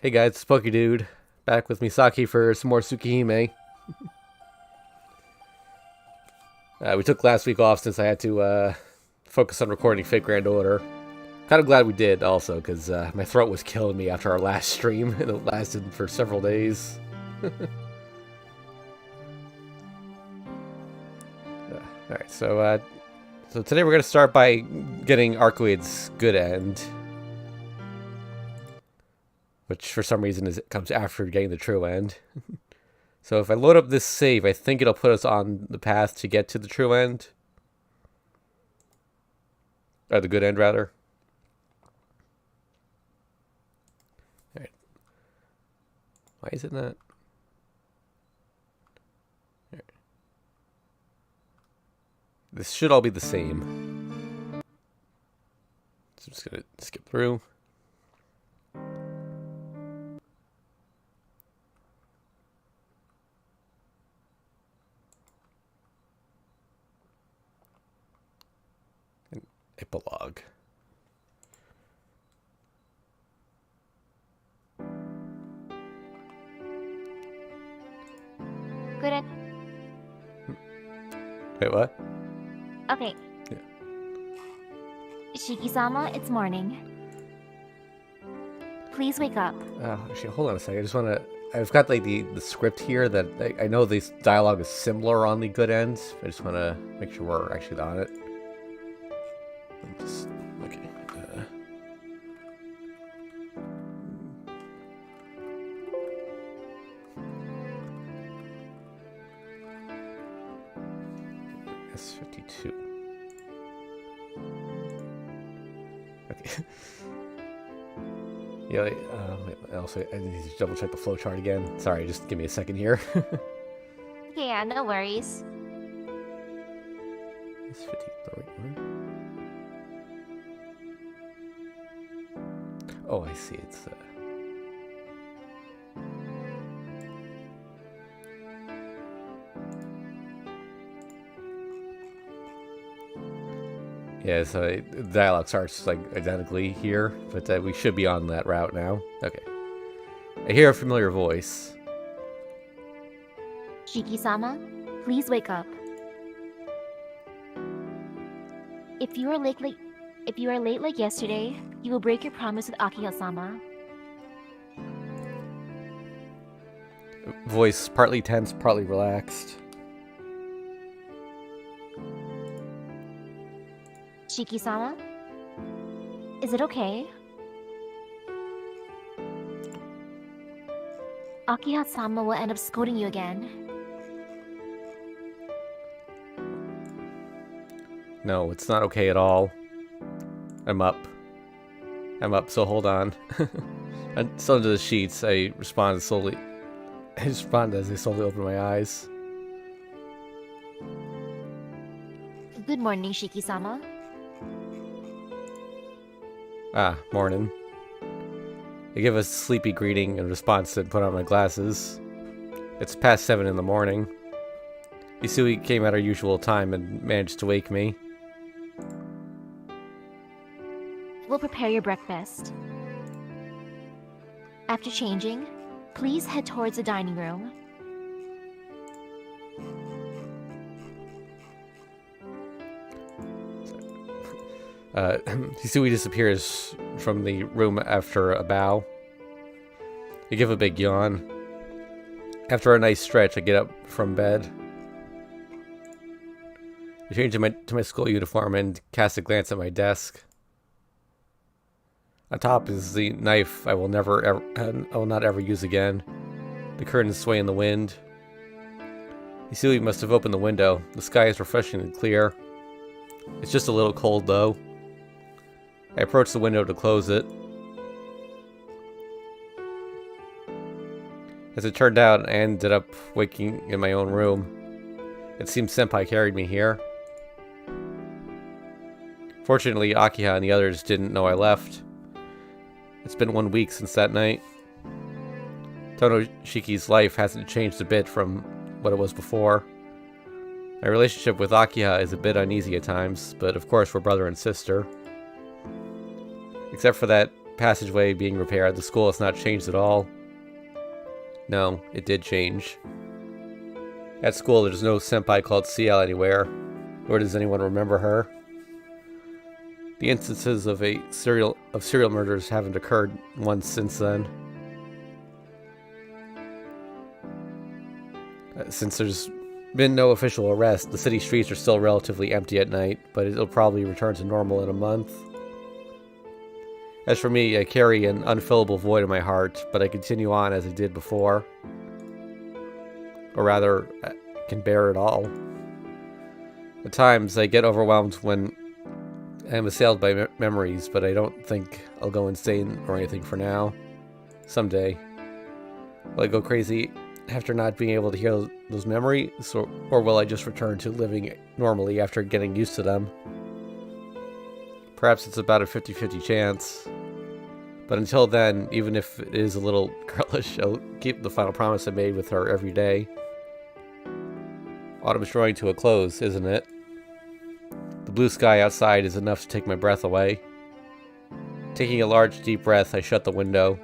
Hey guys, it's Pokey Dude, back with Misaki for some more Tsukihime. We took last week off since I had to focus on recording Fate Grand Order. Kind of glad we did also, because my throat was killing me after our last stream, and it lasted for several days. Alright, so today we're going to start by getting Arcueid's good end. Which for some reason comes after getting the true end. So if I load up this save, I think it'll put us on the path to get to the true end. Or the good end, rather. Alright. Why is it not? Right. This should all be the same. So I'm just going to skip through. Epilogue. Good. Wait, what? Okay. Yeah. Shiki-sama, it's morning. Please wake up. Actually, hold on a second. I just want to... I've got like the script here that I know this dialogue is similar on the good end. I just want to make sure we're actually on it. Just, okay. S52. Okay. Yeah. Also, I need to double check the flowchart again. Sorry, just give me a second here. Okay, yeah, no worries. S50. The right one. Oh, I see. It's yeah, so the dialogue starts like identically here, but we should be on that route now. Okay. I hear a familiar voice. Shiki-sama, please wake up. If you are late like yesterday, you will break your promise with Akiha-sama. Voice partly tense, partly relaxed. Shiki-sama? Is it okay? Akiha-sama will end up scolding you again. No, it's not okay at all. I'm up, so hold on. I'm still under the sheets. I respond as I slowly open my eyes. Good morning, Shiki-sama. Ah, morning. I give a sleepy greeting in response and put on my glasses. It's past 7 in the morning. Misaki came at our usual time and managed to wake me. We'll prepare your breakfast. After changing, please head towards the dining room. Misaki disappears from the room after a bow. I give a big yawn. After a nice stretch, I get up from bed. I change to my school uniform and cast a glance at my desk. On top is the knife I will not ever use again. The curtains sway in the wind. Misaki must have opened the window. The sky is refreshingly clear. It's just a little cold though. I approach the window to close it. As it turned out, I ended up waking in my own room. It seems Senpai carried me here. Fortunately, Akiha and the others didn't know I left. It's been 1 week since that night. Tonoshiki's life hasn't changed a bit from what it was before. My relationship with Akiha is a bit uneasy at times, but of course we're brother and sister. Except for that passageway being repaired. The school has not changed at all. No, it did change. At school, there's no senpai called Ciel anywhere, nor does anyone remember her. The instances of serial murders haven't occurred once since then. Since there's been no official arrest, the city streets are still relatively empty at night, but it'll probably return to normal in a month. As for me, I carry an unfillable void in my heart, but I continue on as I did before. Or rather, I can bear it all. At times, I get overwhelmed when I am assailed by memories, but I don't think I'll go insane or anything for now. Someday. Will I go crazy after not being able to hear those memories, or will I just return to living normally after getting used to them? Perhaps it's about a 50-50 chance. But until then, even if it is a little girlish, I'll keep the final promise I made with her every day. Autumn is drawing to a close, isn't it? The blue sky outside is enough to take my breath away. Taking a large, deep breath, I shut the window.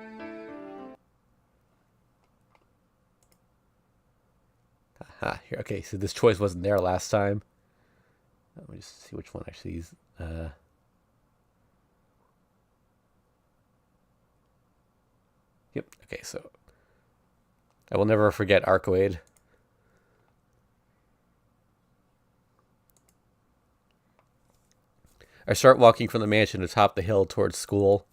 Aha, here. Okay, so this choice wasn't there last time. Let me just see which one actually is. Yep, okay, so I will never forget Arcueid. I start walking from the mansion atop the hill towards school.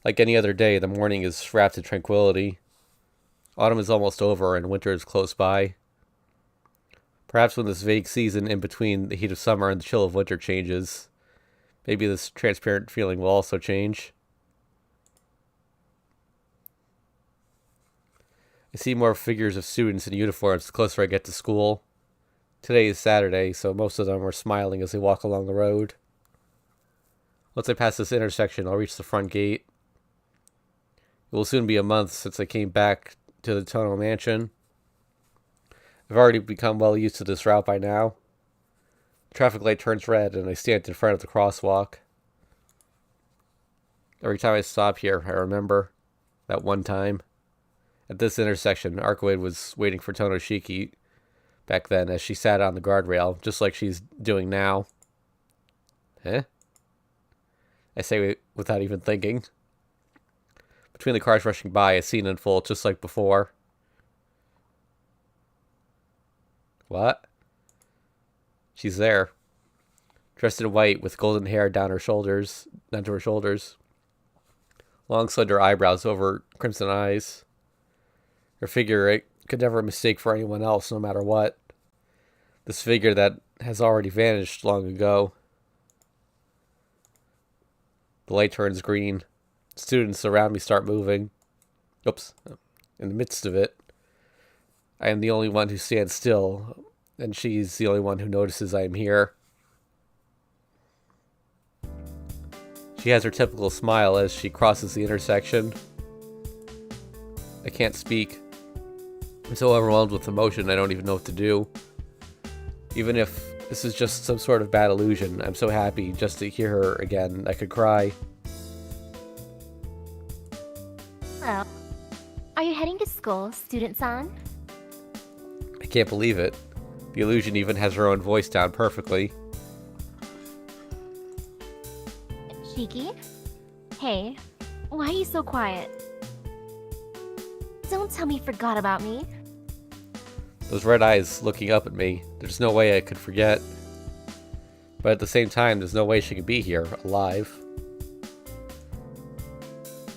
Like any other day, the morning is wrapped in tranquility. Autumn is almost over and winter is close by. Perhaps when this vague season in between the heat of summer and the chill of winter changes, maybe this transparent feeling will also change. I see more figures of students in uniforms the closer I get to school. Today is Saturday, so most of them are smiling as they walk along the road. Once I pass this intersection, I'll reach the front gate. It will soon be a month since I came back to the Tono Mansion. I've already become well used to this route by now. The traffic light turns red and I stand in front of the crosswalk. Every time I stop here, I remember that one time. At this intersection, Arcueid was waiting for Tonoshiki back then as she sat on the guardrail, just like she's doing now. Huh? I say without even thinking. Between the cars rushing by, a scene unfolds just like before. What? She's there. Dressed in white with golden hair down to her shoulders. Long slender eyebrows over crimson eyes. Her figure I could never mistake for anyone else, no matter what. This figure that has already vanished long ago. The light turns green. Students around me start moving. Oops. In the midst of it, I am the only one who stands still, and she's the only one who notices I am here. She has her typical smile as she crosses the intersection. I can't speak. I'm so overwhelmed with emotion I don't even know what to do. Even if this is just some sort of bad illusion, I'm so happy just to hear her again. I could cry. Hello. Are you heading to school, student-san? I can't believe it. The illusion even has her own voice down perfectly. Shiki? Hey, why are you so quiet? Don't tell me you forgot about me. Those red eyes looking up at me. There's no way I could forget. But at the same time, there's no way she could be here, alive.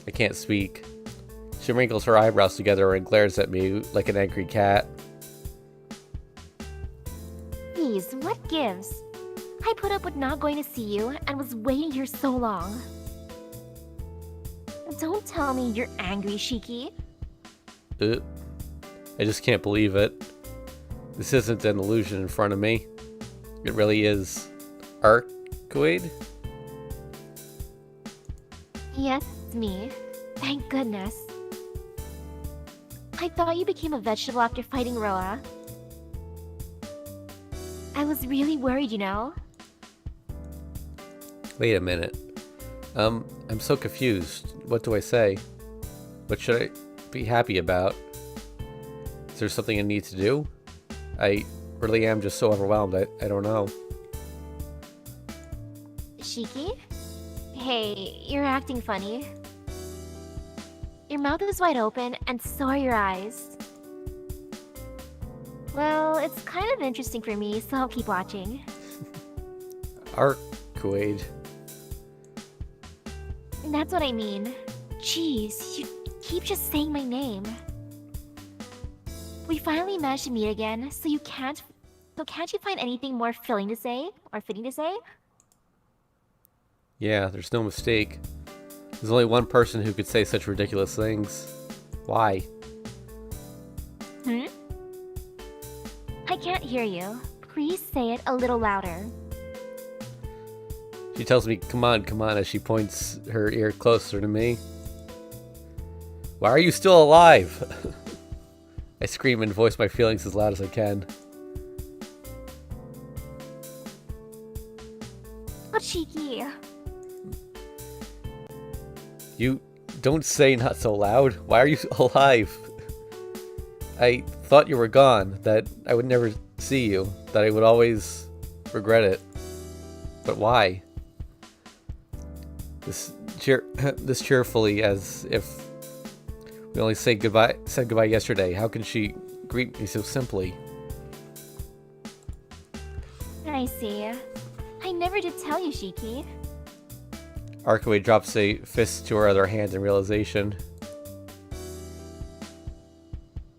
I can't speak. She wrinkles her eyebrows together and glares at me like an angry cat. Please, what gives? I put up with not going to see you and was waiting here so long. Don't tell me you're angry, Shiki. I just can't believe it. This isn't an illusion in front of me. It really is Arcueid? Yes, it's me. Thank goodness. I thought you became a vegetable after fighting Roa. I was really worried, you know? Wait a minute. I'm so confused. What do I say? What should I be happy about? Is there something I need to do? I really am just so overwhelmed. I don't know. Shiki? Hey, you're acting funny. Your mouth is wide open, and so are your eyes. Well, it's kind of interesting for me, so I'll keep watching. Arcueid. That's what I mean. Jeez, you keep just saying my name. We finally managed to meet again, so can't you find anything more filling to say? Or fitting to say? Yeah, there's no mistake. There's only one person who could say such ridiculous things. Why? I can't hear you. Please say it a little louder. She tells me, come on, as she points her ear closer to me. Why are you still alive? I scream and voice my feelings as loud as I can. Oh, Cheeky. You don't say not so loud. Why are you alive? I thought you were gone, that I would never see you, that I would always regret it. But why? This cheerfully, as if we only said goodbye yesterday. How can she greet me so simply? I see. I never did tell you, Shiki. Arcueid drops a fist to her other hand in realization.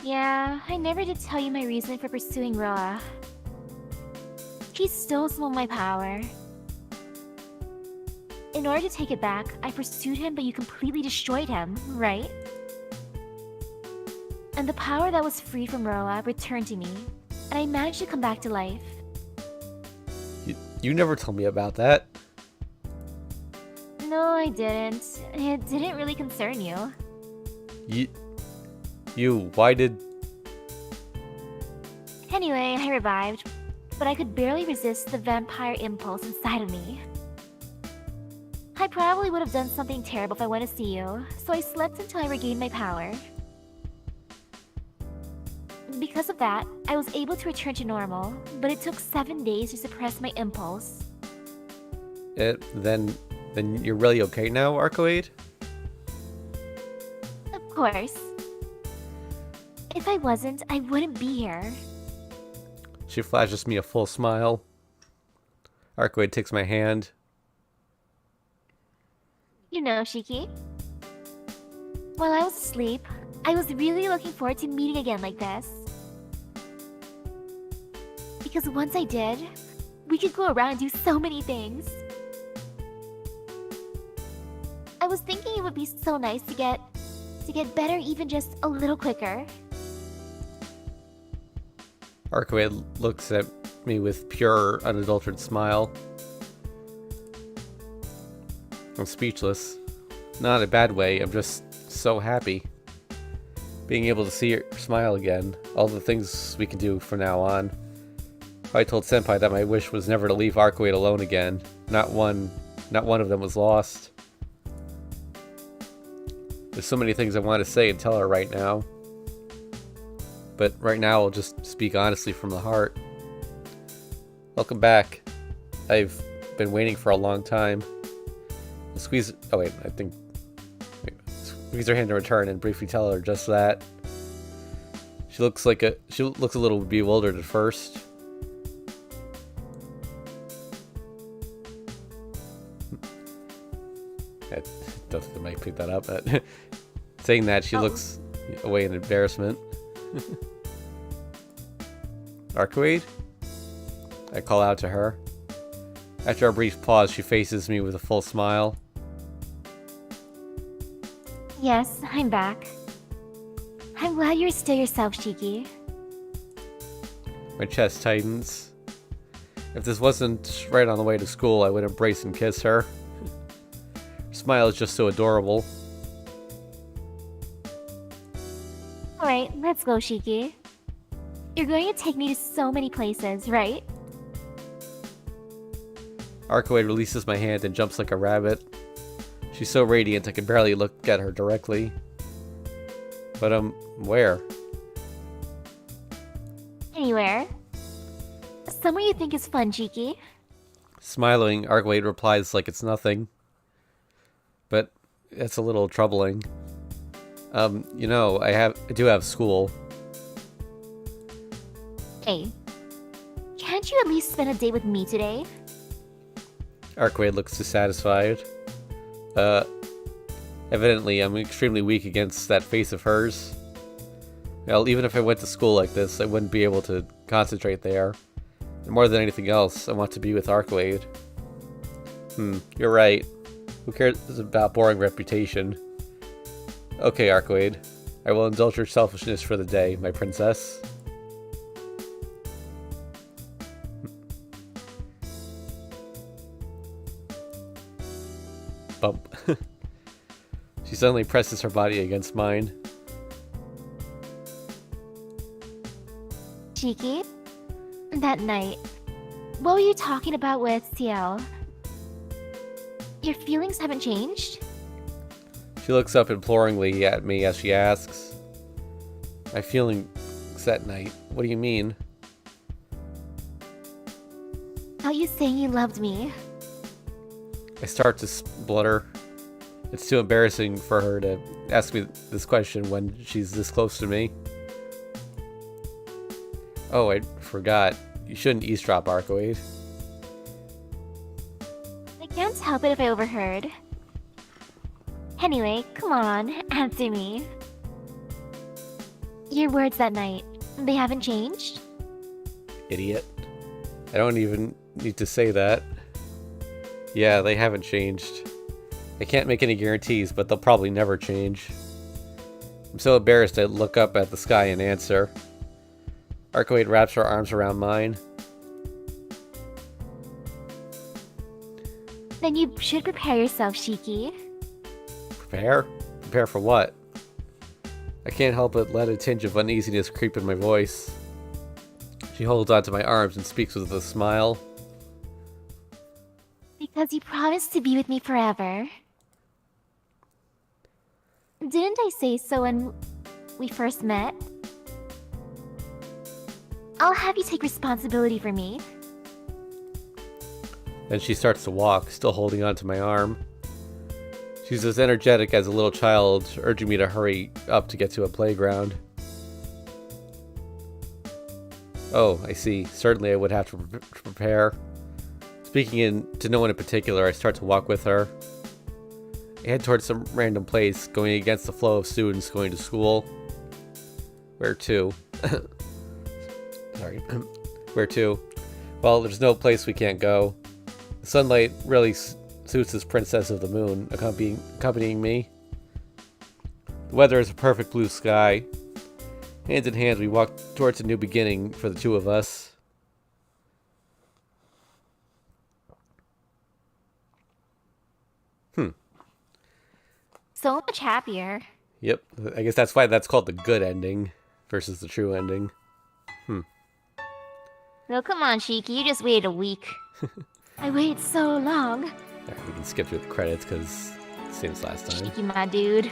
Yeah, I never did tell you my reason for pursuing Roa. He stole some of my power. In order to take it back, I pursued him, but you completely destroyed him, right? And the power that was free from Roa returned to me, and I managed to come back to life. You never told me about that. No, I didn't. It didn't really concern you. Why did... Anyway, I revived, but I could barely resist the vampire impulse inside of me. I probably would have done something terrible if I went to see you, so I slept until I regained my power. Because of that, I was able to return to normal, but it took 7 days to suppress my impulse. Then you're really okay now, Arcueid? Of course. If I wasn't, I wouldn't be here. She flashes me a full smile. Arcueid takes my hand. You know, Shiki. While I was asleep, I was really looking forward to meeting again like this. Because once I did, we could go around and do so many things. I was thinking it would be so nice to get better even just a little quicker. Arcueid looks at me with pure, unadulterated smile. I'm speechless. Not in a bad way, I'm just so happy. Being able to see her smile again, all the things we can do from now on. I told Senpai that my wish was never to leave Arcueid alone again. Not one of them was lost. There's so many things I want to say and tell her right now. But right now I'll just speak honestly from the heart. Welcome back. I've been waiting for a long time. Squeeze her hand in return and briefly tell her just that. She looks a little bewildered at first. I don't think I might pick that up. But saying that, she looks away in embarrassment. Arcueid? I call out to her. After a brief pause, she faces me with a full smile. Yes, I'm back. I'm glad you're still yourself, Shiki. My chest tightens. If this wasn't right on the way to school, I would embrace and kiss her. Her smile is just so adorable. Alright, let's go, Shiki. You're going to take me to so many places, right? Arcueid releases my hand and jumps like a rabbit. She's so radiant I can barely look at her directly. But, where? Anywhere. Somewhere you think is fun, cheeky. Smiling, Arcueid replies like it's nothing. But it's a little troubling. You know, I do have school. Hey, can't you at least spend a day with me today? Arcueid looks dissatisfied. Evidently I'm extremely weak against that face of hers. Well, even if I went to school like this, I wouldn't be able to concentrate there. And more than anything else, I want to be with Arcueid. You're right. Who cares about boring reputation? Okay, Arcueid. I will indulge your selfishness for the day, my princess. Bump. She suddenly presses her body against mine. Cheeky? That night, what were you talking about with Ciel? Your feelings haven't changed? She looks up imploringly at me as she asks, my feelings that night, what do you mean? Thought you saying you loved me. I start to splutter. It's too embarrassing for her to ask me this question when she's this close to me. Oh, I forgot. You shouldn't eavesdrop, Arcueid. I can't help it if I overheard. Anyway, come on, answer me. Your words that night, they haven't changed? Idiot. I don't even need to say that. Yeah, they haven't changed. I can't make any guarantees, but they'll probably never change. I'm so embarrassed I look up at the sky and answer. Arcueid wraps her arms around mine. Then you should prepare yourself, Shiki. Prepare? Prepare for what? I can't help but let a tinge of uneasiness creep in my voice. She holds onto my arms and speaks with a smile. Because you promised to be with me forever. Didn't I say so when we first met? I'll have you take responsibility for me. Then she starts to walk, still holding onto my arm. She's as energetic as a little child, urging me to hurry up to get to a playground. Oh, I see. Certainly I would have to prepare. Speaking to no one in particular, I start to walk with her. I head towards some random place, going against the flow of students going to school. Where to? Sorry. Where to? Well, there's no place we can't go. The sunlight really suits this princess of the moon, accompanying me. The weather is a perfect blue sky. Hand in hand, we walk towards a new beginning for the two of us. So much happier. Yep, I guess that's why that's called the good ending versus the true ending. No, come on, Shiki, you just waited a week. I waited so long. Alright, we can skip through the credits because same as last time. Shiki, my dude.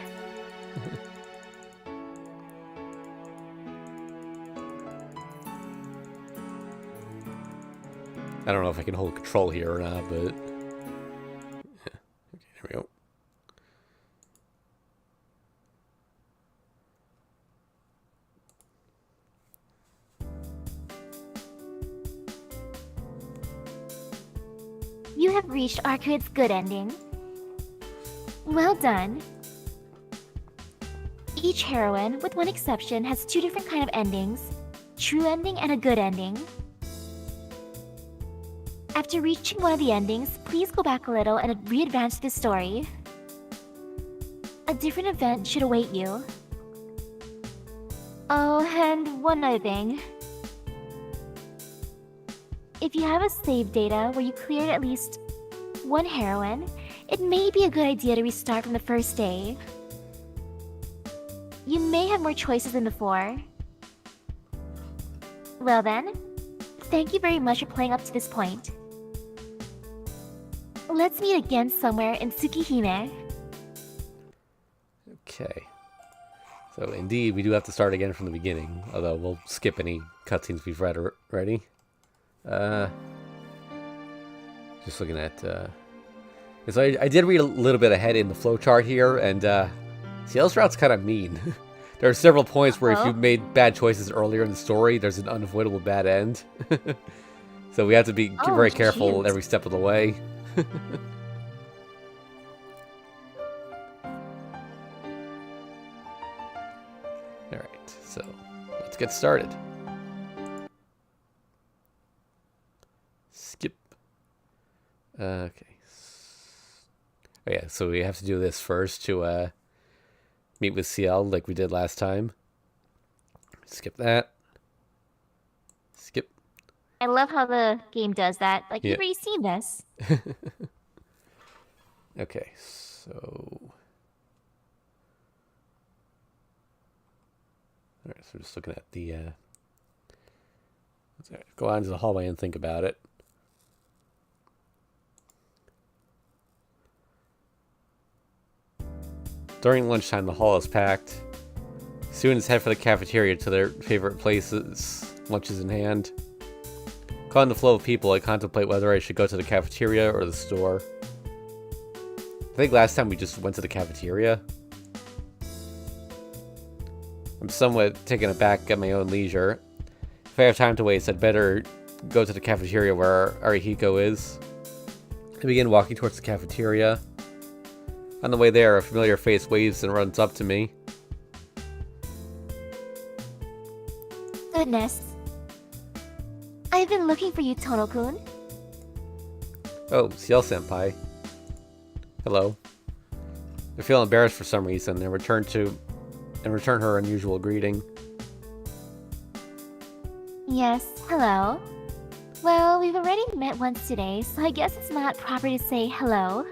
I don't know if I can hold control here or not, but... Okay, there we go. You have reached Arcueid's good ending. Well done. Each heroine, with one exception, has two different kind of endings. True ending and a good ending. After reaching one of the endings, please go back a little and re-advance the story. A different event should await you. Oh, and one other thing. If you have a save data where you cleared at least one heroine, it may be a good idea to restart from the first day. You may have more choices than before. Well then, thank you very much for playing up to this point. Let's meet again somewhere in Tsukihime. Okay. So indeed, we do have to start again from the beginning. Although we'll skip any cutscenes we've read already. Just looking at... So I did read a little bit ahead in the flowchart here, and Ciel's route's kind of mean. There are several points where if you made bad choices earlier in the story, there's an unavoidable bad end. So we have to be very careful every step of the way. Alright, so let's get started. Skip. Okay. Oh yeah, so we have to do this first to meet with Ciel like we did last time. Skip that. Skip. I love how the game does that. Like, you've already seen this. Okay, so... Alright, so we're just looking at the... Let's go out into the hallway and think about it. During lunchtime, the hall is packed. Students head for the cafeteria to their favorite places, lunches in hand. Caught in the flow of people, I contemplate whether I should go to the cafeteria or the store. I think last time we just went to the cafeteria. I'm somewhat taken aback at my own leisure. If I have time to waste, I'd better go to the cafeteria where Arihiko is. I begin walking towards the cafeteria. On the way there, a familiar face waves and runs up to me. Goodness. I've been looking for you, Tono-kun. Oh, Ciel-senpai. Hello. I feel embarrassed for some reason and return her unusual greeting. Yes, hello. Well, we've already met once today, so I guess it's not proper to say hello.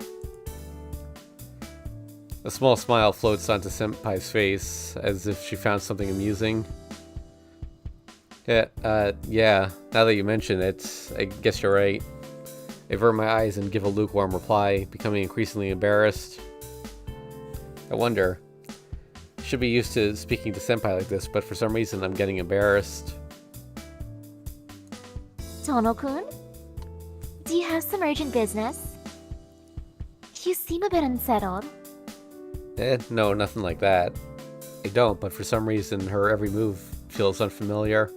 A small smile floats onto Senpai's face, as if she found something amusing. Yeah, now that you mention it, I guess you're right. I avert my eyes and give a lukewarm reply, becoming increasingly embarrassed. I wonder. I should be used to speaking to Senpai like this, but for some reason I'm getting embarrassed. Tono-kun? Do you have some urgent business? You seem a bit unsettled. No, nothing like that. I don't, but for some reason her every move feels unfamiliar.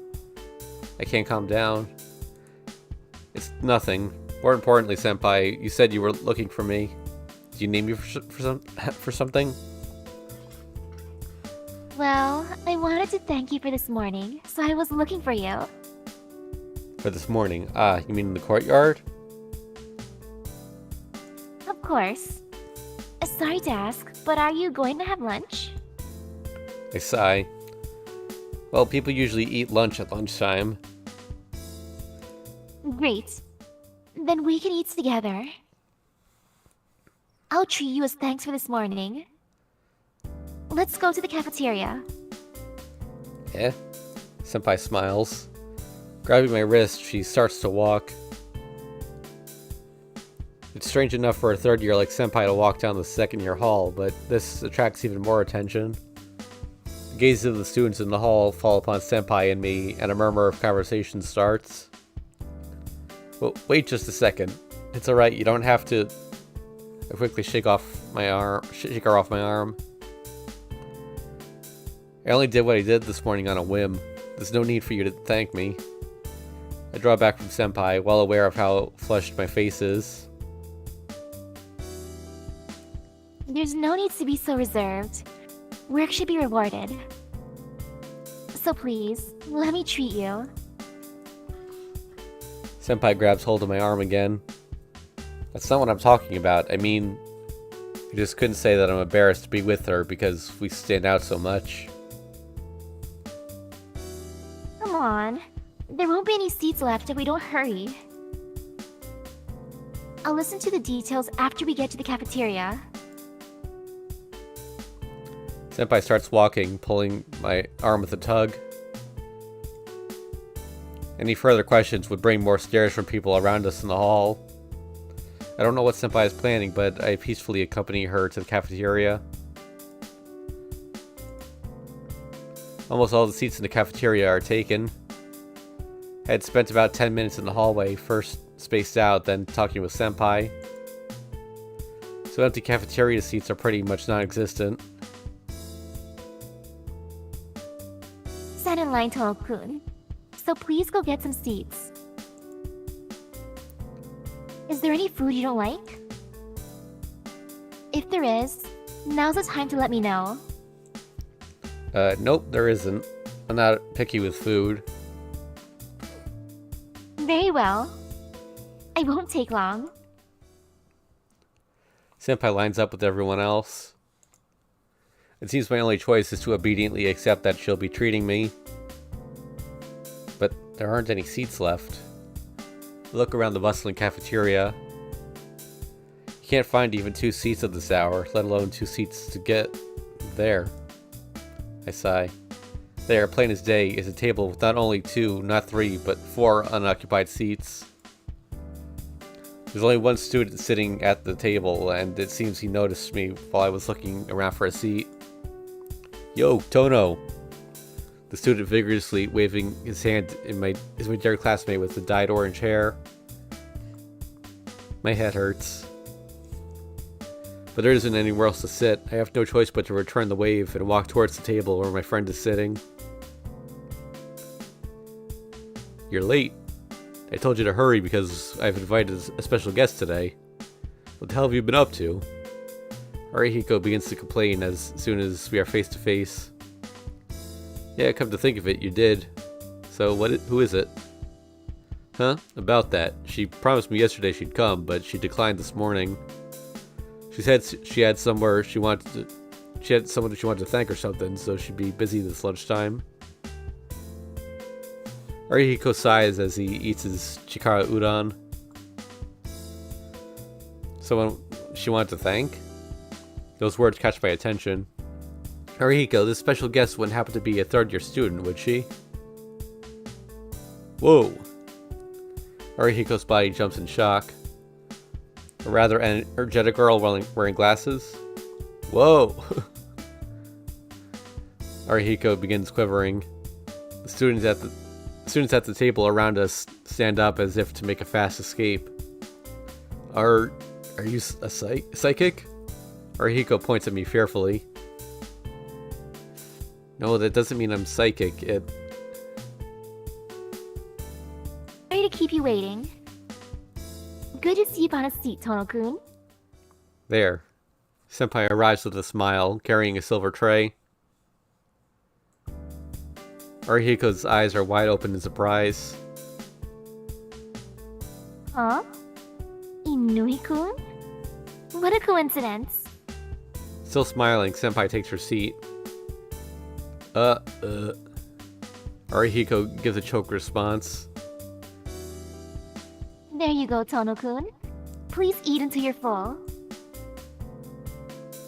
I can't calm down. It's nothing. More importantly, Senpai, you said you were looking for me. Do you need me for something? Well, I wanted to thank you for this morning, so I was looking for you. For this morning? Ah, you mean in the courtyard? Of course. Sorry to ask, but are you going to have lunch? I sigh. Well, people usually eat lunch at lunchtime. Great. Then we can eat together. I'll treat you as thanks for this morning. Let's go to the cafeteria. Eh? Senpai smiles. Grabbing my wrist, she starts to walk. It's strange enough for a third year like Senpai to walk down the second year hall, but this attracts even more attention. The gazes of the students in the hall fall upon Senpai and me, and a murmur of conversation starts. Well, wait just a second. It's alright, you don't have to... I quickly shake her off my arm. I only did what I did this morning on a whim. There's no need for you to thank me. I draw back from Senpai, well aware of how flushed my face is. There's no need to be so reserved. Work should be rewarded. So please, let me treat you. Senpai grabs hold of my arm again. That's not what I'm talking about. I mean, I just couldn't say that I'm embarrassed to be with her because we stand out so much. Come on. There won't be any seats left if we don't hurry. I'll listen to the details after we get to the cafeteria. Senpai starts walking, pulling my arm with a tug. Any further questions would bring more stares from people around us in the hall. I don't know what Senpai is planning, but I peacefully accompany her to the cafeteria. Almost all the seats in the cafeteria are taken. I had spent about 10 minutes in the hallway, first spaced out, then talking with Senpai. So empty cafeteria seats are pretty much non-existent. Stand in line, Tono-kun. So please go get some seats. Is there any food you don't like? If there is, now's the time to let me know. Nope, there isn't. I'm not picky with food. Very well. I won't take long. Senpai lines up with everyone else. It seems my only choice is to obediently accept that she'll be treating me. But there aren't any seats left. I look around the bustling cafeteria. You can't find even 2 seats at this hour, let alone 2 seats to get there. I sigh. There, plain as day, is a table with not only 2, not 3, but 4 unoccupied seats. There's only one student sitting at the table, and it seems he noticed me while I was looking around for a seat. Yo, Tono! The student vigorously waving his hand is my dear classmate with the dyed orange hair. My head hurts. But there isn't anywhere else to sit. I have no choice but to return the wave and walk towards the table where my friend is sitting. You're late. I told you to hurry because I've invited a special guest today. What the hell have you been up to? Arihiko begins to complain as soon as we are face to face. Yeah, come to think of it, you did. So who is it? Huh? About that. She promised me yesterday she'd come, but she declined this morning. She said she had someone she wanted to thank or something, so she'd be busy this lunchtime. Arihiko sighs as he eats his chikara udon. Someone she wanted to thank? Those words catch my attention. Arihiko, this special guest wouldn't happen to be a third-year student, would she? Whoa! Arihiko's body jumps in shock. A rather energetic girl wearing glasses? Whoa! Arihiko begins quivering. The students at the table around us stand up as if to make a fast escape. Are you a psychic? Arihiko points at me fearfully. No, that doesn't mean I'm psychic. Sorry to keep you waiting. Good to see you on a seat, Tono-kun. There. Senpai arrives with a smile, carrying a silver tray. Arihiko's eyes are wide open in surprise. Huh? Inui-kun? What a coincidence. Still smiling, Senpai takes her seat. Arihiko gives a choked response. There you go, Tono-kun. Please eat until you're full.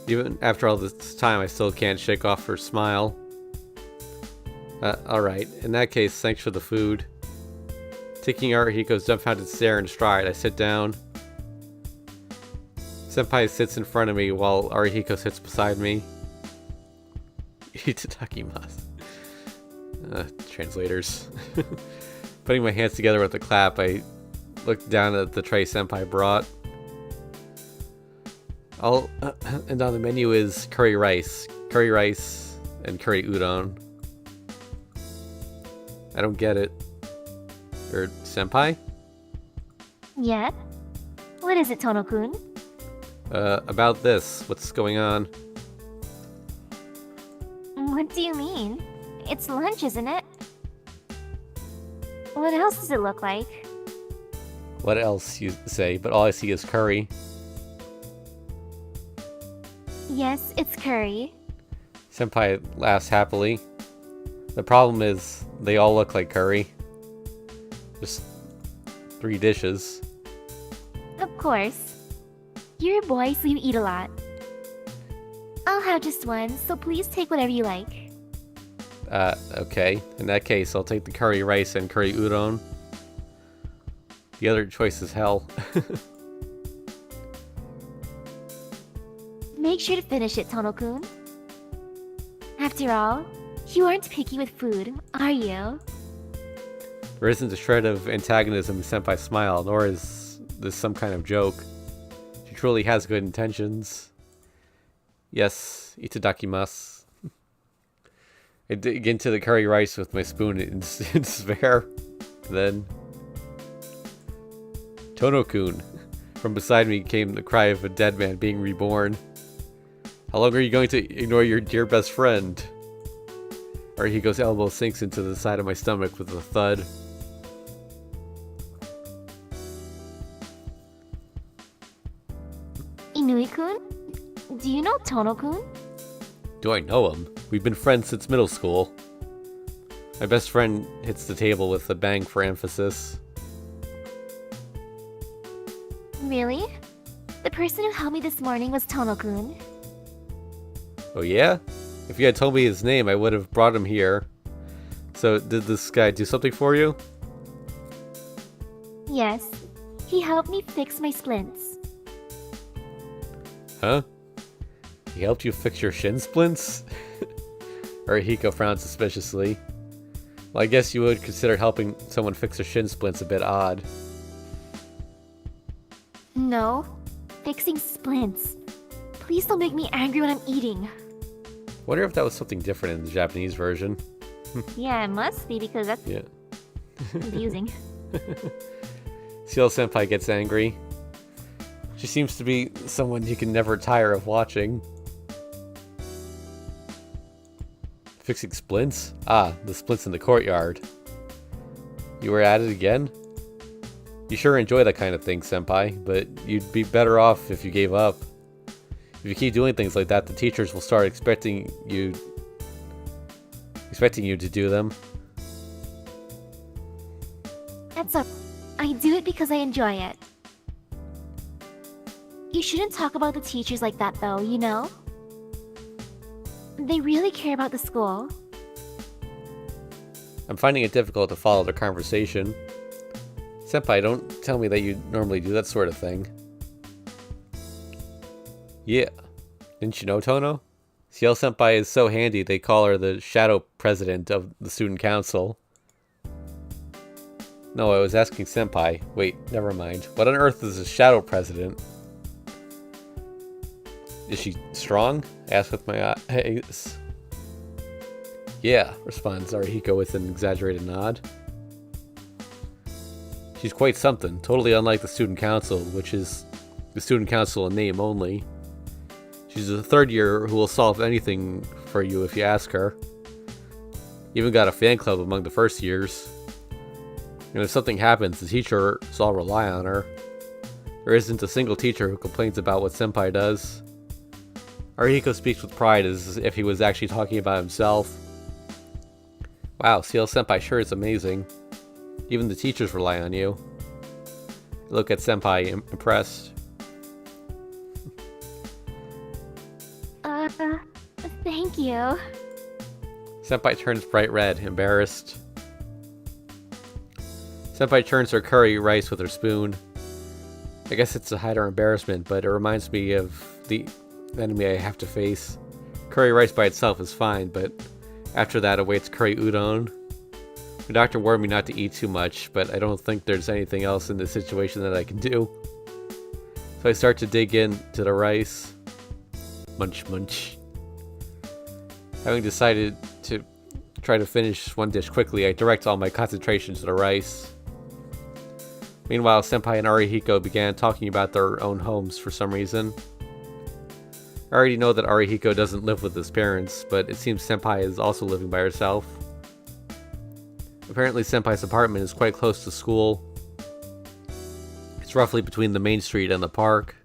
Even after all this time, I still can't shake off her smile. Alright. In that case, thanks for the food. Taking Arihiko's dumbfounded stare in stride, I sit down. Senpai sits in front of me while Arihiko sits beside me. Itadakimasu. Translators. Putting my hands together with a clap, I look down at the tray Senpai brought. And on the menu is curry rice, and curry udon. I don't get it. Senpai? Yeah? What is it, Tono-kun? About this. What's going on? What do you mean? It's lunch, isn't it? What else does it look like? What else, you say, but all I see is curry. Yes, it's curry. Senpai laughs happily. The problem is, they all look like curry. Just 3 dishes. Of course. You're a boy, so you eat a lot. I'll have just one, so please take whatever you like. Okay. In that case, I'll take the curry rice and curry udon. The other choice is hell. Make sure to finish it, Tono-kun. After all, You aren't picky with food, are you? There isn't a shred of antagonism in Senpai's smile, nor is this some kind of joke. She truly has good intentions. Yes, itadakimasu. I dig into the curry rice with my spoon in despair. Then... Tono-kun. From beside me came the cry of a dead man being reborn. How long are you going to ignore your dear best friend? Arihiko's elbow sinks into the side of my stomach with a thud. Inui-kun? Do you know Tono-kun? Do I know him? We've been friends since middle school. My best friend hits the table with a bang for emphasis. Really? The person who helped me this morning was Tono-kun. Oh yeah? If you had told me his name, I would have brought him here. So, did this guy do something for you? Yes. He helped me fix my splints. Huh? He helped you fix your shin splints? Arihiko frowned suspiciously. Well, I guess you would consider helping someone fix their shin splints a bit odd. No. Fixing splints. Please don't make me angry when I'm eating. Wonder if that was something different in the Japanese version. Yeah, it must be because that's Yeah. confusing. Ciel senpai gets angry. She seems to be someone you can never tire of watching. Fixing splints? Ah, the splints in the courtyard. You were at it again? You sure enjoy that kind of thing, senpai, but you'd be better off if you gave up. If you keep doing things like that, the teachers will start expecting you to do them. That's a... I do it because I enjoy it. You shouldn't talk about the teachers like that though, you know? They really care about the school. I'm finding it difficult to follow their conversation. Senpai, don't tell me that you normally do that sort of thing. Yeah. Didn't you know, Tono? Ciel senpai is so handy they call her the shadow president of the student council. No, I was asking senpai. Wait, never mind. What on earth is a shadow president? Is she strong? I asked with my eyes. Yeah, responds Arihiko with an exaggerated nod. She's quite something, totally unlike the student council, which is the student council in name only. She's a third year who will solve anything for you if you ask her. Even got a fan club among the first years. And if something happens, the teachers all rely on her. There isn't a single teacher who complains about what senpai does. Arihiko speaks with pride as if he was actually talking about himself. Wow, Ciel senpai sure is amazing. Even the teachers rely on you. Look at senpai, impressed. Thank you. Senpai turns bright red, embarrassed. Senpai turns her curry rice with her spoon. I guess it's to hide her embarrassment, but it reminds me of the enemy I have to face. Curry rice by itself is fine, but after that awaits curry udon. The doctor warned me not to eat too much, but I don't think there's anything else in this situation that I can do. So I start to dig into the rice. Munch munch. Having decided to try to finish one dish quickly, I direct all my concentration to the rice. Meanwhile, Senpai and Arihiko began talking about their own homes for some reason. I already know that Arihiko doesn't live with his parents, but it seems Senpai is also living by herself. Apparently Senpai's apartment is quite close to school. It's roughly between the main street and the park.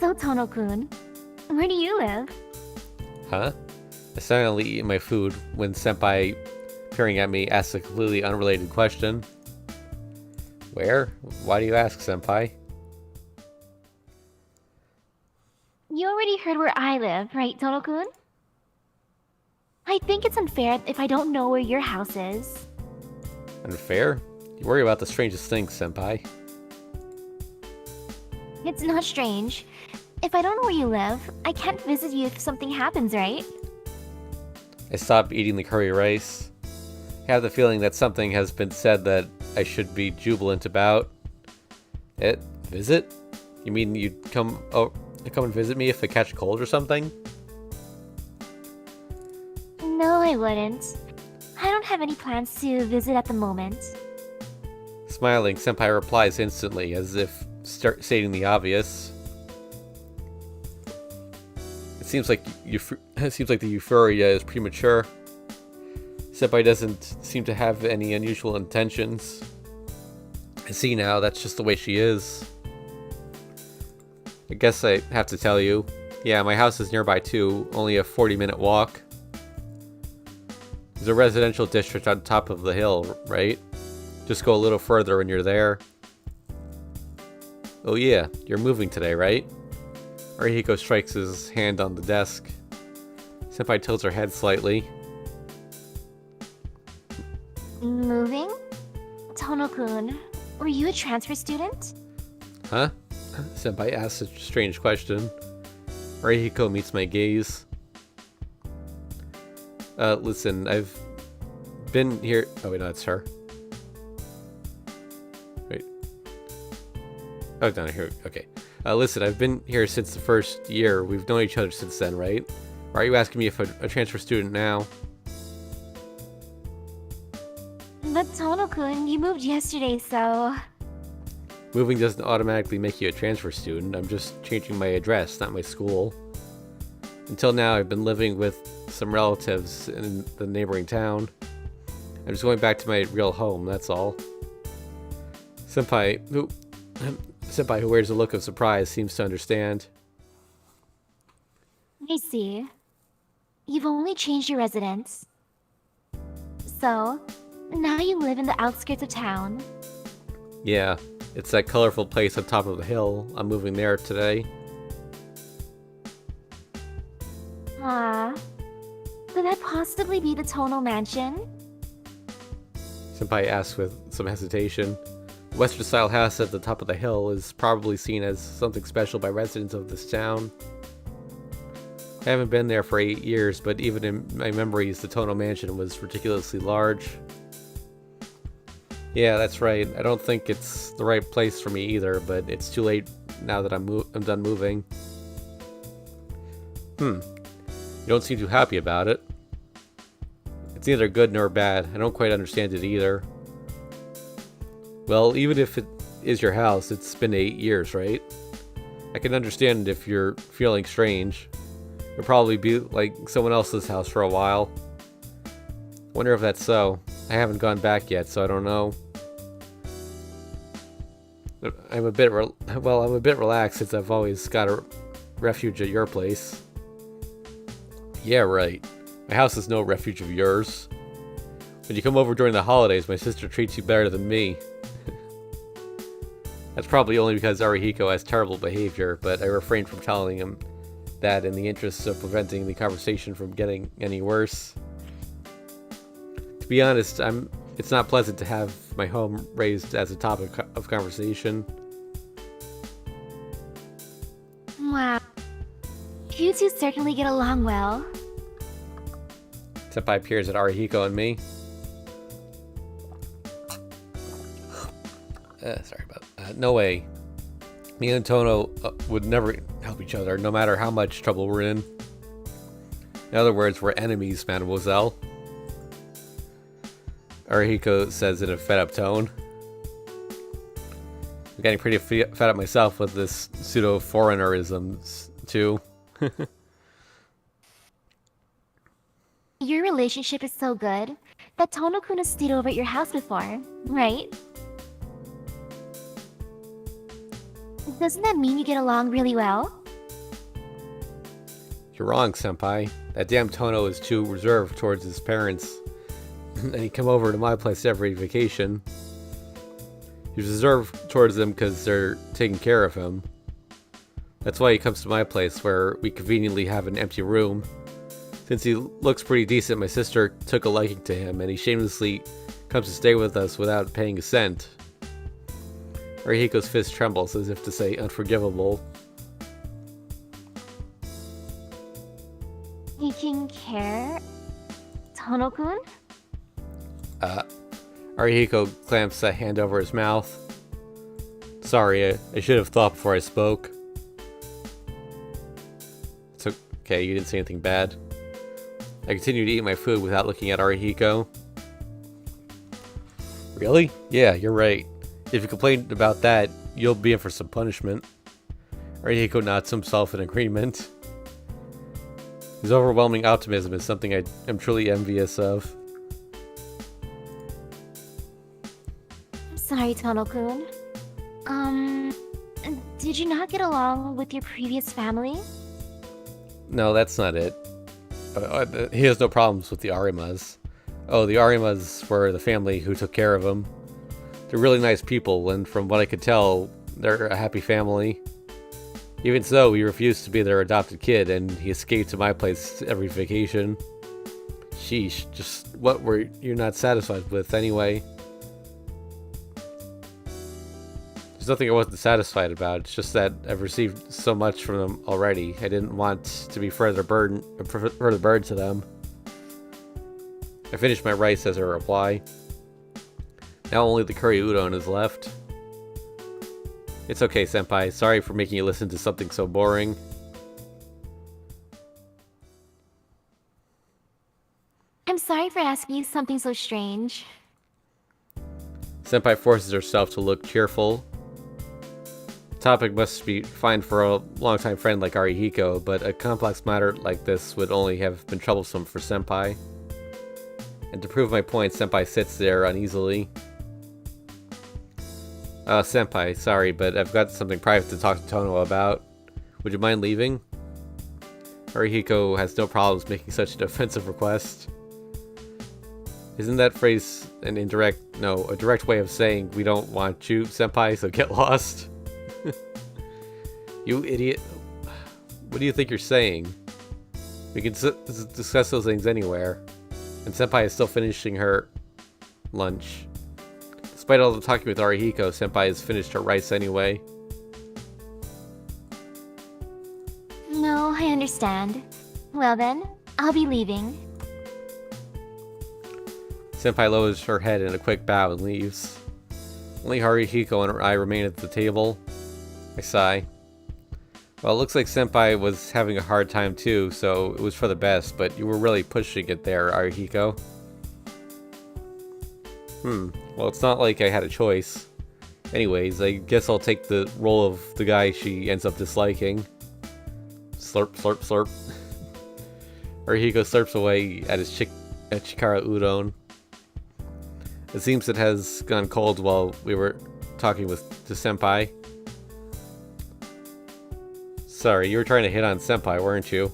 So, Tono-kun, where do you live? Huh? I silently eat my food when Senpai, peering at me, asks a completely unrelated question. Where? Why do you ask, Senpai? You already heard where I live, right, Tono-kun? I think it's unfair if I don't know where your house is. Unfair? You worry about the strangest things, Senpai. It's not strange. If I don't know where you live, I can't visit you if something happens, right? I stop eating the curry rice. I have the feeling that something has been said that I should be jubilant about. Visit? You mean you'd come and visit me if I catch a cold or something? No, I wouldn't. I don't have any plans to visit at the moment. Smiling, Senpai replies instantly, as if stating the obvious. It seems like the euphoria is premature. Senpai doesn't seem to have any unusual intentions. I see now, that's just the way she is. I guess I have to tell you. Yeah, my house is nearby too, only a 40-minute walk. There's a residential district on top of the hill, right? Just go a little further and you're there. Oh yeah, you're moving today, right? Arihiko strikes his hand on the desk. Senpai tilts her head slightly. Moving? Tono-kun, were you a transfer student? Huh? Senpai asks a strange question. Arihiko meets my gaze. Listen, I've been here... Oh wait, no, that's her. Wait. Oh, down here. Okay. Listen, I've been here since the first year. We've known each other since then, right? Why are you asking me if I'm a transfer student now? But Tono-kun, you moved yesterday, so... Moving doesn't automatically make you a transfer student. I'm just changing my address, not my school. Until now, I've been living with some relatives in the neighboring town. I'm just going back to my real home, that's all. Senpai, who wears a look of surprise, seems to understand. I see. You've only changed your residence. So, now you live in the outskirts of town. Yeah, it's that colorful place on top of the hill. I'm moving there today. Could that possibly be the Tono Mansion? Senpai asks with some hesitation. The Western-style house at the top of the hill is probably seen as something special by residents of this town. I haven't been there for 8 years, but even in my memories, the Tono Mansion was ridiculously large. Yeah, that's right. I don't think it's the right place for me either, but it's too late now that I'm done moving. You don't seem too happy about it. It's neither good nor bad. I don't quite understand it either. Well, even if it is your house, it's been 8 years, right? I can understand if you're feeling strange. It'll probably be like someone else's house for a while. Wonder if that's so. I haven't gone back yet, so I don't know. I'm a bit relaxed since I've always got a refuge at your place. Yeah, right. My house is no refuge of yours. When you come over during the holidays, my sister treats you better than me. That's probably only because Arihiko has terrible behavior, but I refrained from telling him that in the interest of preventing the conversation from getting any worse. To be honest, it's not pleasant to have my home raised as a topic of conversation. Wow. You two certainly get along well. Senpai peers at Arihiko and me. Sorry about that. No way. Me and Tono would never help each other, no matter how much trouble we're in. In other words, we're enemies, mademoiselle. Arihiko says in a fed-up tone. I'm getting pretty fed up myself with this pseudo-foreignerism, too. Your relationship is so good that Tono-kun has stayed over at your house before, right? Doesn't that mean you get along really well? You're wrong, Senpai. That damn Tono is too reserved towards his parents. And he'd come over to my place every vacation. He's reserved towards them because they're taking care of him. That's why he comes to my place, where we conveniently have an empty room. Since he looks pretty decent, my sister took a liking to him, and he shamelessly comes to stay with us without paying a cent. Arihiko's fist trembles as if to say unforgivable. Taking care? Tono-kun? Arihiko clamps a hand over his mouth. Sorry, I should have thought before I spoke. It's okay, you didn't say anything bad. I continue to eat my food without looking at Arihiko. Really? Yeah, you're right. If you complain about that, you'll be in for some punishment. Arihiko nods himself in agreement. His overwhelming optimism is something I am truly envious of. I'm sorry, Tono-kun. Did you not get along with your previous family? No, that's not it. He has no problems with the Arimas. Oh, the Arimas were the family who took care of him. They're really nice people, and from what I could tell, they're a happy family. Even so, he refused to be their adopted kid, and he escaped to my place every vacation. Sheesh, just what were you not satisfied with anyway? There's nothing I wasn't satisfied about, it's just that I've received so much from them already. I didn't want to be further burden to them. I finished my rice as a reply. Now only the curry udon is left. It's okay, senpai. Sorry for making you listen to something so boring. I'm sorry for asking you something so strange. Senpai forces herself to look cheerful. The topic must be fine for a longtime friend like Arihiko, but a complex matter like this would only have been troublesome for senpai. And to prove my point, senpai sits there uneasily. Senpai, sorry, but I've got something private to talk to Tono about. Would you mind leaving? Arihiko has no problems making such an offensive request. Isn't that phrase a direct way of saying we don't want you, senpai, so get lost? You idiot. What do you think you're saying? We can discuss those things anywhere. And senpai is still finishing her lunch. Despite all the talking with Arihiko, senpai has finished her rice anyway. No, I understand. Well then, I'll be leaving. Senpai lowers her head in a quick bow and leaves. Only Arihiko and I remain at the table. I sigh. Well, it looks like senpai was having a hard time too, so it was for the best, but you were really pushing it there, Arihiko. Well, it's not like I had a choice. Anyways, I guess I'll take the role of the guy she ends up disliking. Slurp, slurp, slurp. Arihiko slurps away at his Chikara udon. It seems it has gone cold while we were talking to senpai. Sorry, you were trying to hit on senpai, weren't you?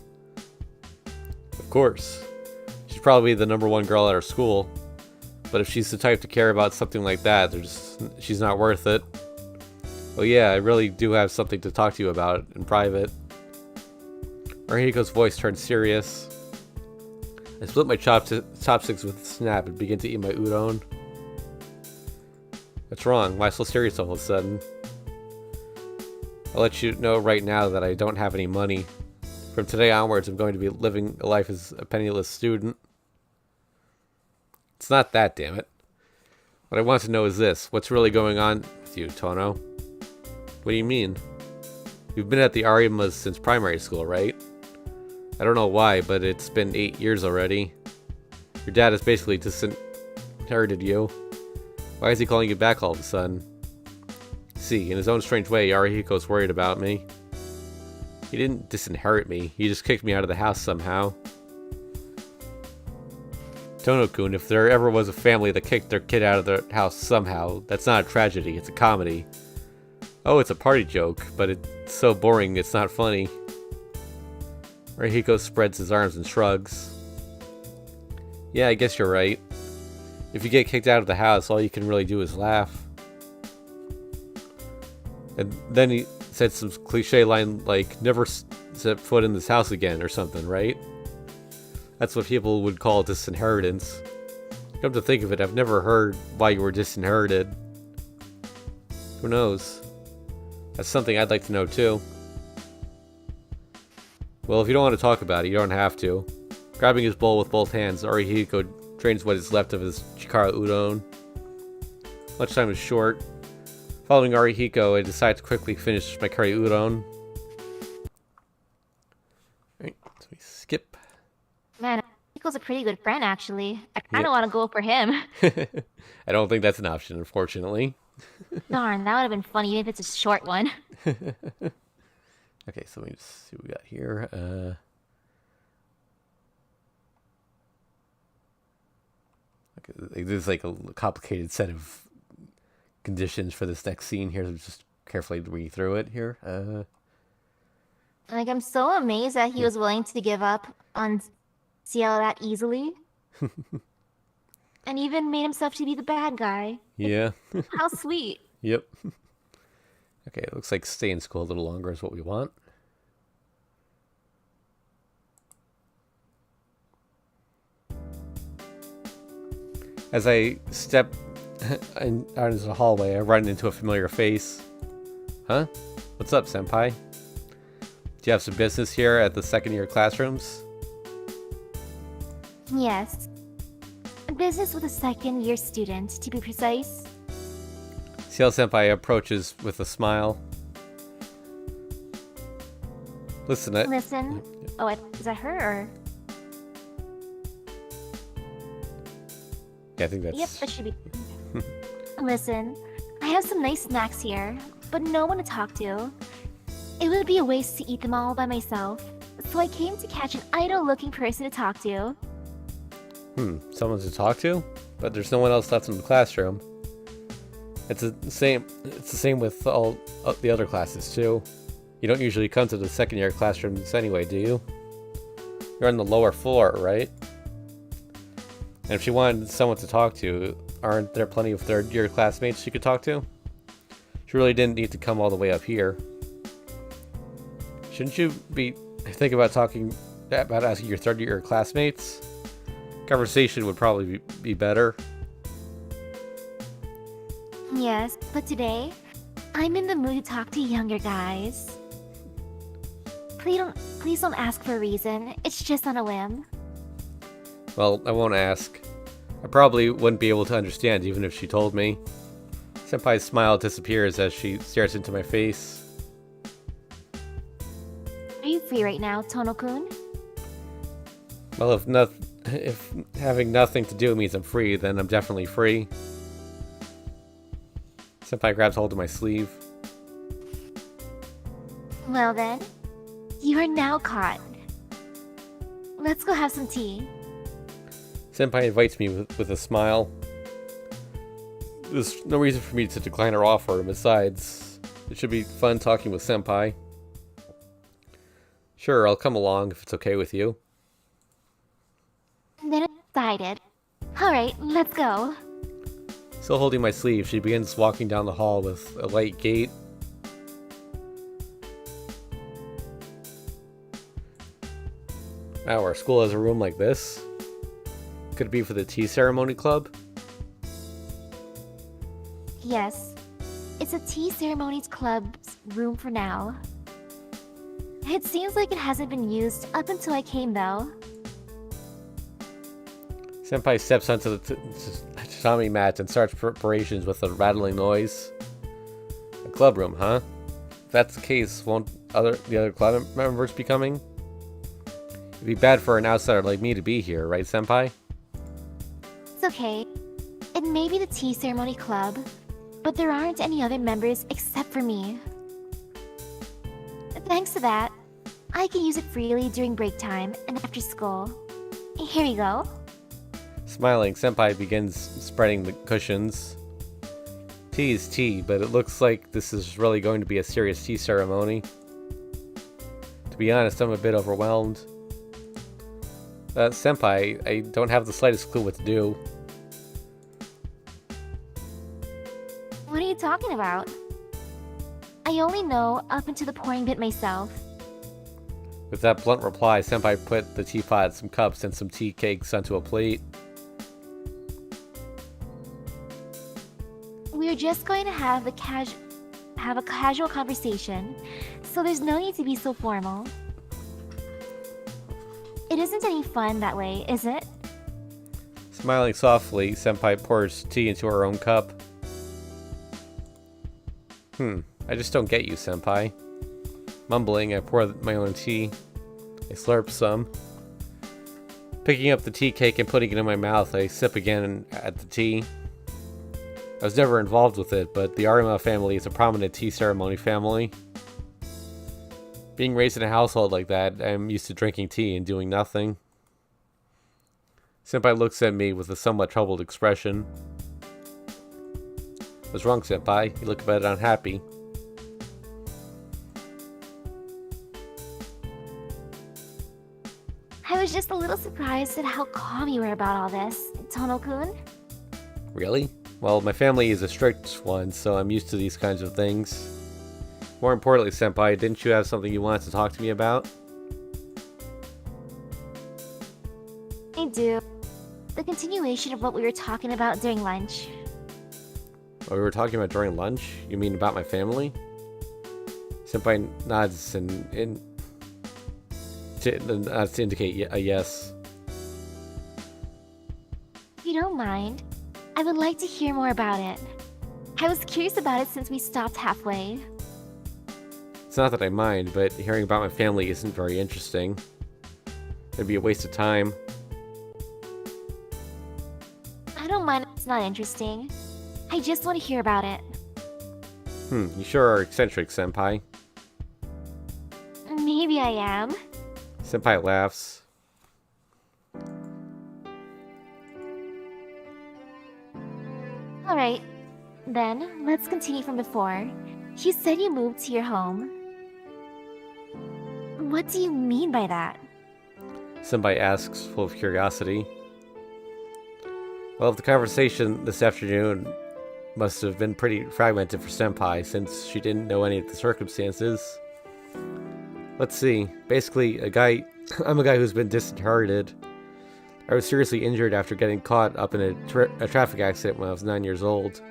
Of course. She's probably the #1 girl at our school. But if she's the type to care about something like that, she's not worth it. Oh yeah, I really do have something to talk to you about in private. Arihiko's voice turned serious. I split my chopsticks with a snap and begin to eat my udon. What's wrong? Why so serious all of a sudden? I'll let you know right now that I don't have any money. From today onwards, I'm going to be living a life as a penniless student. It's not that, damn it. What I want to know is this. What's really going on with you, Tono? What do you mean? You've been at the Arimas since primary school, right? I don't know why, but it's been 8 years already. Your dad has basically disinherited you. Why is he calling you back all of a sudden? See, in his own strange way, Arihiko's worried about me. He didn't disinherit me. He just kicked me out of the house somehow. Tono-kun, if there ever was a family that kicked their kid out of their house somehow, that's not a tragedy, it's a comedy. Oh, it's a party joke, but it's so boring it's not funny. Arihiko spreads his arms and shrugs. Yeah, I guess you're right. If you get kicked out of the house, all you can really do is laugh. And then he said some cliche line like, never set foot in this house again or something, right? That's what people would call disinheritance. Come to think of it, I've never heard why you were disinherited. Who knows? That's something I'd like to know too. Well, if you don't want to talk about it, you don't have to. Grabbing his bowl with both hands, Arihiko drains what is left of his Chikara udon. Lunchtime is short. Following Arihiko, I decide to quickly finish my curry udon. Alright, so we skip. Man, Nico's a pretty good friend, actually. I kind of want to go for him. I don't think that's an option, unfortunately. Darn, that would have been funny even if it's a short one. Okay, so let me just see what we got here. Okay, there's like a complicated set of conditions for this next scene here, so just carefully read through it here. Like, I'm so amazed that he was willing to give up on Ciel that easily. And even made himself to be the bad guy. Yeah. How sweet. Yep. Okay, it looks like stay in school a little longer is what we want. As I step out into the hallway, I run into a familiar face. Huh? What's up, senpai? Do you have some business here at the second-year classrooms? Yes. Business with a second-year student, to be precise. Ciel senpai approaches with a smile. Listen. Oh, is that her or? Yeah, I think that's... Yep, that should be. Listen, I have some nice snacks here, but no one to talk to. It would be a waste to eat them all by myself, so I came to catch an idle-looking person to talk to. Someone to talk to? But there's no one else left in the classroom. It's the same with all the other classes too. You don't usually come to the second-year classrooms anyway, do you? You're on the lower floor, right? And if she wanted someone to talk to, aren't there plenty of third-year classmates she could talk to? She really didn't need to come all the way up here. Shouldn't you be thinking about asking your third-year classmates? Conversation would probably be better. Yes, but today, I'm in the mood to talk to younger guys. Please don't ask for a reason. It's just on a whim. Well, I won't ask. I probably wouldn't be able to understand even if she told me. Senpai's smile disappears as she stares into my face. Are you free right now, Tono-kun? Well, if having nothing to do means I'm free, then I'm definitely free. Senpai grabs hold of my sleeve. Well then, you are now caught. Let's go have some tea. Senpai invites me with a smile. There's no reason for me to decline her offer, and besides, it should be fun talking with Senpai. Sure, I'll come along if it's okay with you. Then it's decided. Alright, let's go. Still holding my sleeve, she begins walking down the hall with a light gait. Wow, our school has a room like this? Could it be for the tea ceremony club? Yes, it's a tea ceremonies club's room for now. It seems like it hasn't been used up until I came, though. Senpai steps onto the tatami mat and starts preparations with a rattling noise. A club room, huh? If that's the case, won't the other club members be coming? It'd be bad for an outsider like me to be here, right, Senpai? It's okay. It may be the tea ceremony club, but there aren't any other members except for me. Thanks to that, I can use it freely during break time and after school. Here we go. Smiling, Senpai begins spreading the cushions. Tea is tea, but it looks like this is really going to be a serious tea ceremony. To be honest, I'm a bit overwhelmed. Senpai, I don't have the slightest clue what to do. What are you talking about? I only know up into the pouring bit myself. With that blunt reply, Senpai put the teapot, some cups, and some tea cakes onto a plate. We're just going to have a casual conversation, so there's no need to be so formal. It It isn't any fun that way, is it? Smiling softly, Senpai pours tea into her own cup. I just don't get you, Senpai. Mumbling, I pour my own tea. I slurp some. Picking up the tea cake and putting it in my mouth, I sip again at the tea. I was never involved with it, but the Arima family is a prominent tea ceremony family. Being raised in a household like that, I'm used to drinking tea and doing nothing. Senpai looks at me with a somewhat troubled expression. What's wrong, Senpai? You look a bit unhappy. I was just a little surprised at how calm you were about all this, Tono-kun. Really? Well, my family is a strict one, so I'm used to these kinds of things. More importantly, Senpai, didn't you have something you wanted to talk to me about? I do. The continuation of what we were talking about during lunch. What we were talking about during lunch? You mean about my family? Senpai nods to indicate a yes. If you don't mind, I would like to hear more about it. I was curious about it since we stopped halfway. It's not that I mind, but hearing about my family isn't very interesting. It'd be a waste of time. I don't mind if it's not interesting. I just want to hear about it. You sure are eccentric, Senpai. Maybe I am. Senpai laughs. Alright, then let's continue from before. You said you moved to your home. What do you mean by that? Senpai asks, full of curiosity. Well, the conversation this afternoon must have been pretty fragmented for Senpai, since she didn't know any of the circumstances. Let's see. Basically, I'm a guy who's been disinherited. I was seriously injured after getting caught up in a traffic accident when I was 9 years old.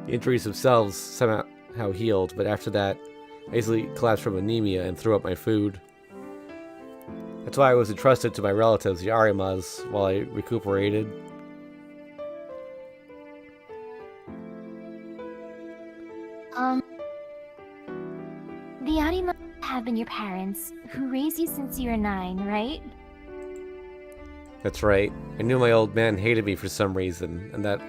The injuries themselves somehow healed, but after that, I easily collapsed from anemia and threw up my food. That's why I was entrusted to my relatives, the Arimas, while I recuperated. The Arima have been your parents, who raised you since you were 9, right? That's right. I knew my old man hated me for some reason, and that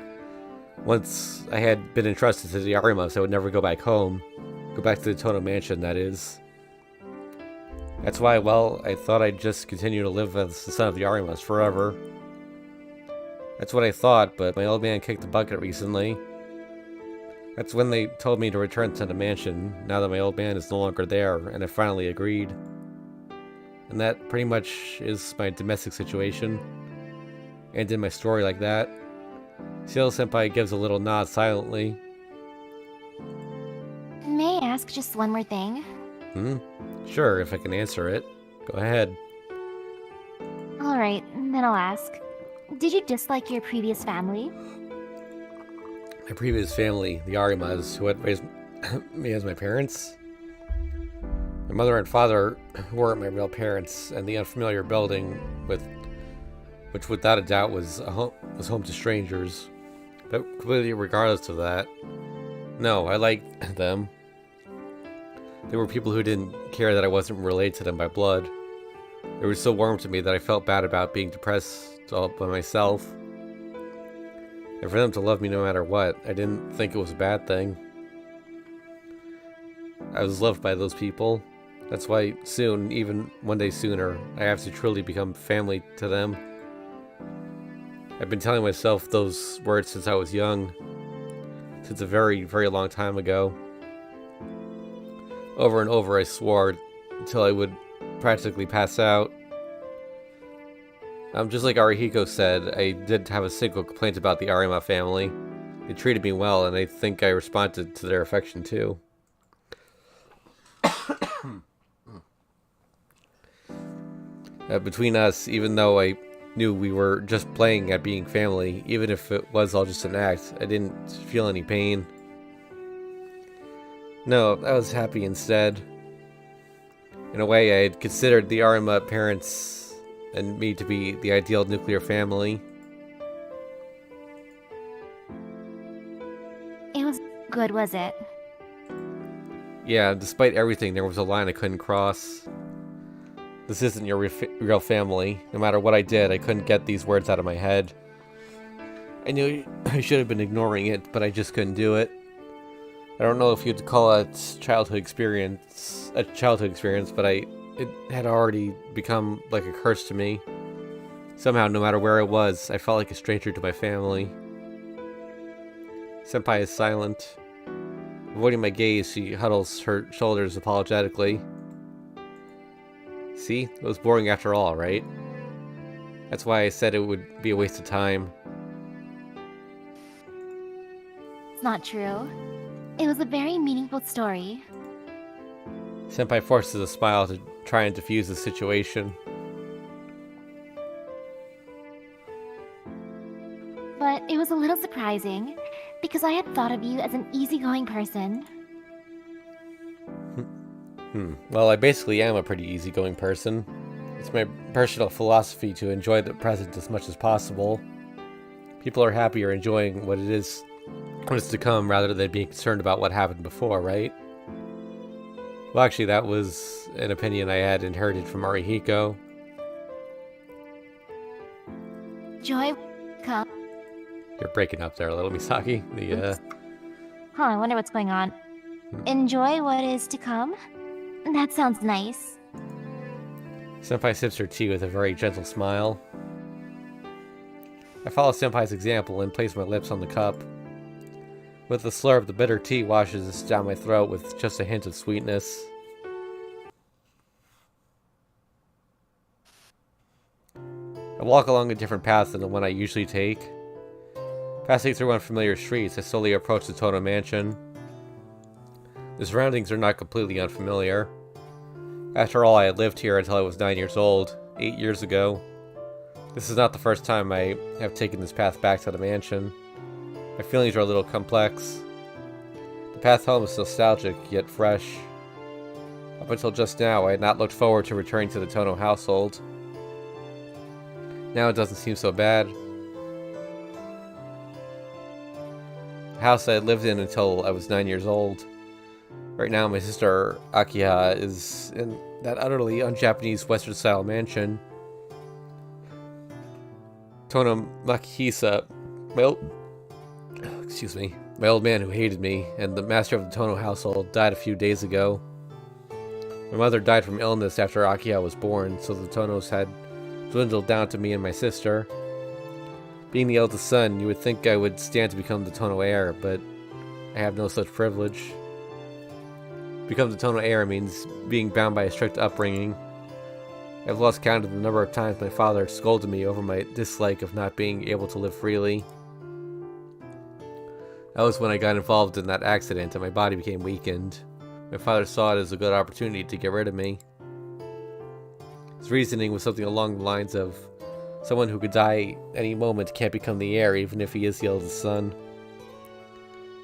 once I had been entrusted to the Arimas, I would never go back home. Go back to the Tono mansion, that is. That's why, well, I thought I'd just continue to live as the son of the Arimas forever. That's what I thought, but my old man kicked the bucket recently. That's when they told me to return to the mansion, now that my old man is no longer there, and I finally agreed. And that pretty much is my domestic situation. And in my story like that. Ciel Senpai gives a little nod silently. May I ask just one more thing? Sure, if I can answer it. Go ahead. Alright, then I'll ask. Did you dislike your previous family? My previous family, the Arimas, who had raised me as my parents. My mother and father weren't my real parents, and the unfamiliar building, which without a doubt was home to strangers. But completely regardless of that, no, I liked them. They were people who didn't care that I wasn't related to them by blood. They were so warm to me that I felt bad about being depressed all by myself. And for them to love me no matter what, I didn't think it was a bad thing. I was loved by those people. That's why soon, even one day sooner, I have to truly become family to them. I've been telling myself those words since I was young. Since a very, very long time ago. Over and over I swore until I would practically pass out. Just like Arihiko said, I didn't have a single complaint about the Arima family. They treated me well, and I think I responded to their affection too. Between us, even though I knew we were just playing at being family, even if it was all just an act, I didn't feel any pain. No, I was happy instead. In a way, I had considered the Arima parents and me to be the ideal nuclear family. It was good, was it? Yeah, despite everything, there was a line I couldn't cross. This isn't your real family. No matter what I did, I couldn't get these words out of my head. I knew I should have been ignoring it, but I just couldn't do it. I don't know if you'd call it a childhood experience, but it had already become like a curse to me. Somehow, no matter where I was, I felt like a stranger to my family. Senpai is silent. Avoiding my gaze, she huddles her shoulders apologetically. See? It was boring after all, right? That's why I said it would be a waste of time. It's not true. It was a very meaningful story. Senpai forces a smile to try and diffuse the situation. But it was a little surprising, because I had thought of you as an easygoing person. Well, I basically am a pretty easygoing person. It's my personal philosophy to enjoy the present as much as possible. People are happier enjoying what is to come rather than being concerned about what happened before, right? Well, actually, that was an opinion I had inherited from Arihiko. Joy, come. You're breaking up there a little, Misaki. I wonder what's going on. Enjoy what is to come? That sounds nice. Senpai sips her tea with a very gentle smile. I follow Senpai's example and place my lips on the cup. With the slurp, the bitter tea washes down my throat with just a hint of sweetness. I walk along a different path than the one I usually take. Passing through unfamiliar streets, I slowly approach the Tono mansion. The surroundings are not completely unfamiliar. After all, I had lived here until I was 9 years old, 8 years ago. This is not the first time I have taken this path back to the mansion. My feelings are a little complex. The path home is nostalgic, yet fresh. Up until just now, I had not looked forward to returning to the Tono household. Now it doesn't seem so bad. The house I had lived in until I was 9 years old. Right now, my sister Akiha is in that utterly un-Japanese Western-style mansion. Tono Makihisa, my old man who hated me, and the master of the Tono household, died a few days ago. My mother died from illness after Akiha was born, so the Tonos had dwindled down to me and my sister. Being the eldest son, you would think I would stand to become the Tono heir, but I have no such privilege. To become the Tono heir means being bound by a strict upbringing. I've lost count of the number of times my father scolded me over my dislike of not being able to live freely. That was when I got involved in that accident and my body became weakened. My father saw it as a good opportunity to get rid of me. His reasoning was something along the lines of, someone who could die any moment can't become the heir even if he is the eldest son.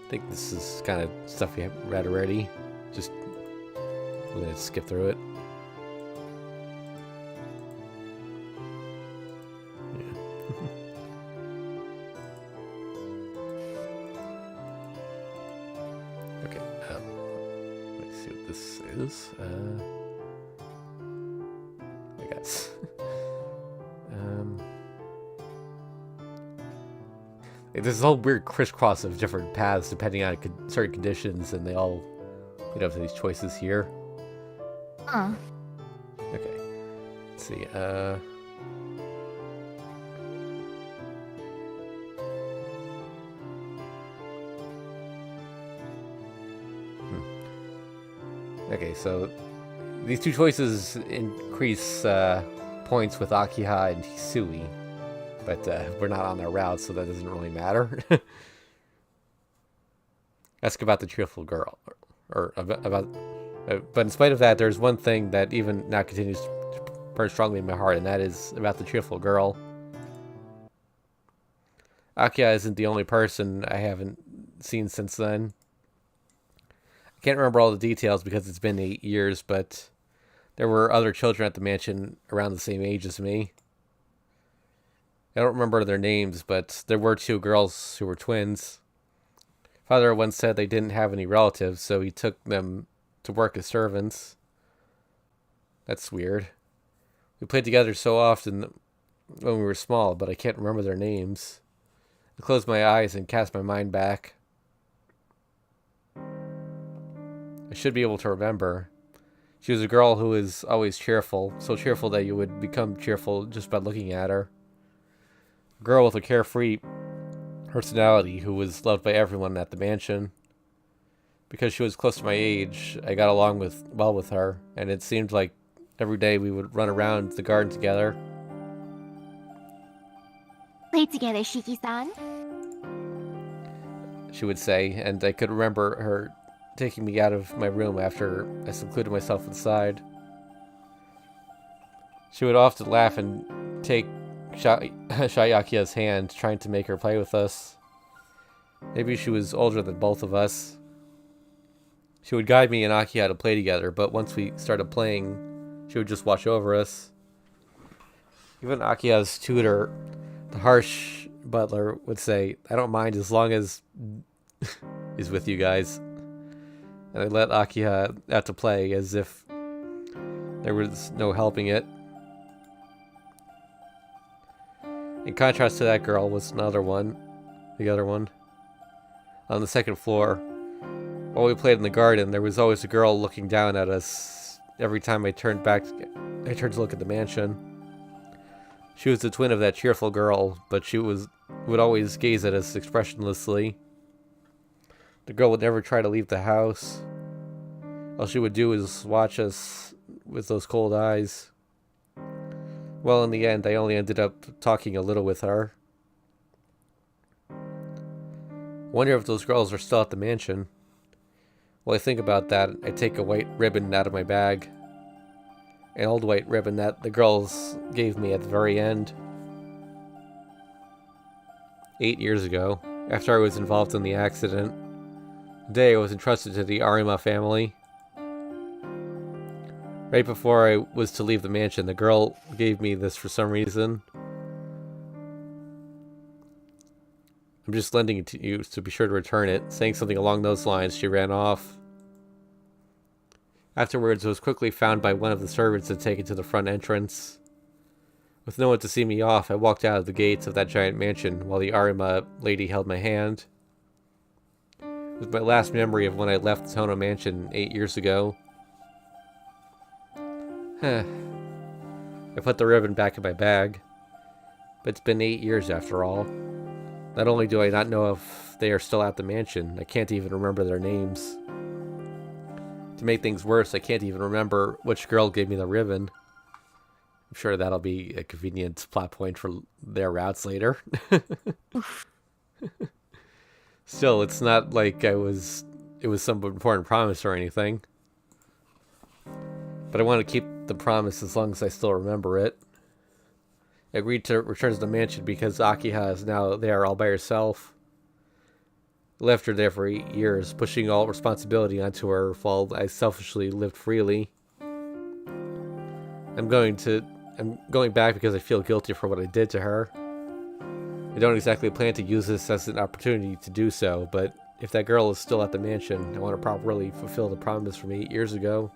I think this is kind of stuff we have read already. Just, we're going to skip through it. Okay, let's see what this is. I guess. There's this whole weird crisscross of different paths depending on certain conditions, and they all lead up to these choices here. Okay. Let's see. Okay, so these two choices increase points with Akiha and Hisui, but we're not on their route, so that doesn't really matter. Ask about the cheerful girl, or about. But in spite of that, there's one thing that even now continues to burn strongly in my heart, and that is about the cheerful girl. Akiha isn't the only person I haven't seen since then. I can't remember all the details because it's been 8 years, but there were other children at the mansion around the same age as me. I don't remember their names, but there were two girls who were twins. Father once said they didn't have any relatives, so he took them to work as servants. That's weird. We played together so often when we were small, but I can't remember their names. I closed my eyes and cast my mind back. I should be able to remember. She was a girl who was always cheerful, so cheerful that you would become cheerful just by looking at her. A girl with a carefree personality who was loved by everyone at the mansion. Because she was close to my age, I got along well with her, and it seemed like every day we would run around the garden together. Play together, Shiki-san. She would say, and I could remember her taking me out of my room after I secluded myself inside. She would often laugh and take Shayakia's hand, trying to make her play with us. Maybe she was older than both of us. She would guide me and Akiya to play together, but once we started playing, she would just watch over us. Even Akiya's tutor, the harsh butler, would say, "I don't mind as long as he's with you guys." And I let Akiya out to play as if there was no helping it. In contrast to that girl was the other one, on the second floor. While we played in the garden, there was always a girl looking down at us every time I turned to look at the mansion. She was the twin of that cheerful girl, but she would always gaze at us expressionlessly. The girl would never try to leave the house. All she would do was watch us with those cold eyes. Well, in the end, I only ended up talking a little with her. I wonder if those girls are still at the mansion. While I think about that, I take a white ribbon out of my bag. An old white ribbon that the girls gave me at the very end. 8 years ago, after I was involved in the accident, the day I was entrusted to the Arima family. Right before I was to leave the mansion, the girl gave me this for some reason. I'm just lending it to you, so be sure to return it. Saying something along those lines, she ran off. Afterwards, I was quickly found by one of the servants and taken to the front entrance. With no one to see me off, I walked out of the gates of that giant mansion while the Arima lady held my hand. It was my last memory of when I left the Tono mansion 8 years ago. I put the ribbon back in my bag. But it's been 8 years after all. Not only do I not know if they are still at the mansion, I can't even remember their names. To make things worse, I can't even remember which girl gave me the ribbon. I'm sure that'll be a convenient plot point for their routes later. Still, it's not like it was some important promise or anything. But I want to keep the promise as long as I still remember it. I agreed to return to the mansion because Akiha is now there all by herself. I left her there for 8 years, pushing all responsibility onto her while I selfishly lived freely. I'm going back because I feel guilty for what I did to her. I don't exactly plan to use this as an opportunity to do so, but if that girl is still at the mansion, I want to properly fulfill the promise from 8 years ago.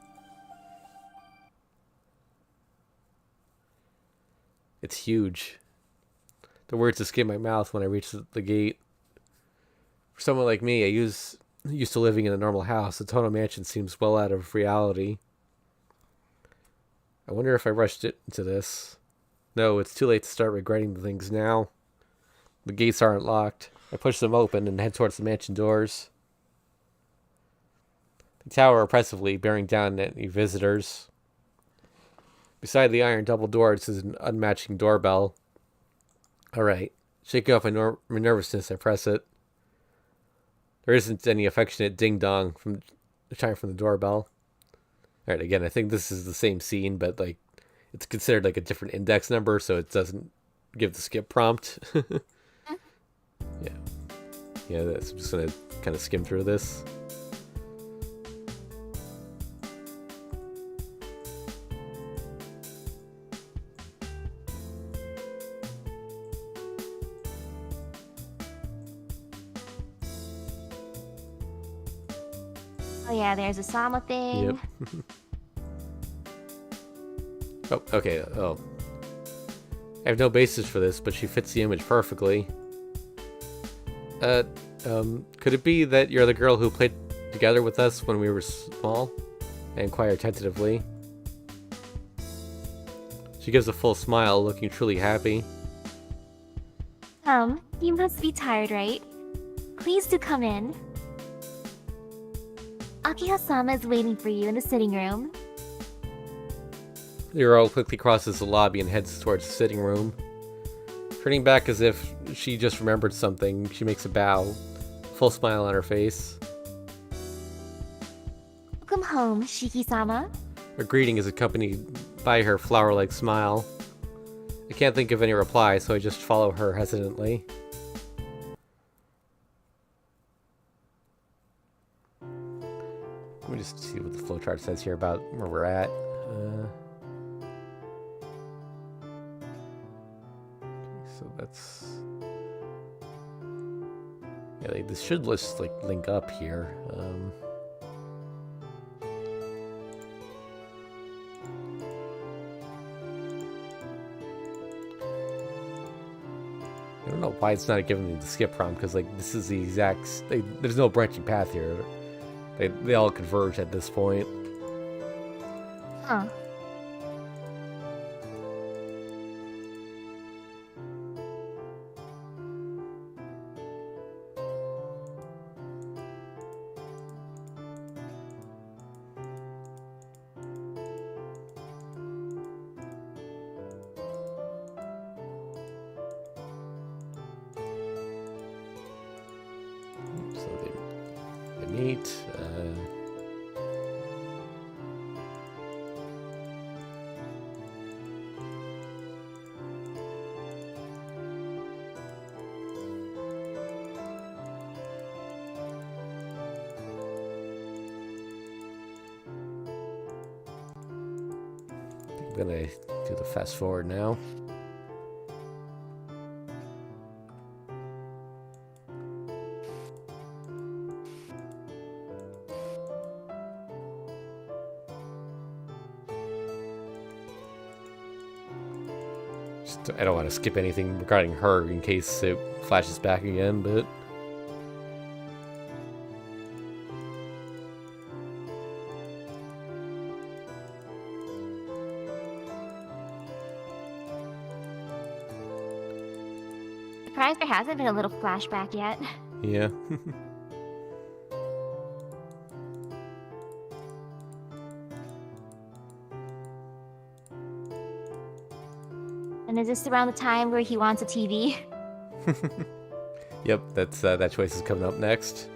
It's huge. The words escape my mouth when I reach the gate. For someone like me, used to living in a normal house, the Tono mansion seems well out of reality. I wonder if I rushed it into this. No, it's too late to start regretting the things now. The gates aren't locked. I push them open and head towards the mansion doors. The tower oppressively, bearing down any visitors. Beside the iron double doors is an unmatching doorbell. Alright. Shaking off my nervousness, I press it. There isn't any affectionate ding-dong from the chime from the doorbell. Alright, again, I think this is the same scene, but like it's considered like a different index number, so it doesn't give the skip prompt. Yeah, I'm just gonna kind of skim through this. Oh yeah, there's a Sama thing. Yep. Oh, okay. Oh. I have no basis for this, but she fits the image perfectly. Could it be that you're the girl who played together with us when we were small? I inquire tentatively. She gives a full smile, looking truly happy. You must be tired, right? Please do come in. Akiha-sama is waiting for you in the sitting room. The girl quickly crosses the lobby and heads towards the sitting room. Turning back as if she just remembered something, she makes a bow, full smile on her face. Welcome home, Shiki-sama. Her greeting is accompanied by her flower-like smile. I can't think of any reply, so I just follow her hesitantly. Let me just see what the flowchart says here about where we're at. So that's... yeah, this should just like link up here. I don't know why it's not giving me the skip prompt, because like this is the exact... there's no branching path here. They all converge at this point. Huh. So they meet. I'm gonna do the fast forward now. I don't want to skip anything regarding her in case it flashes back again, but... Surprised there hasn't been a little flashback yet. yeah. And is this around the time where he wants a TV? Yep, that's that choice is coming up next.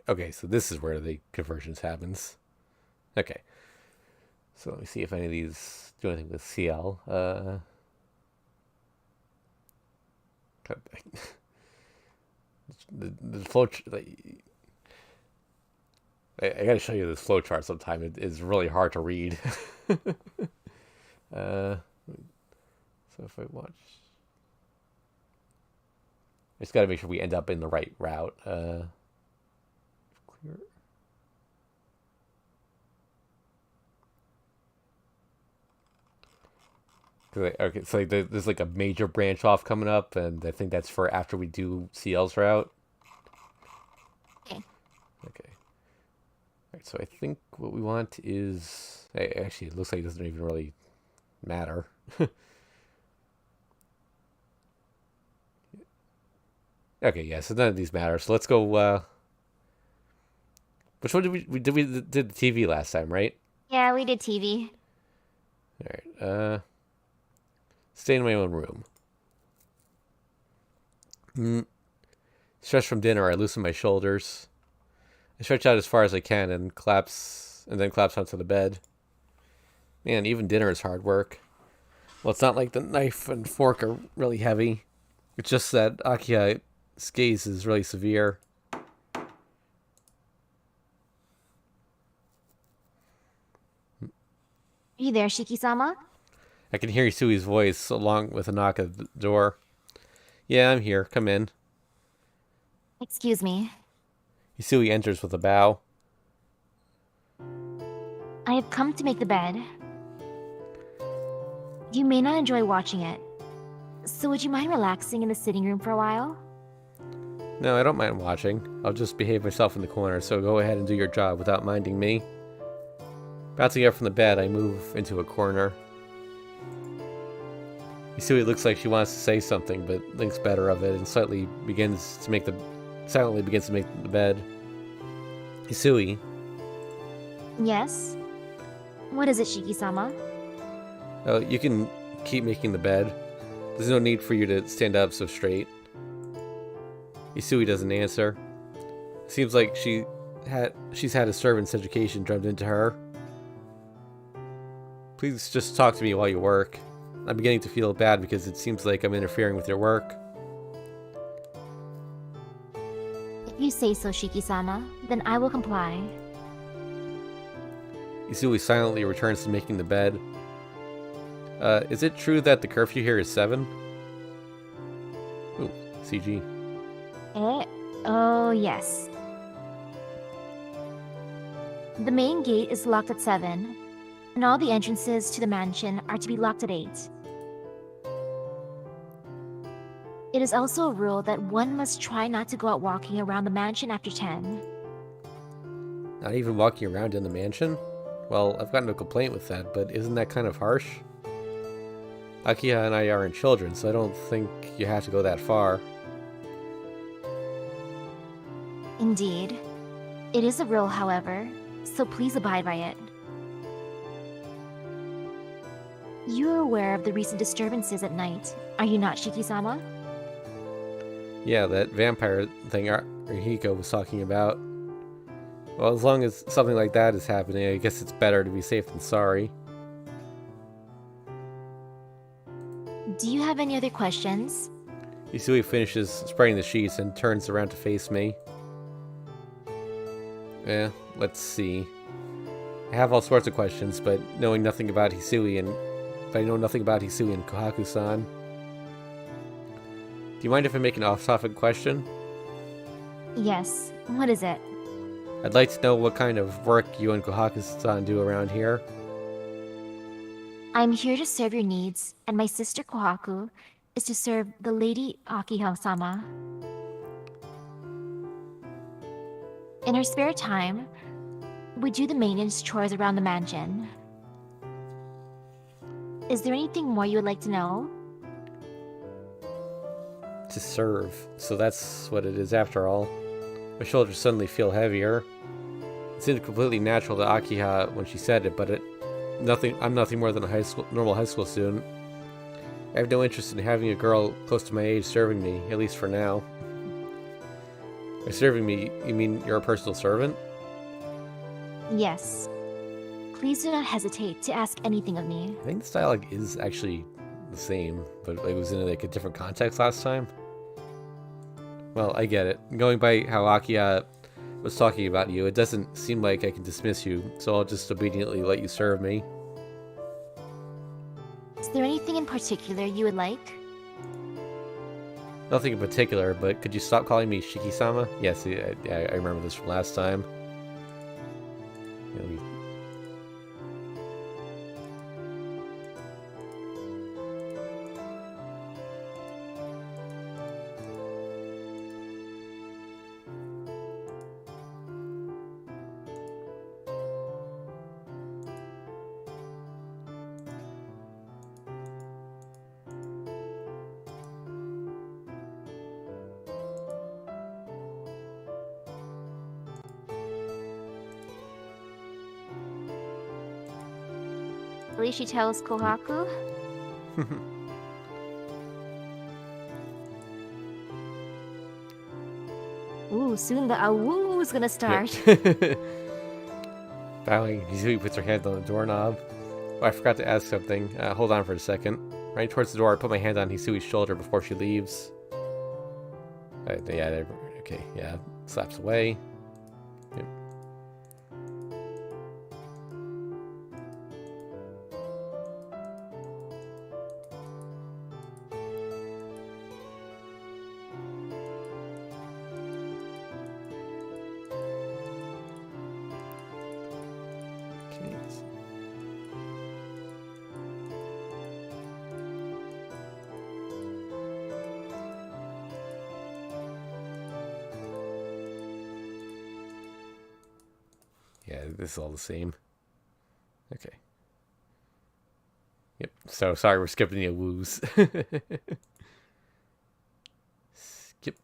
Okay, so this is where the convergence happens. Okay. So let me see if any of these do anything with Ciel. The flow... I gotta show you this flow chart sometime. It is really hard to read. So if I watch... I just gotta make sure we end up in the right route. Clear. Okay, so like there's like a major branch off coming up, and I think that's for after we do Ciel's route. Okay. Okay. Alright, so I think what we want is... Actually, it looks like it doesn't even really matter. Okay, yeah, so none of these matter. So let's go, which one did we did the TV last time, right? Yeah, we did TV. Alright, stay in my own room. Stressed from dinner, I loosen my shoulders. I stretch out as far as I can and then collapse onto the bed. Man, even dinner is hard work. Well, it's not like the knife and fork are really heavy. It's just that Akiha's gaze is really severe. You there, Shiki-sama? I can hear Isui's voice along with a knock at the door. Yeah, I'm here. Come in. Excuse me. Isui enters with a bow. I have come to make the bed. You may not enjoy watching it, so would you mind relaxing in the sitting room for a while? No, I don't mind watching. I'll just behave myself in the corner, so go ahead and do your job without minding me. Bouncing up from the bed, I move into a corner. Isui looks like she wants to say something, but thinks better of it and silently begins to make the bed. Isui, Yes? What is it, Shiki-sama? oh, you can keep making the bed. There's no need for you to stand up so straight. Isui doesn't answer. Seems like she's had a servant's education drummed into her. Please just talk to me while you work. I'm beginning to feel bad because it seems like I'm interfering with your work. If you say so, Shiki-sama, then I will comply. Isui silently returns to making the bed. Is it true that the curfew here is 7? Ooh, CG. Oh, yes. The main gate is locked at 7, and all the entrances to the mansion are to be locked at 8. It is also a rule that one must try not to go out walking around the mansion after 10. Not even walking around in the mansion? Well, I've got no complaint with that, but isn't that kind of harsh? Akiha and I aren't children, so I don't think you have to go that far. Indeed. It is a rule, however, so please abide by it. You are aware of the recent disturbances at night, are you not, Shiki-sama? Yeah, that vampire thing Hiko was talking about. Well, as long as something like that is happening, I guess it's better to be safe than sorry. Do you have any other questions? Isui finishes spreading the sheets and turns around to face me. Let's see. I have all sorts of questions, but I know nothing about Hisui and Kohaku-san. Do you mind if I make an off-topic question? Yes. What is it? I'd like to know what kind of work you and Kohaku-san do around here. I'm here to serve your needs, and my sister Kohaku is to serve the Lady Akiha-sama. In her spare time, we do the maintenance chores around the mansion. Is there anything more you would like to know? To serve. So that's what it is after all. My shoulders suddenly feel heavier. It seemed completely natural to Akiha when she said it, but I'm nothing more than a normal high school student. I have no interest in having a girl close to my age serving me, at least for now. By serving me, you mean you're a personal servant? Yes. Please do not hesitate to ask anything of me. I think this dialogue is actually the same, but it was in like a different context last time. Well, I get it. Going by how Akiha was talking about you, it doesn't seem like I can dismiss you, so I'll just obediently let you serve me. Is there anything in particular you would like? Nothing in particular, but could you stop calling me Shiki-sama? Yes, I remember this from last time. You know, At least she tells Kohaku. Ooh, soon the awoo is gonna start. Bowing, Hisui puts her hand on the doorknob. Oh, I forgot to ask something. Hold on for a second. Running towards the door, I put my hand on Hisui's shoulder before she leaves. Yeah, slaps away. Yep. Jeez. Yeah, this is all the same. Okay. Yep. So sorry we're skipping the woos. Skip.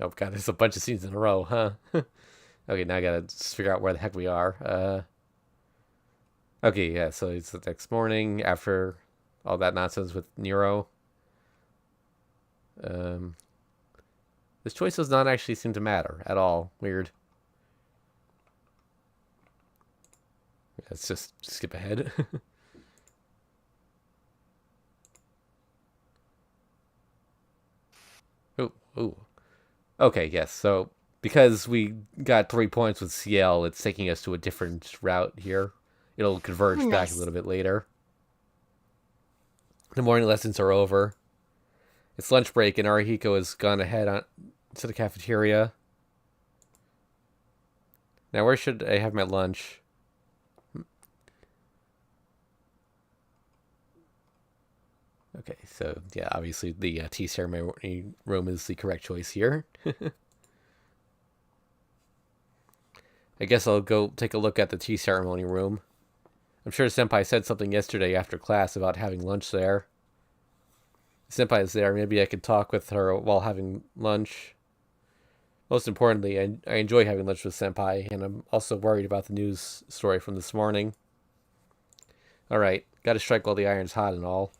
Oh god, there's a bunch of scenes in a row, huh? Okay, now I gotta just figure out where the heck we are. Okay, yeah, so it's the next morning after all that nonsense with Nero. This choice does not actually seem to matter at all. Weird. Let's just skip ahead. Oh, oh. Okay, yes. So because we got 3 points with Ciel, it's taking us to a different route here. It'll converge back a Nice. little bit later. The morning lessons are over. It's lunch break, and Arihiko has gone ahead to the cafeteria. Now, where should I have my lunch? Okay, so yeah, obviously the tea ceremony room is the correct choice here. I guess I'll go take a look at the tea ceremony room. I'm sure Senpai said something yesterday after class about having lunch there. If Senpai is there, maybe I could talk with her while having lunch. Most importantly, I enjoy having lunch with Senpai, and I'm also worried about the news story from this morning. Alright, gotta strike while the iron's hot and all.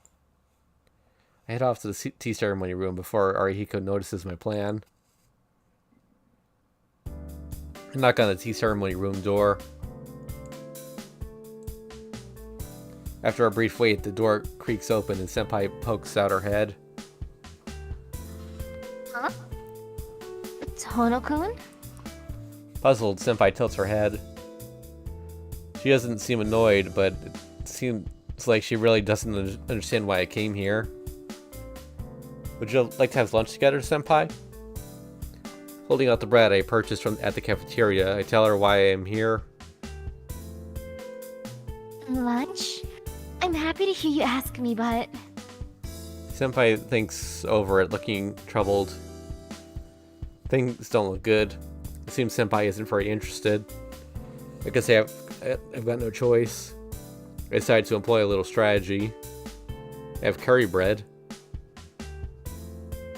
I head off to the tea ceremony room before Arihiko notices my plan. I knock on the tea ceremony room door. After a brief wait, the door creaks open and Senpai pokes out her head. Huh? Tono-kun? Puzzled, Senpai tilts her head. She doesn't seem annoyed, but it seems like she really doesn't understand why I came here. Would you like to have lunch together, Senpai? Holding out the bread I purchased at the cafeteria, I tell her why I am here. Lunch? I'm happy to hear you ask me, but... Senpai thinks over it, looking troubled. Things don't look good. It seems Senpai isn't very interested. I guess I've got no choice. I decide to employ a little strategy. I have curry bread.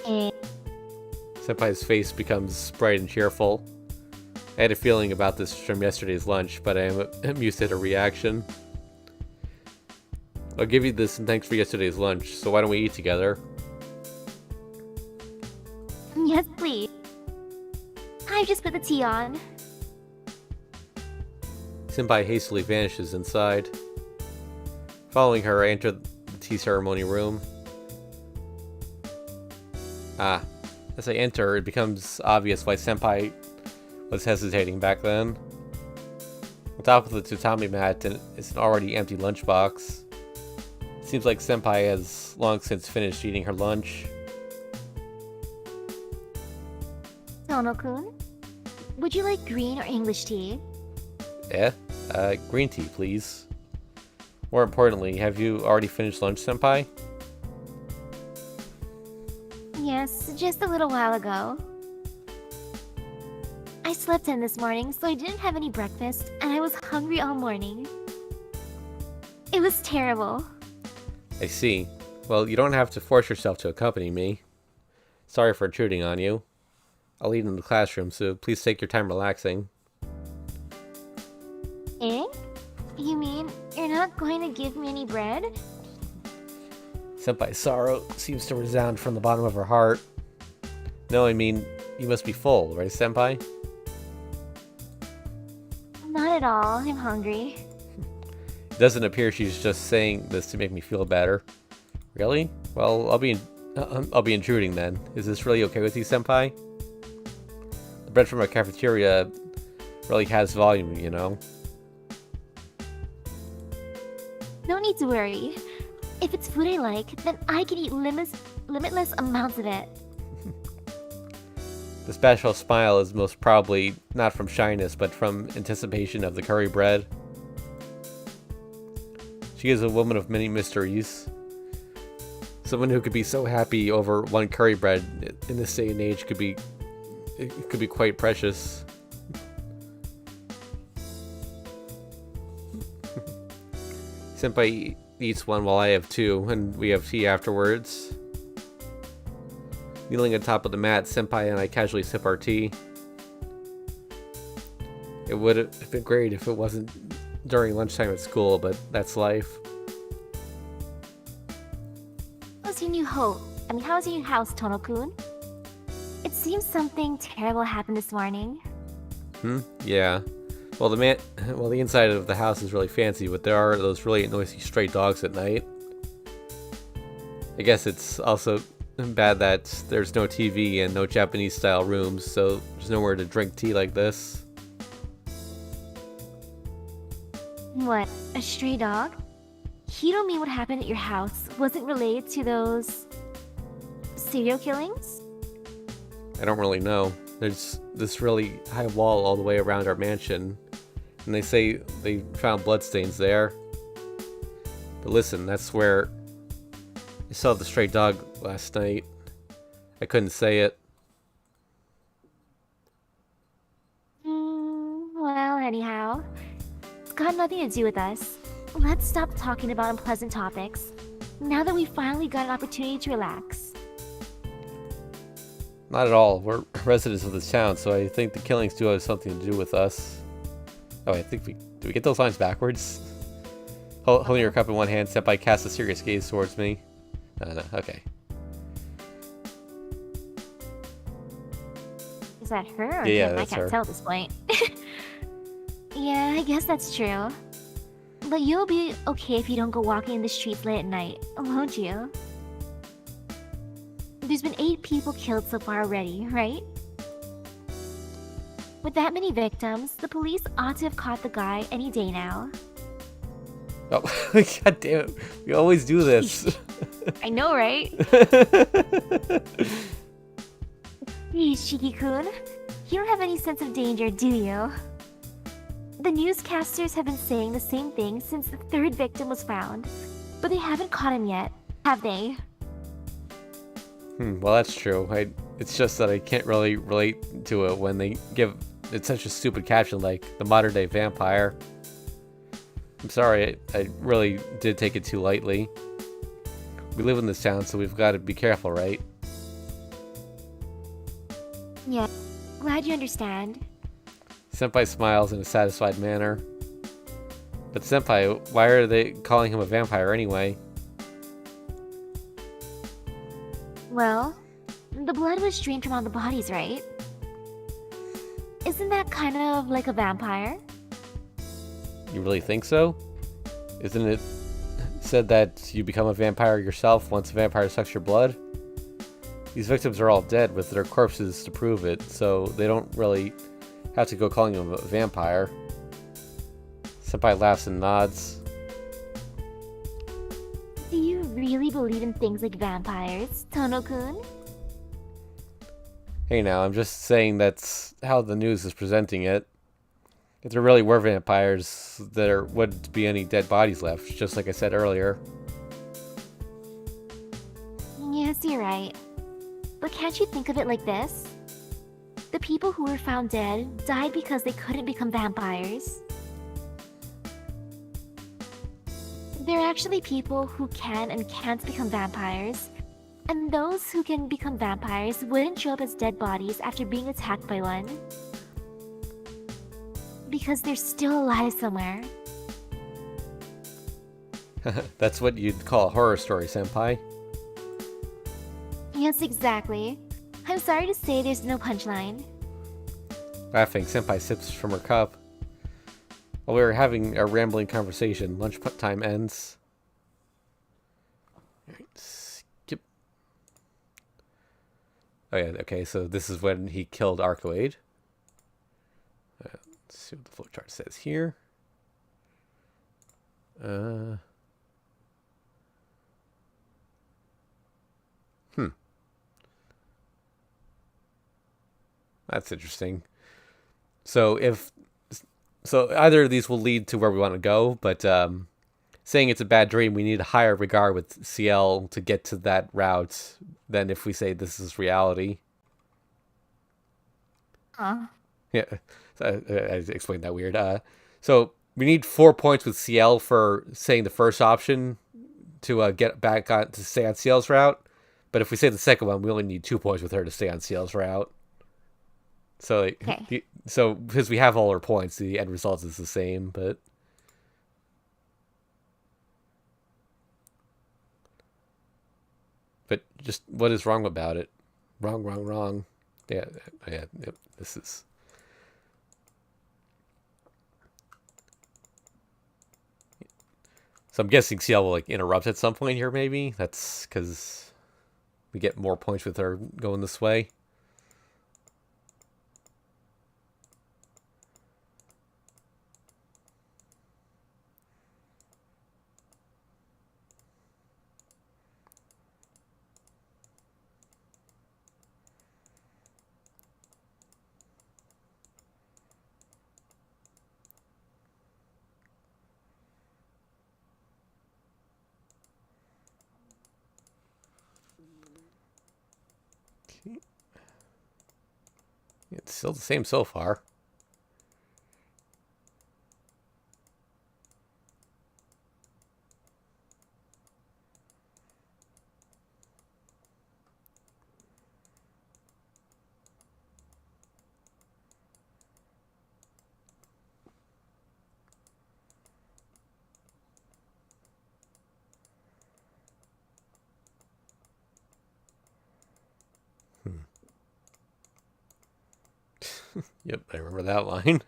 Eh. Senpai's face becomes bright and cheerful. I had a feeling about this from yesterday's lunch, but I am amused at her reaction. I'll give you this and thanks for yesterday's lunch, so why don't we eat together? Yes, please. I've just put the tea on. Senpai hastily vanishes inside. Following her, I enter the tea ceremony room. As I enter, it becomes obvious why Senpai was hesitating back then. On top of the tatami mat is an already empty lunchbox. It seems like Senpai has long since finished eating her lunch. Tono-kun? Would you like green or English tea? Green tea, please. More importantly, have you already finished lunch, Senpai? Yes, just a little while ago. I slept in this morning, so I didn't have any breakfast, and I was hungry all morning. It was terrible. I see. Well, you don't have to force yourself to accompany me. Sorry for intruding on you. I'll eat in the classroom, so please take your time relaxing. Eh? You mean you're not going to give me any bread? Senpai's sorrow seems to resound from the bottom of her heart. No, I mean, you must be full, right, Senpai? Not at all. I'm hungry. It doesn't appear she's just saying this to make me feel better. Really? Well, I'll be intruding then. Is this really okay with you, Senpai? The bread from our cafeteria really has volume, you know? No need to worry. If it's food I like, then I can eat limitless amounts of it. The special smile is most probably not from shyness, but from anticipation of the curry bread. She is a woman of many mysteries. Someone who could be so happy over one curry bread in this day and age could be quite precious. Senpai eats one while I have two, and we have tea afterwards. Kneeling on top of the mat, Senpai and I casually sip our tea. It would have been great if it wasn't during lunchtime at school, but that's life. How's your new how's your new house, Tono-kun? It seems something terrible happened this morning. Yeah. Well, the inside of the house is really fancy, but there are those really noisy stray dogs at night. I guess it's also bad that there's no TV and no Japanese-style rooms, so there's nowhere to drink tea like this. What, a stray dog? You don't mean what happened at your house wasn't related to those serial killings? I don't really know. There's this really high wall all the way around our mansion, and they say they found bloodstains there. But listen, that's where I saw the stray dog last night. I couldn't say it. Well, anyhow, it's got nothing to do with us. Let's stop talking about unpleasant topics, now that we finally got an opportunity to relax. Not at all. We're residents of this town, so I think the killings do have something to do with us. Oh, I think did we get those lines backwards? Holding your cup in one hand, Senpai casts a serious gaze towards me. No, okay. Is that her or Yeah, him? I that's can't her. tell at this point. Yeah, I guess that's true. But you'll be okay if you don't go walking in the streets late at night, won't you? There's been 8 people killed so far already, right? With that many victims, the police ought to have caught the guy any day now. Oh, god damn it. We always do this. I know, right? Geez, Shiki-kun, you don't have any sense of danger, do you? The newscasters have been saying the same thing since the 3rd victim was found, but they haven't caught him yet, have they? Well, that's true. It's just that I can't really relate to it when they give it such a stupid caption like the modern day vampire. I'm sorry, I really did take it too lightly. We live in this town, so we've got to be careful, right? Yeah, glad you understand. Senpai smiles in a satisfied manner. But Senpai, why are they calling him a vampire anyway? Well, the blood was streamed from all the bodies, right? Isn't that kind of like a vampire? You really think so? Isn't it said that you become a vampire yourself once a vampire sucks your blood? These victims are all dead with their corpses to prove it, so they don't really have to go calling him a vampire. Senpai laughs and nods. Do you really believe in things like vampires, Tono-kun? Hey now, I'm just saying that's how the news is presenting it. If there really were vampires, there wouldn't be any dead bodies left, just like I said earlier. Yes, you're right. But can't you think of it like this? The people who were found dead died because they couldn't become vampires. There are actually people who can and can't become vampires, and those who can become vampires wouldn't show up as dead bodies after being attacked by one. Because they're still alive somewhere. That's what you'd call a horror story, Senpai. Yes, exactly. I'm sorry to say there's no punchline. Laughing, Senpai sips from her cup. While we were having a rambling conversation, lunch time ends. Alright, skip. Oh yeah, okay, so this is when he killed Arcueid. Let's see what the flowchart says here. That's interesting. So either of these will lead to where we want to go, but saying it's a bad dream, we need a higher regard with Ciel to get to that route than if we say this is reality. Huh. Yeah, I explained that weird. So we need 4 points with Ciel for saying the first option to get back on to stay on Ciel's route. But if we say the second one, we only need 2 points with her to stay on Ciel's route. So, Okay. so because we have all our points, the end result is the same. But just what is wrong about it? Wrong, wrong, wrong. Yeah, yep, this is. So I'm guessing Ciel will like interrupt at some point here. Maybe that's because we get more points with her going this way. It's still the same so far. Yep, I remember that line.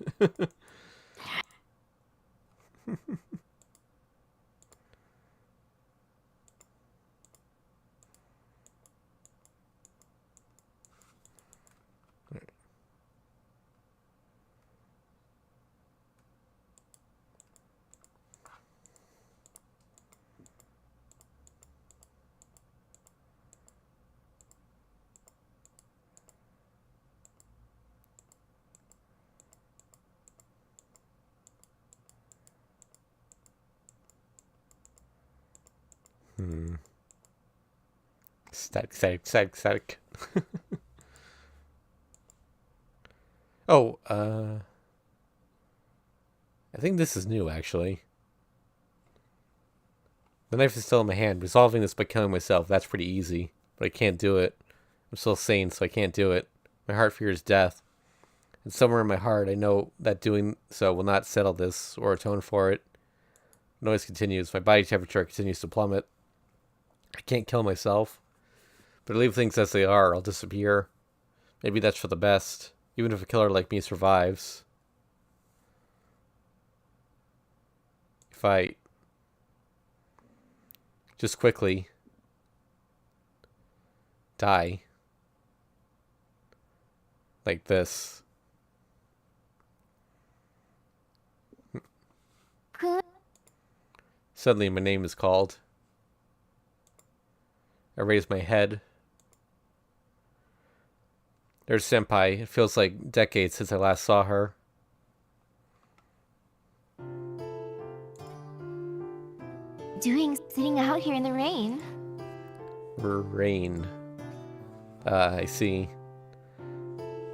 Static, static, static, static. Oh, I think this is new, actually. The knife is still in my hand. Resolving this by killing myself, that's pretty easy. But I can't do it. I'm still sane, so I can't do it. My heart fears death. And somewhere in my heart, I know that doing so will not settle this or atone for it. The noise continues. My body temperature continues to plummet. I can't kill myself. But I leave things as they are. I'll disappear. Maybe that's for the best. Even if a killer like me survives. If I just quickly die like this. Suddenly my name is called. I raise my head. There's Senpai. It feels like decades since I last saw her. Doing sitting out here in the rain? Rain. I see.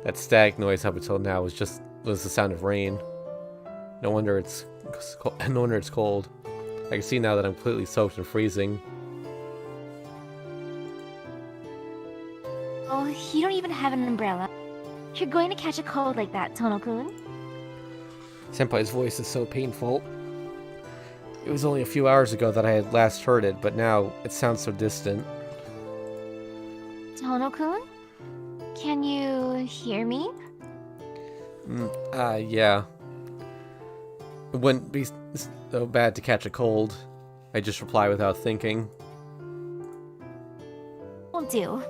That static noise up until now was the sound of rain. No wonder it's cold. I can see now that I'm completely soaked and freezing. Oh, you don't even have an umbrella. You're going to catch a cold like that, Tono-kun. Senpai's voice is so painful. It was only a few hours ago that I had last heard it, but now it sounds so distant. Tono-kun? Can you hear me? Yeah. It wouldn't be so bad to catch a cold. I just reply without thinking. Won't do.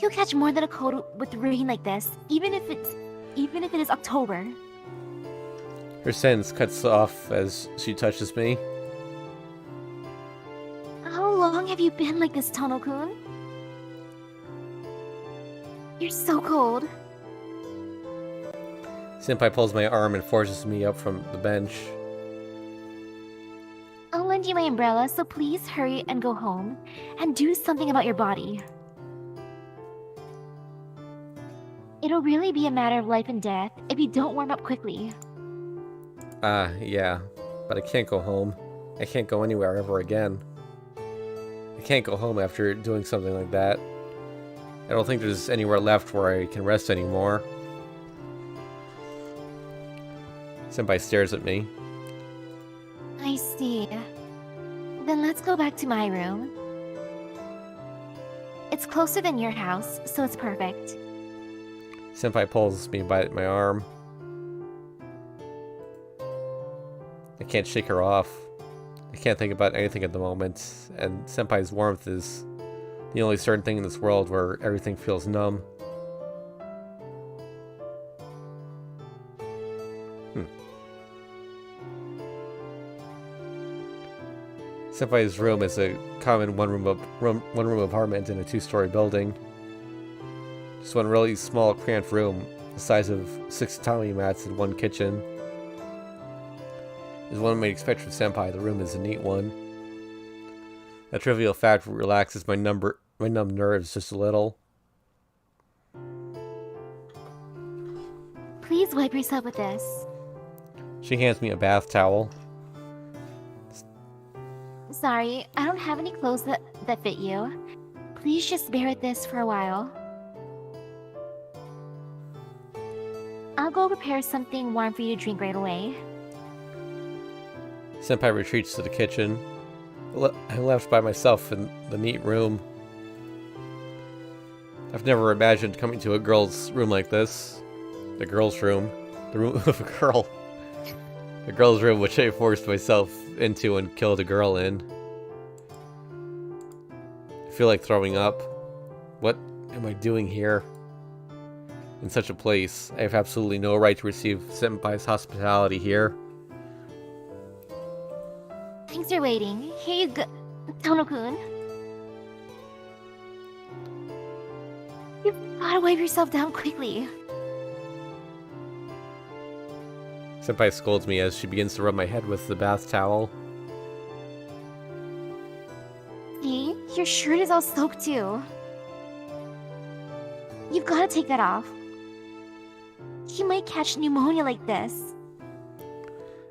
You'll catch more than a cold with rain like this, even if it is October. Her sentence cuts off as she touches me. How long have you been like this, Tono-kun? You're so cold. Senpai pulls my arm and forces me up from the bench. Oh, lend you my umbrella, so please hurry and go home. And do something about your body. It'll really be a matter of life and death if you don't warm up quickly. Yeah. But I can't go home. I can't go anywhere ever again. I can't go home after doing something like that. I don't think there's anywhere left where I can rest anymore. Senpai stares at me. I see. Then let's go back to my room. It's closer than your house, so it's perfect. Senpai pulls me by my arm. I can't shake her off. I can't think about anything at the moment, and Senpai's warmth is the only certain thing in this world where everything feels numb. Senpai's room is a common one-room apartment in a two-story building. Just one really small, cramped room, the size of 6 tatami mats and 1 kitchen. As one might expect from Senpai, the room is a neat one. A trivial fact relaxes my numb nerves just a little. Please wipe yourself with this. She hands me a bath towel. Sorry, I don't have any clothes that fit you. Please just bear with this for a while. I'll go prepare something warm for you to drink right away. Senpai retreats to the kitchen. I'm left by myself in the neat room. I've never imagined coming to a girl's room like this. The girl's room. The room of a girl. The girl's room which I forced myself into and killed a girl in. I feel like throwing up. What am I doing here? In such a place. I have absolutely no right to receive Senpai's hospitality here. Thanks for waiting. Here you go, Tono-kun. You've gotta wipe yourself down quickly. Senpai scolds me as she begins to rub my head with the bath towel. See? Your shirt is all soaked too. You've gotta take that off. You might catch pneumonia like this.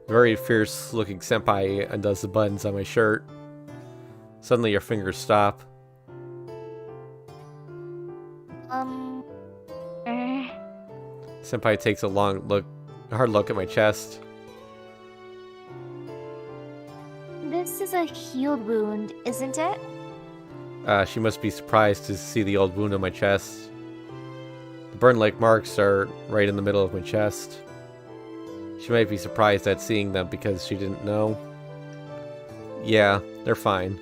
Very fierce-looking senpai undoes the buttons on my shirt. Suddenly, your fingers stop. Senpai takes a hard look at my chest. This is a healed wound, isn't it? She must be surprised to see the old wound on my chest. The burn-like marks are right in the middle of my chest. She might be surprised at seeing them because she didn't know. Yeah, they're fine.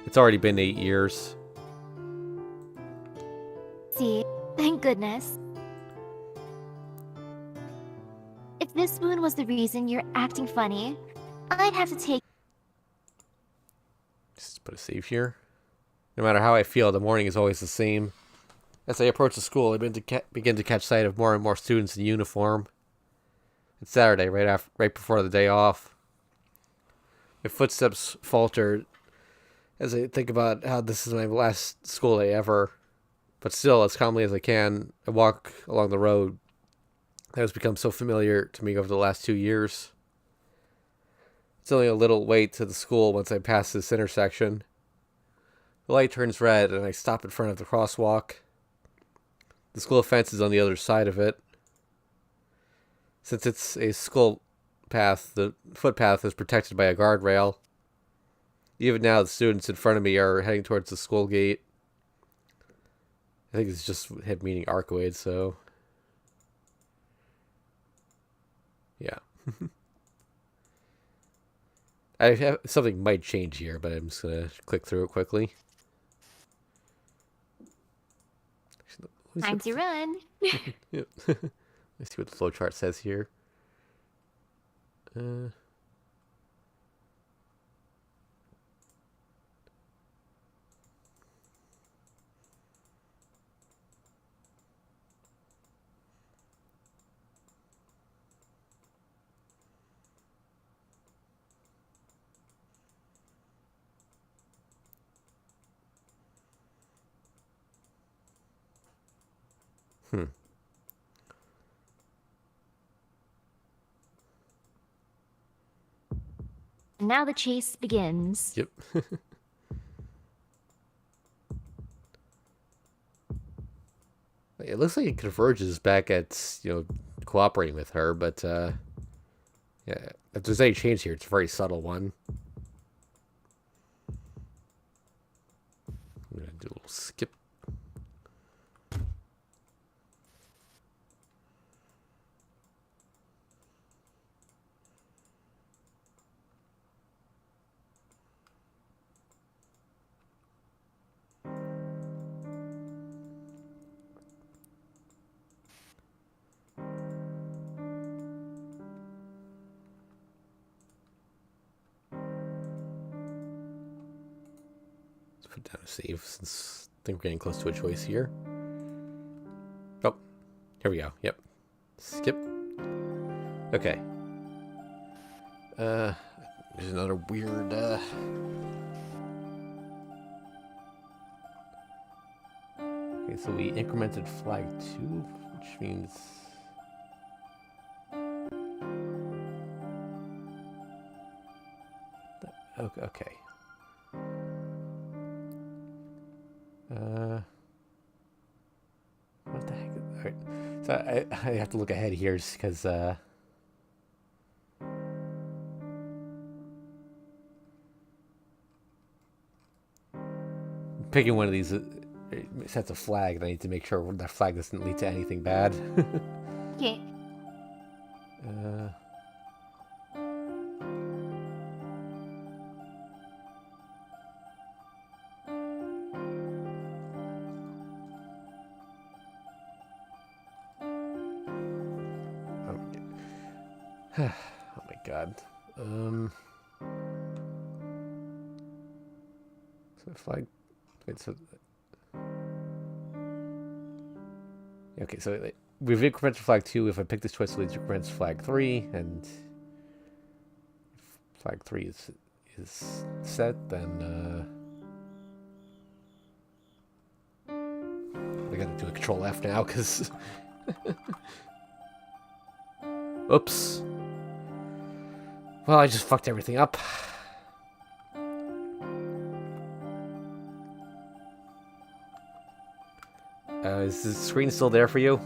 It's already been 8 years. See, thank goodness. If this wound was the reason you're acting funny, I'd have to take... Just put a save here. No matter how I feel, the morning is always the same. As I approach the school, I begin to catch sight of more and more students in uniform. It's Saturday, right before the day off. My footsteps falter as I think about how this is my last school day ever. But still, as calmly as I can, I walk along the road that has become so familiar to me over the last 2 years. It's only a little way to the school once I pass this intersection. The light turns red and I stop in front of the crosswalk. The school fence is on the other side of it. Since it's a school path, the footpath is protected by a guardrail. Even now, the students in front of me are heading towards the school gate. I think it's just head meaning Arcueid, so... yeah. Something might change here, but I'm just going to click through it quickly. Time to run. Let's see what the flowchart says here. And now the chase begins. Yep. It looks like it converges back at, cooperating with her, but, yeah, if there's any change here, it's a very subtle one. I'm gonna do a little skip. Put down a save since I think we're getting close to a choice here. Oh, here we go. Yep. Skip. Okay. There's another weird, Okay, so we incremented flag 2, which means... Okay. What the heck? Alright. So I have to look ahead here just because, picking one of these sets of flag, and I need to make sure that flag doesn't lead to anything bad. Okay. Oh my god. So flag. Wait, so. Okay, so we've incremented flag 2. If I pick this choice, it leads to increments flag 3, and if flag 3 is set, then I gotta do a control F now, because. Oops. Well, I just fucked everything up. Is the screen still there for you?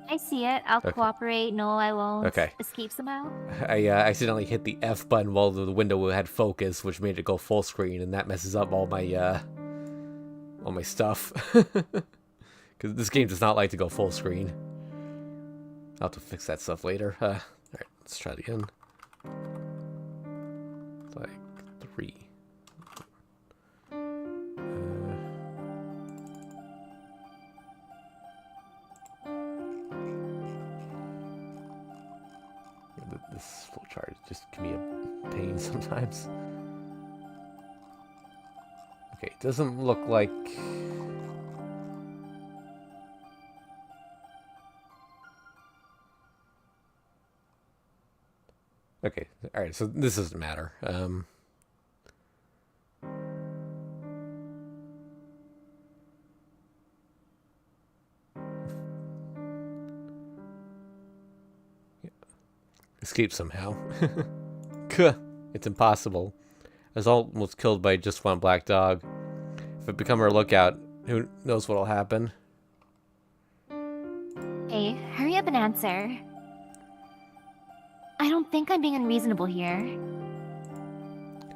I see it. I'll cooperate. No, I won't. Okay. Escape somehow? I accidentally hit the F button while the window had focus, which made it go full screen, and that messes up all my stuff. Because this game does not like to go full screen. I'll have to fix that stuff later. Alright, let's try it again. Flag 3. This flowchart just can be a pain sometimes. Okay, it doesn't look like... Okay, alright, so this doesn't matter. Escape somehow. It's impossible. I was almost killed by just one black dog. If I become her lookout, who knows what'll happen? Hey, hurry up and answer. I don't think I'm being unreasonable here.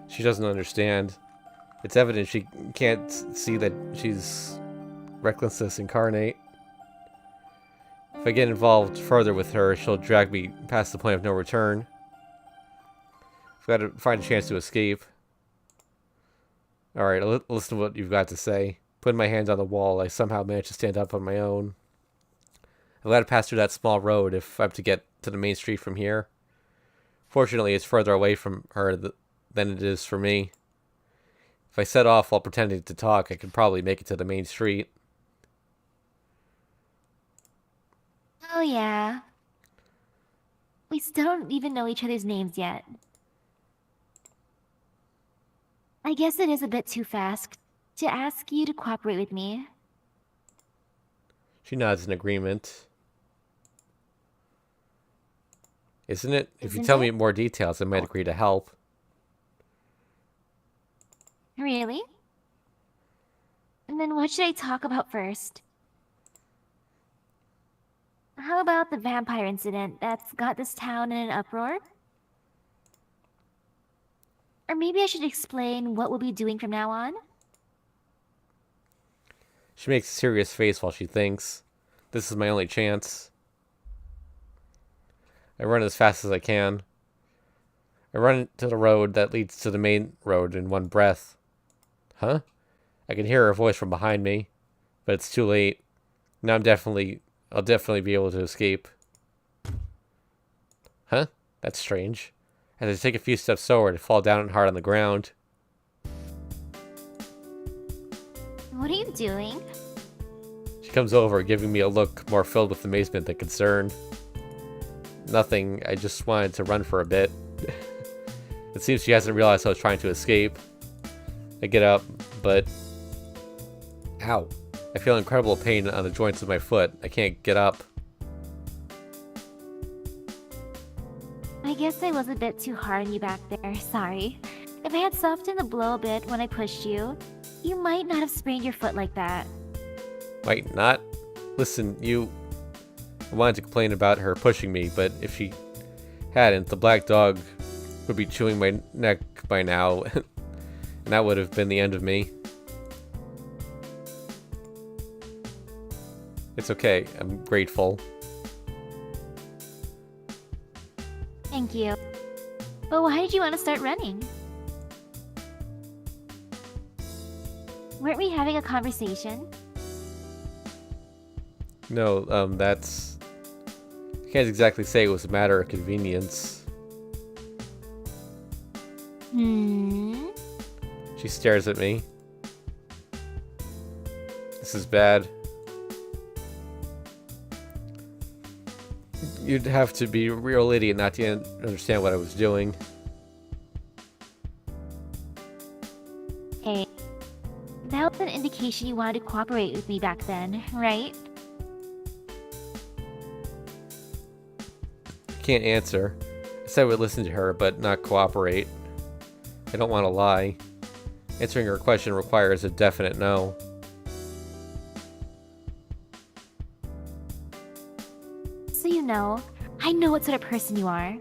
She doesn't understand. It's evident she can't see that she's recklessness incarnate. If I get involved further with her, she'll drag me past the point of no return. I've got to find a chance to escape. Alright, listen to what you've got to say. Putting my hands on the wall, I somehow managed to stand up on my own. I've got to pass through that small road if I'm to get to the main street from here. Fortunately, it's further away from her than it is for me. If I set off while pretending to talk, I could probably make it to the main street. Oh yeah. We still don't even know each other's names yet. I guess it is a bit too fast to ask you to cooperate with me. She nods in agreement. Isn't it? If you tell me more details, I might agree to help. Really? And then what should I talk about first? How about the vampire incident that's got this town in an uproar? Or maybe I should explain what we'll be doing from now on? She makes a serious face while she thinks. This is my only chance. I run as fast as I can. I run to the road that leads to the main road in one breath. Huh? I can hear her voice from behind me, but it's too late. Now I'll definitely be able to escape. Huh? That's strange. As I take a few steps forward, I fall down hard on the ground. What are you doing? She comes over, giving me a look more filled with amazement than concern. Nothing, I just wanted to run for a bit. It seems she hasn't realized I was trying to escape. I get up, but... Ow. I feel incredible pain on the joints of my foot. I can't get up. I guess I was a bit too hard on you back there, sorry. If I had softened the blow a bit when I pushed you, you might not have sprained your foot like that. Might not? Listen, I wanted to complain about her pushing me, but if she hadn't, the black dog would be chewing my neck by now, and that would have been the end of me. It's okay, I'm grateful. Thank you. But why did you want to start running? Weren't we having a conversation? No, that's... I can't exactly say it was a matter of convenience. She stares at me. This is bad. You'd have to be a real idiot not to understand what I was doing. Hey, that was an indication you wanted to cooperate with me back then, right? I can't answer. I said I would listen to her, but not cooperate. I don't want to lie. Answering her question requires a definite no. So you know, I know what sort of person you are.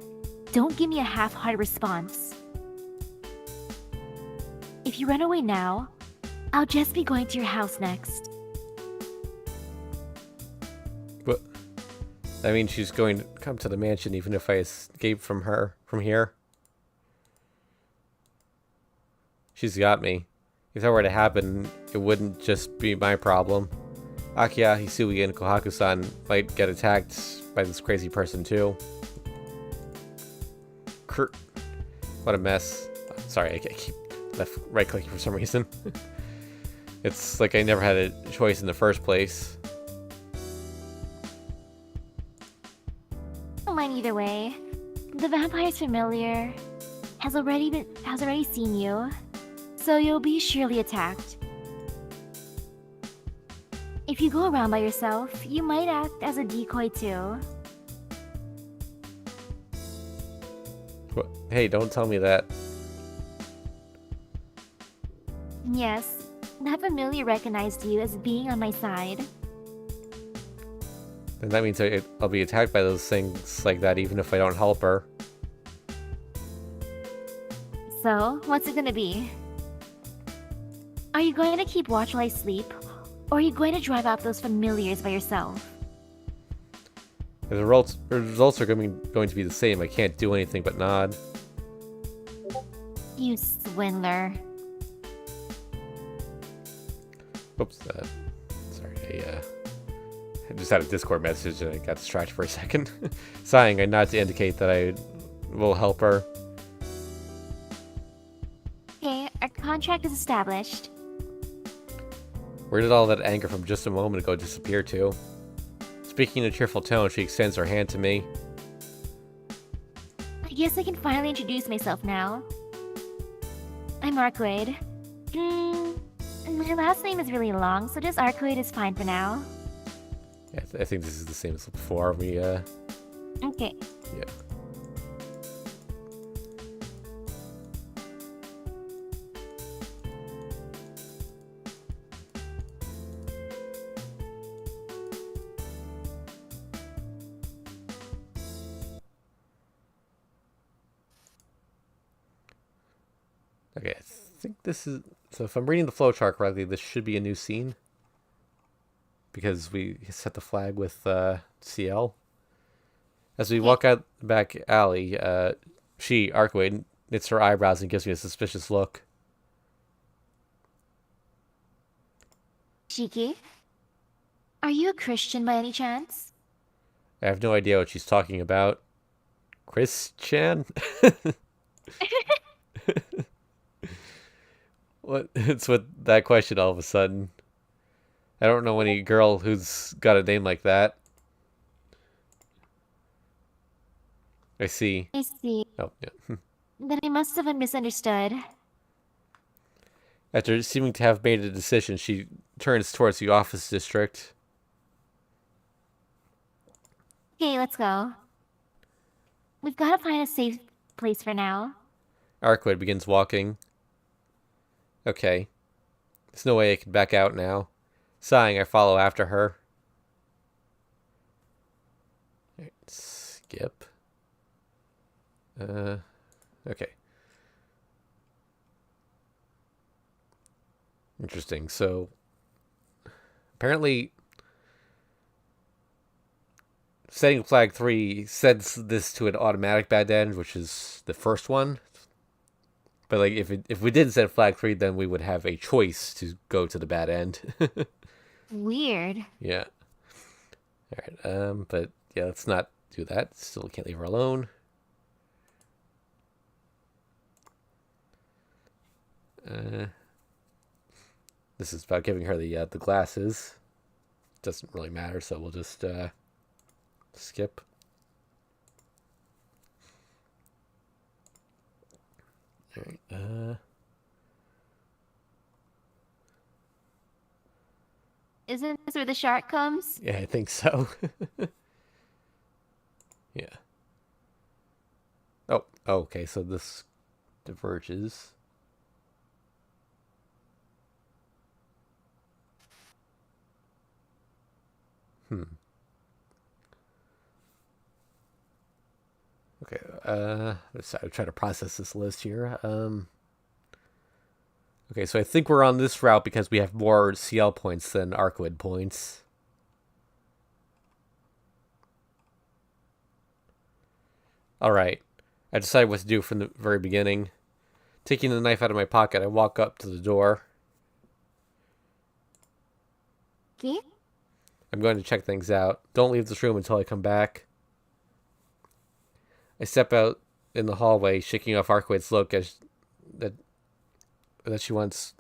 Don't give me a half-hearted response. If you run away now, I'll just be going to your house next. But that means she's going to come to the mansion even if I escape from here. She's got me. If that were to happen, it wouldn't just be my problem. Akiya, Hisui, and Kohaku-san might get attacked by this crazy person too. What a mess. Sorry, I keep right-clicking for some reason. It's like I never had a choice in the first place. Don't mind either way. The vampire's familiar. Has already seen you. So you'll be surely attacked. If you go around by yourself, you might act as a decoy too. Hey, don't tell me that. Yes, that familiar recognized you as being on my side. Then that means I'll be attacked by those things like that even if I don't help her. So, what's it gonna be? Are you going to keep watch while I sleep? Or are you going to drive out those familiars by yourself? The results are going to be the same. I can't do anything but nod. You swindler. Oops. Sorry, I just had a Discord message and I got distracted for a second. Sighing, I nod to indicate that I will help her. Okay, our contract is established. Where did all that anger from just a moment ago disappear to? Speaking in a cheerful tone, she extends her hand to me. I guess I can finally introduce myself now. I'm Arcueid. My last name is really long, so just Arcueid is fine for now. I think this is the same as before. Okay. Yeah. Okay, I think this is... So if I'm reading the flowchart correctly, this should be a new scene. Because we set the flag with Ciel. As we walk out the back alley, Arcueid, knits her eyebrows and gives me a suspicious look. Shiki, are you a Christian by any chance? I have no idea what she's talking about. Chris-chan? What? It's with that question all of a sudden. I don't know any girl who's got a name like that. I see. I see. Oh, yeah. Then I must have been misunderstood. After seeming to have made a decision, she turns towards the office district. Okay, let's go. We've got to find a safe place for now. Arcueid begins walking. Okay. There's no way I can back out now. Sighing, I follow after her. Right, skip. Okay. Interesting. So, apparently, setting flag 3 sets this to an automatic bad end, which is the first one. But like, if we didn't set flag 3, then we would have a choice to go to the bad end. Weird. Yeah. All right. But yeah, let's not do that. Still can't leave her alone. This is about giving her the glasses. Doesn't really matter, so we'll just skip. All right. Isn't this where the shark comes? Yeah, I think so. Yeah. Oh, okay. So this diverges. Okay. So I'll try to process this list here. Okay, so I think we're on this route because we have more CL points than Arcueid points. Alright. I decided what to do from the very beginning. Taking the knife out of my pocket, I walk up to the door. Okay. I'm going to check things out. Don't leave this room until I come back. I step out in the hallway, shaking off Arcueid's look as that she wants...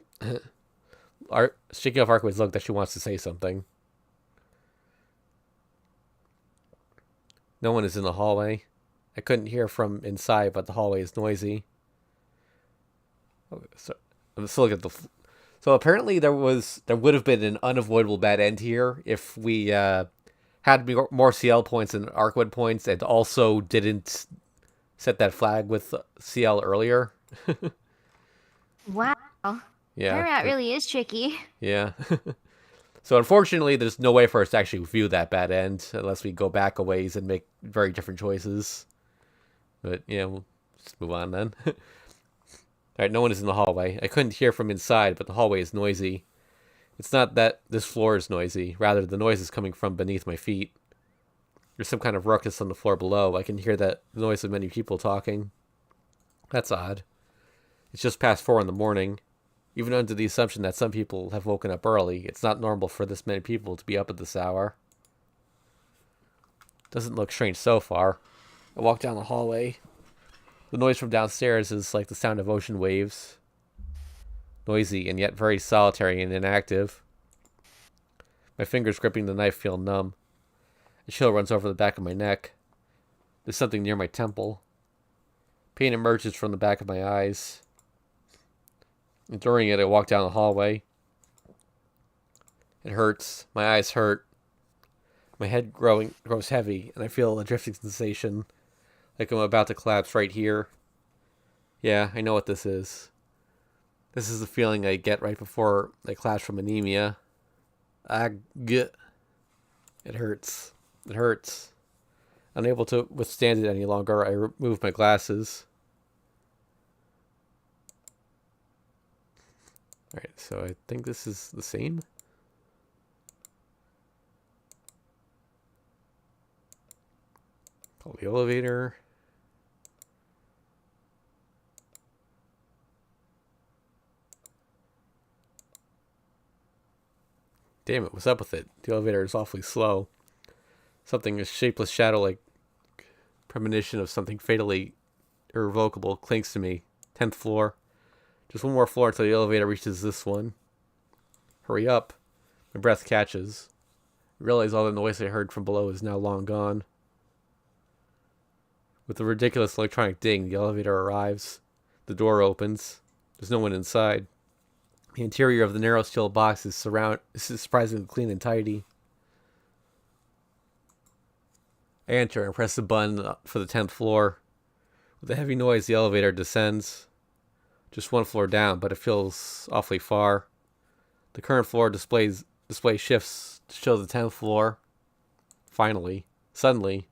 shaking off Arcueid's look that she wants to say something. No one is in the hallway. I couldn't hear from inside, but the hallway is noisy. So I'm still looking at the... So apparently there would have been an unavoidable bad end here if we had more CL points than Arcueid points and also didn't set that flag with CL earlier. Wow. Yeah. Our route really is tricky. Yeah. So unfortunately, there's no way for us to actually view that bad end unless we go back a ways and make very different choices. But yeah, we'll just move on then. Alright, no one is in the hallway. I couldn't hear from inside, but the hallway is noisy. It's not that this floor is noisy. Rather, the noise is coming from beneath my feet. There's some kind of ruckus on the floor below. I can hear that noise of many people talking. That's odd. It's just past 4 in the morning. Even under the assumption that some people have woken up early, it's not normal for this many people to be up at this hour. Doesn't look strange so far. I walk down the hallway. The noise from downstairs is like the sound of ocean waves. Noisy and yet very solitary and inactive. My fingers gripping the knife feel numb. A chill runs over the back of my neck. There's something near my temple. Pain emerges from the back of my eyes. Enduring it, I walk down the hallway. It hurts. My eyes hurt. My head grows heavy, and I feel a drifting sensation, like I'm about to collapse right here. Yeah, I know what this is. This is the feeling I get right before I collapse from anemia. It hurts. It hurts. Unable to withstand it any longer, I remove my glasses. Alright, so I think this is the same. Call the elevator. Damn it, what's up with it? The elevator is awfully slow. Something, a shapeless shadow like premonition of something fatally irrevocable clings to me. 10th floor. Just one more floor until the elevator reaches this one. Hurry up. My breath catches. I realize all the noise I heard from below is now long gone. With a ridiculous electronic ding, the elevator arrives. The door opens. There's no one inside. The interior of the narrow steel box is surprisingly clean and tidy. I enter and press the button for the 10th floor. With a heavy noise, the elevator descends. Just one floor down, but it feels awfully far. The current floor display shifts to show the 10th floor. Finally, suddenly,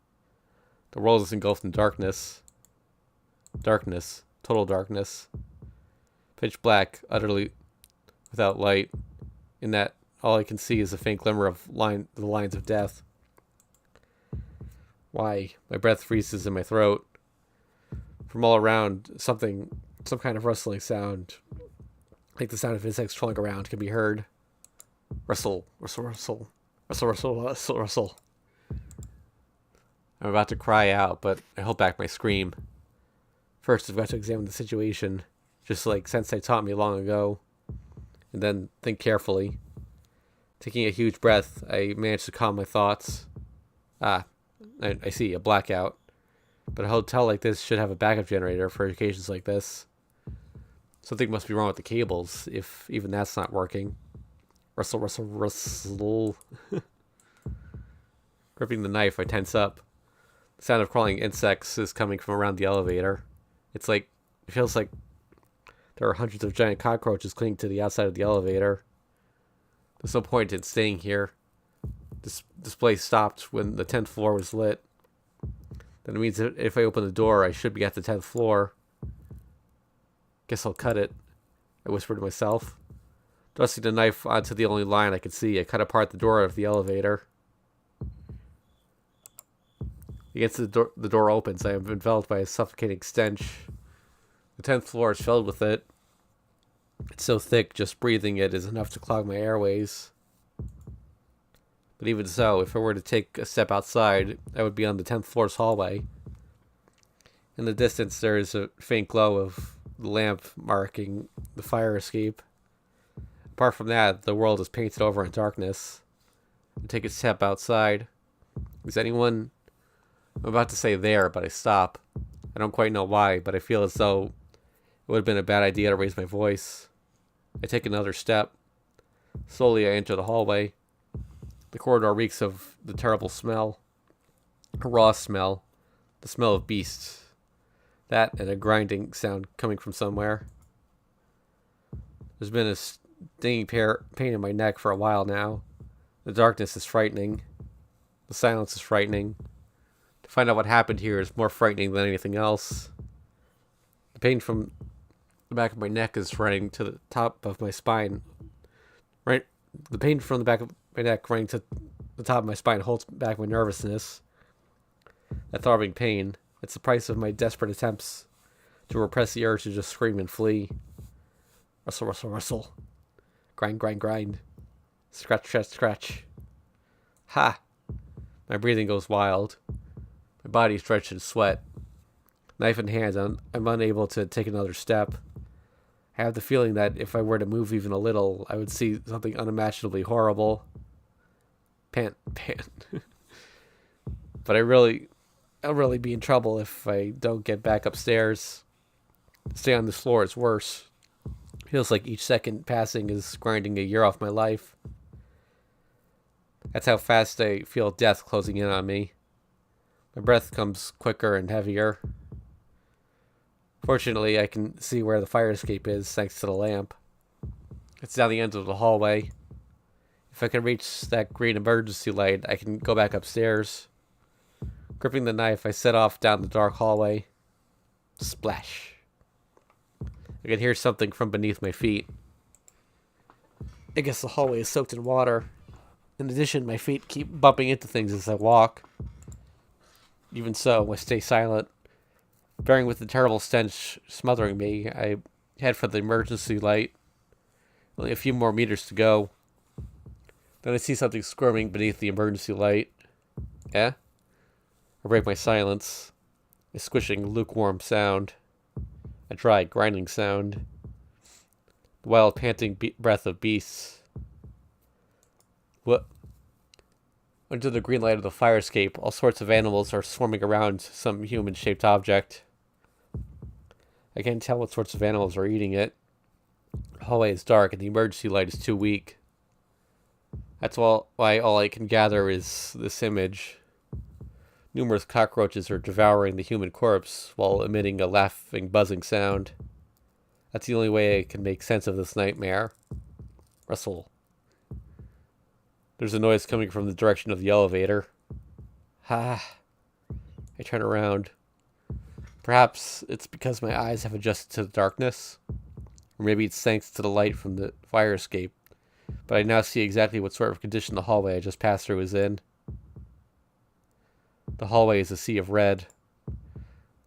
the world is engulfed in darkness. Darkness. Total darkness. Pitch black, utterly without light. In that, all I can see is a faint glimmer of the lines of death. Why? My breath freezes in my throat. From all around, some kind of rustling sound, like the sound of insects crawling around, can be heard. Rustle, rustle, rustle, rustle, rustle, rustle, rustle. I'm about to cry out, but I hold back my scream. First, I've got to examine the situation, just like Sensei taught me long ago, and then think carefully. Taking a huge breath, I manage to calm my thoughts. I see, a blackout. But a hotel like this should have a backup generator for occasions like this. Something must be wrong with the cables, if even that's not working. Rustle, rustle, rustle. Gripping the knife, I tense up. The sound of crawling insects is coming from around the elevator. It feels like there are hundreds of giant cockroaches clinging to the outside of the elevator. There's no point in staying here. This display stopped when the 10th floor was lit. That means that if I open the door, I should be at the 10th floor. Guess I'll cut it, I whispered to myself. Thrusting the knife onto the only line I could see, I cut apart the door of the elevator. Against the door opens. I am enveloped by a suffocating stench. The 10th floor is filled with it. It's so thick, just breathing it is enough to clog my airways. But even so, if I were to take a step outside, I would be on the 10th floor's hallway. In the distance, there is a faint glow of the lamp marking the fire escape. Apart from that, the world is painted over in darkness. I take a step outside. Is anyone... I'm about to say there, but I stop. I don't quite know why, but I feel as though it would have been a bad idea to raise my voice. I take another step. Slowly, I enter the hallway. The corridor reeks of the terrible smell. A raw smell. The smell of beasts. That and a grinding sound coming from somewhere. There's been a stinging pain in my neck for a while now. The darkness is frightening. The silence is frightening. To find out what happened here is more frightening than anything else. The pain from the back of my neck is running to the top of my spine. Right, the pain from the back of my neck running to the top of my spine holds back my nervousness. That throbbing pain, it's the price of my desperate attempts to repress the urge to just scream and flee. Rustle, rustle, rustle. Grind, grind, grind. Scratch, scratch, scratch. Ha! My breathing goes wild. My body is drenched in sweat. Knife in hand, I'm unable to take another step. I have the feeling that if I were to move even a little, I would see something unimaginably horrible. Pant, pant. But I'll really be in trouble if I don't get back upstairs. Stay on this floor is worse. Feels like each second passing is grinding a year off my life. That's how fast I feel death closing in on me. My breath comes quicker and heavier. Fortunately, I can see where the fire escape is thanks to the lamp. It's down the end of the hallway. If I can reach that green emergency light, I can go back upstairs. Gripping the knife, I set off down the dark hallway. Splash. I can hear something from beneath my feet. I guess the hallway is soaked in water. In addition, my feet keep bumping into things as I walk. Even so, I stay silent. Bearing with the terrible stench smothering me, I head for the emergency light. Only a few more meters to go. Then I see something squirming beneath the emergency light. Eh? I break my silence. A squishing, lukewarm sound. A dry, grinding sound. The wild, panting breath of beasts. What? Under the green light of the fire escape, all sorts of animals are swarming around some human-shaped object. I can't tell what sorts of animals are eating it. The hallway is dark and the emergency light is too weak. That's why all I can gather is this image. Numerous cockroaches are devouring the human corpse while emitting a laughing, buzzing sound. That's the only way I can make sense of this nightmare. Rustle. There's a noise coming from the direction of the elevator. Ha! I turn around. Perhaps it's because my eyes have adjusted to the darkness. Or maybe it's thanks to the light from the fire escape. But I now see exactly what sort of condition the hallway I just passed through is in. The hallway is a sea of red.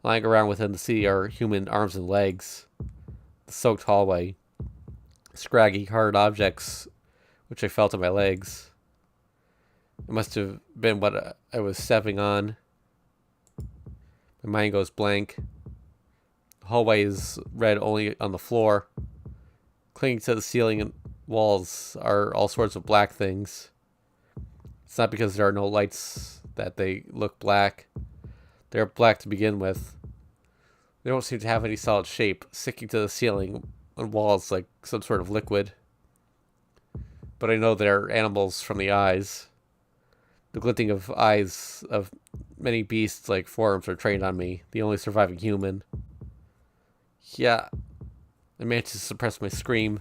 Lying around within the sea are human arms and legs. The soaked hallway. Scraggy, hard objects which I felt in my legs. It must have been what I was stepping on. My mind goes blank. The hallway is red only on the floor. Clinging to the ceiling and walls are all sorts of black things. It's not because there are no lights that they look black. They're black to begin with. They don't seem to have any solid shape, sticking to the ceiling and walls like some sort of liquid. But I know they're animals from the eyes. The glinting of eyes of many beasts-like forms are trained on me, the only surviving human. Yeah, I managed to suppress my scream.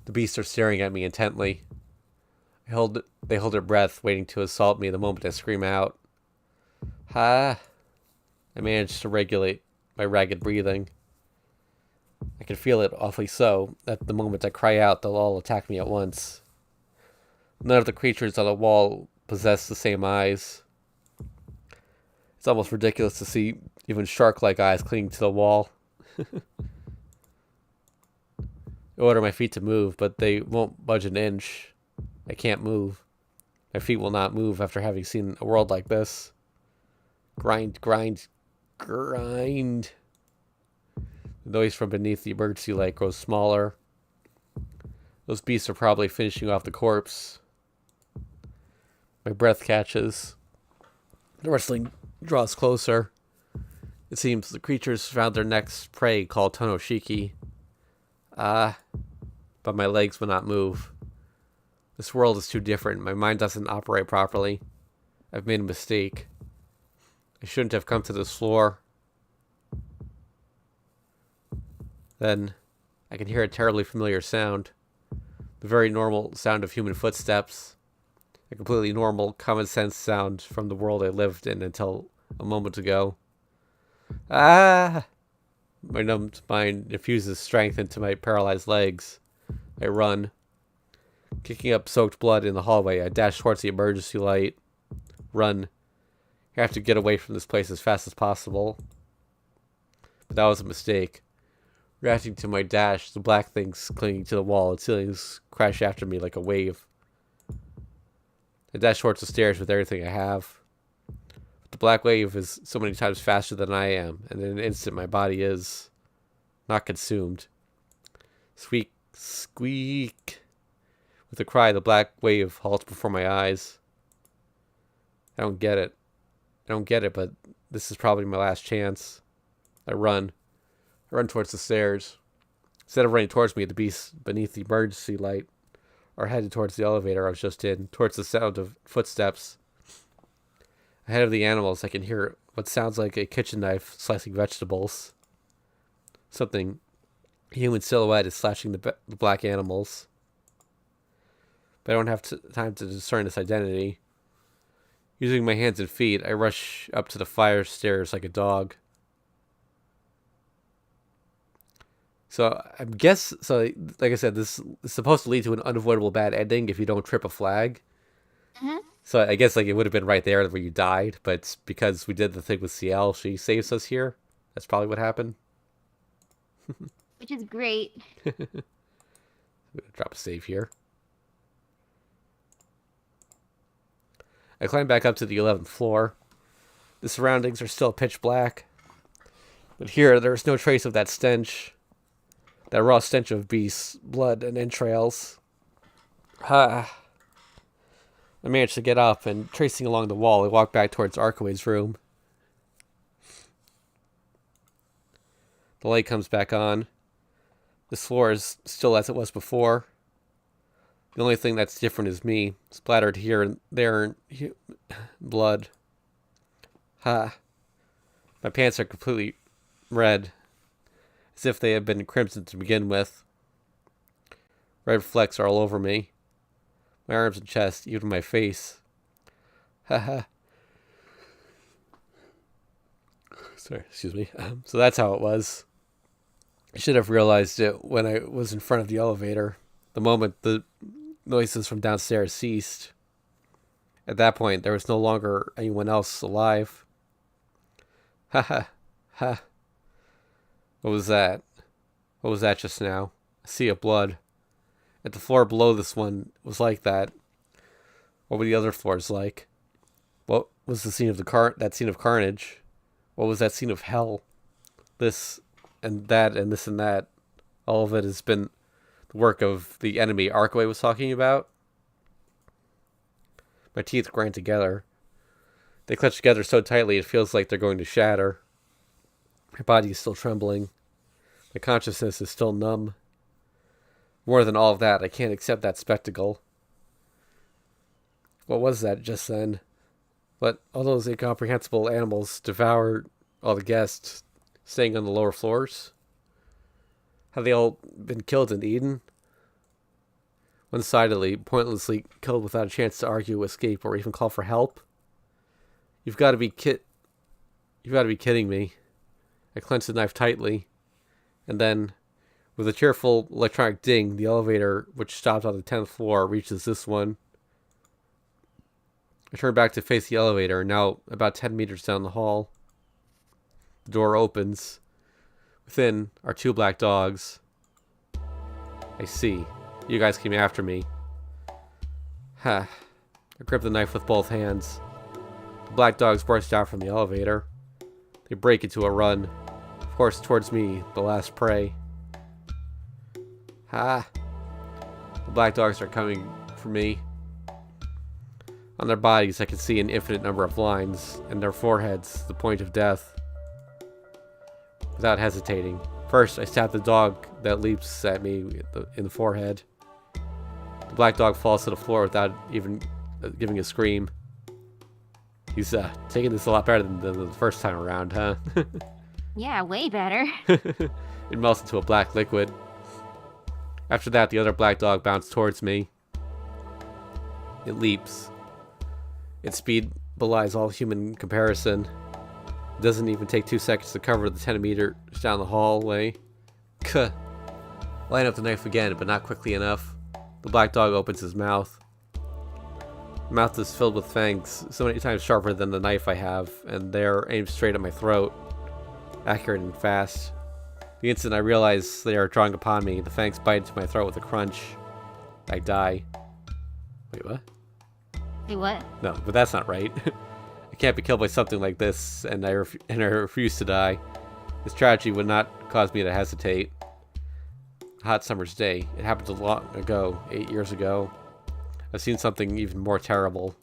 The beasts are staring at me intently. They hold their breath, waiting to assault me the moment I scream out. Ha! I managed to regulate my ragged breathing. I can feel it awfully so. At the moment I cry out, they'll all attack me at once. None of the creatures on the wall possess the same eyes. It's almost ridiculous to see even shark-like eyes clinging to the wall. I order my feet to move, but they won't budge an inch. I can't move. My feet will not move after having seen a world like this. Grind, grind, grind. The noise from beneath the emergency light grows smaller. Those beasts are probably finishing off the corpse. My breath catches. The wrestling draws closer. It seems the creatures found their next prey called Tonoshiki. But my legs will not move. This world is too different. My mind doesn't operate properly. I've made a mistake. I shouldn't have come to this floor. Then I can hear a terribly familiar sound. The very normal sound of human footsteps. A completely normal, common sense sound from the world I lived in until a moment ago. Ah! My numbed mind infuses strength into my paralyzed legs. I run. Kicking up soaked blood in the hallway, I dash towards the emergency light. Run. I have to get away from this place as fast as possible. But that was a mistake. Reacting to my dash, the black things clinging to the wall and ceilings crash after me like a wave. I dash towards the stairs with everything I have. But the black wave is so many times faster than I am, and in an instant my body is not consumed. Squeak, squeak. With a cry, the black wave halts before my eyes. I don't get it. But this is probably my last chance. I run towards the stairs. Instead of running towards me, the beasts beneath the emergency light or headed towards the elevator I was just in, towards the sound of footsteps. Ahead of the animals, I can hear what sounds like a kitchen knife slicing vegetables. Something human silhouette is slashing the black animals. But I don't have time to discern this identity. Using my hands and feet, I rush up to the fire stairs like a dog. So like I said, this is supposed to lead to an unavoidable bad ending if you don't trip a flag. Mm-hmm. So I guess like it would have been right there where you died, but because we did the thing with Ciel, she saves us here. That's probably what happened. Which is great. I'm gonna drop a save here. I climb back up to the 11th floor. The surroundings are still pitch black. But here, there is no trace of that stench. That raw stench of beasts, blood, and entrails. I managed to get up, and tracing along the wall, I walk back towards Arcueid's room. The light comes back on. This floor is still as it was before. The only thing that's different is me, splattered here and there in blood. My pants are completely red, as if they had been crimson to begin with. Red flecks are all over me. My arms and chest, even my face. Sorry, excuse me. So that's how it was. I should have realized it when I was in front of the elevator. The moment the noises from downstairs ceased. At that point, there was no longer anyone else alive. What was that? What was that just now? A sea of blood. If the floor below this one was like that, what were the other floors like? What was the scene of that scene of carnage? What was that scene of hell? This and that and this and that. All of it has been the work of the enemy Arcueid was talking about. My teeth grind together. They clutch together so tightly it feels like they're going to shatter. My body is still trembling. My consciousness is still numb. More than all of that, I can't accept that spectacle. What was that just then? What, all those incomprehensible animals devoured all the guests staying on the lower floors? Have they all been killed and eaten? One-sidedly, pointlessly killed without a chance to argue, escape, or even call for help? You've got to be kidding me. I clenched the knife tightly, and then, with a cheerful electronic ding, the elevator, which stopped on the 10th floor, reaches this one. I turn back to face the elevator, now about 10 meters down the hall. The door opens. Within are 2 black dogs. I see. You guys came after me. I grip the knife with both hands. The black dogs burst out from the elevator. They break into a run. Of course, towards me, the last prey. The black dogs are coming for me. On their bodies, I can see an infinite number of lines, and their foreheads, the point of death. Without hesitating, first I stab the dog that leaps at me in the forehead. The black dog falls to the floor without even giving a scream. He's taking this a lot better than the first time around, huh? Yeah, way better. It melts into a black liquid. After that, the other black dog bounced towards me. It leaps. Its speed belies all human comparison. It doesn't even take 2 seconds to cover the 10 meters down the hallway. Line up the knife again, but not quickly enough. The black dog opens his mouth. The mouth is filled with fangs, so many times sharper than the knife I have, and they're aimed straight at my throat. Accurate and fast. The instant I realize they are drawing upon me, the fangs bite into my throat with a crunch. I die. Wait, what? Wait, what? No, but that's not right. I can't be killed by something like this, and I refuse to die. This tragedy would not cause me to hesitate. A hot summer's day. It happened long ago, 8 years ago. I've seen something even more terrible.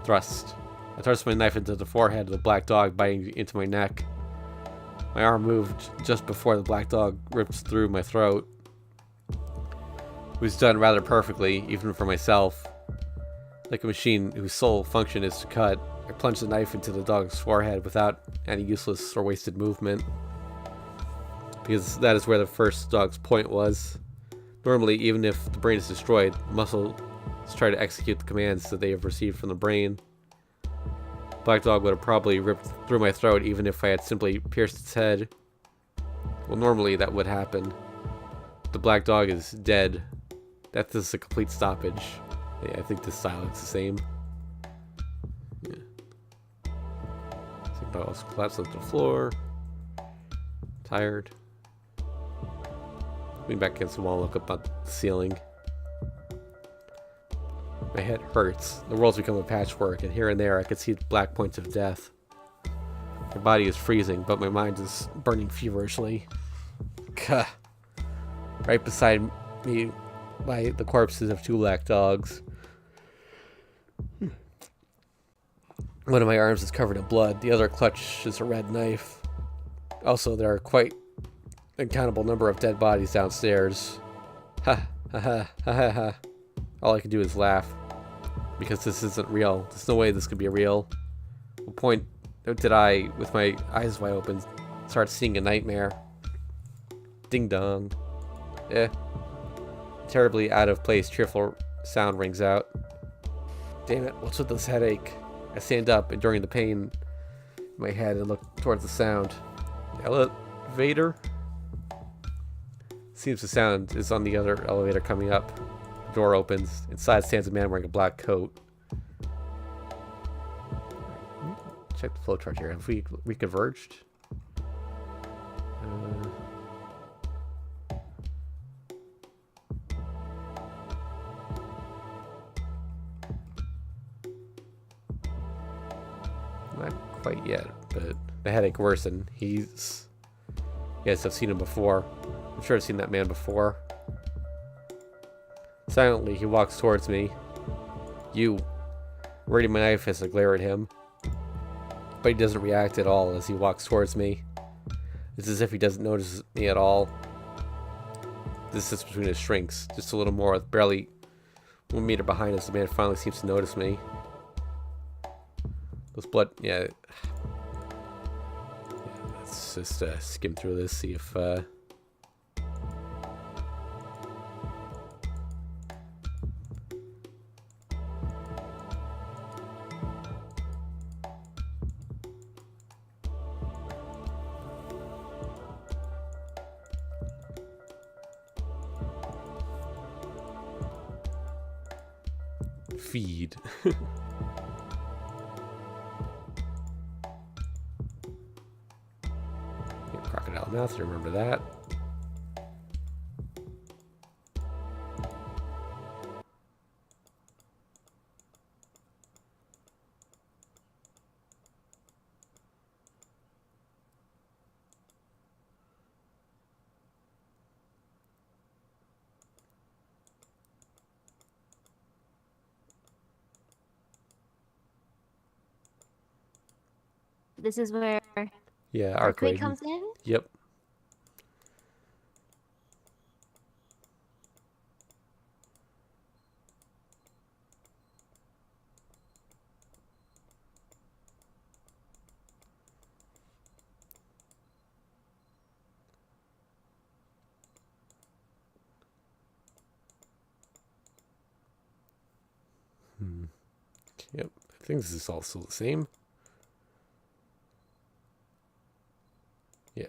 Thrust. I thrust my knife into the forehead of the black dog, biting into my neck. My arm moved just before the black dog ripped through my throat. It was done rather perfectly, even for myself. Like a machine whose sole function is to cut, I plunged the knife into the dog's forehead without any useless or wasted movement. Because that is where the first dog's point was. Normally, even if the brain is destroyed, the muscles try to execute the commands that they have received from the brain. Black Dog would have probably ripped through my throat even if I had simply pierced its head. Well, normally that would happen. The Black Dog is dead. That is a complete stoppage. Yeah, I think this silence is the same. Yeah. I think I also collapsed onto the floor. Tired. Lean back against the wall and look up at the ceiling. My head hurts. The world's become a patchwork, and here and there I could see black points of death. My body is freezing, but my mind is burning feverishly. Gah. Right beside me lie the corpses of 2 black dogs. One of my arms is covered in blood. The other clutches a red knife. Also, there are quite an uncountable number of dead bodies downstairs. Ha ha ha ha ha ha. All I can do is laugh. Because this isn't real. There's no way this could be real. What point did I, with my eyes wide open, start seeing a nightmare? Ding dong. Terribly out of place, cheerful sound rings out. Damn it, what's with this headache? I stand up, enduring the pain in my head, and look towards the sound. Elevator? Seems the sound is on the other elevator coming up. The door opens. Inside stands a man wearing a black coat. Check the flowchart here. Have we reconverged? Not quite yet, but the headache worsened. Yes, I've seen him before. I'm sure I've seen that man before. Silently, he walks towards me. You. Ready my knife as I glare at him. But he doesn't react at all as he walks towards me. It's as if he doesn't notice me at all. The distance between us shrinks, just a little more, with barely 1 meter behind us. The man finally seems to notice me. Those blood, yeah. Let's just skim through this, see if feed. Crocodile mouth, remember that. This is where Yeah, Arcueid Arcueid. comes in? Yep. Yep. I think this is also the same. Yeah.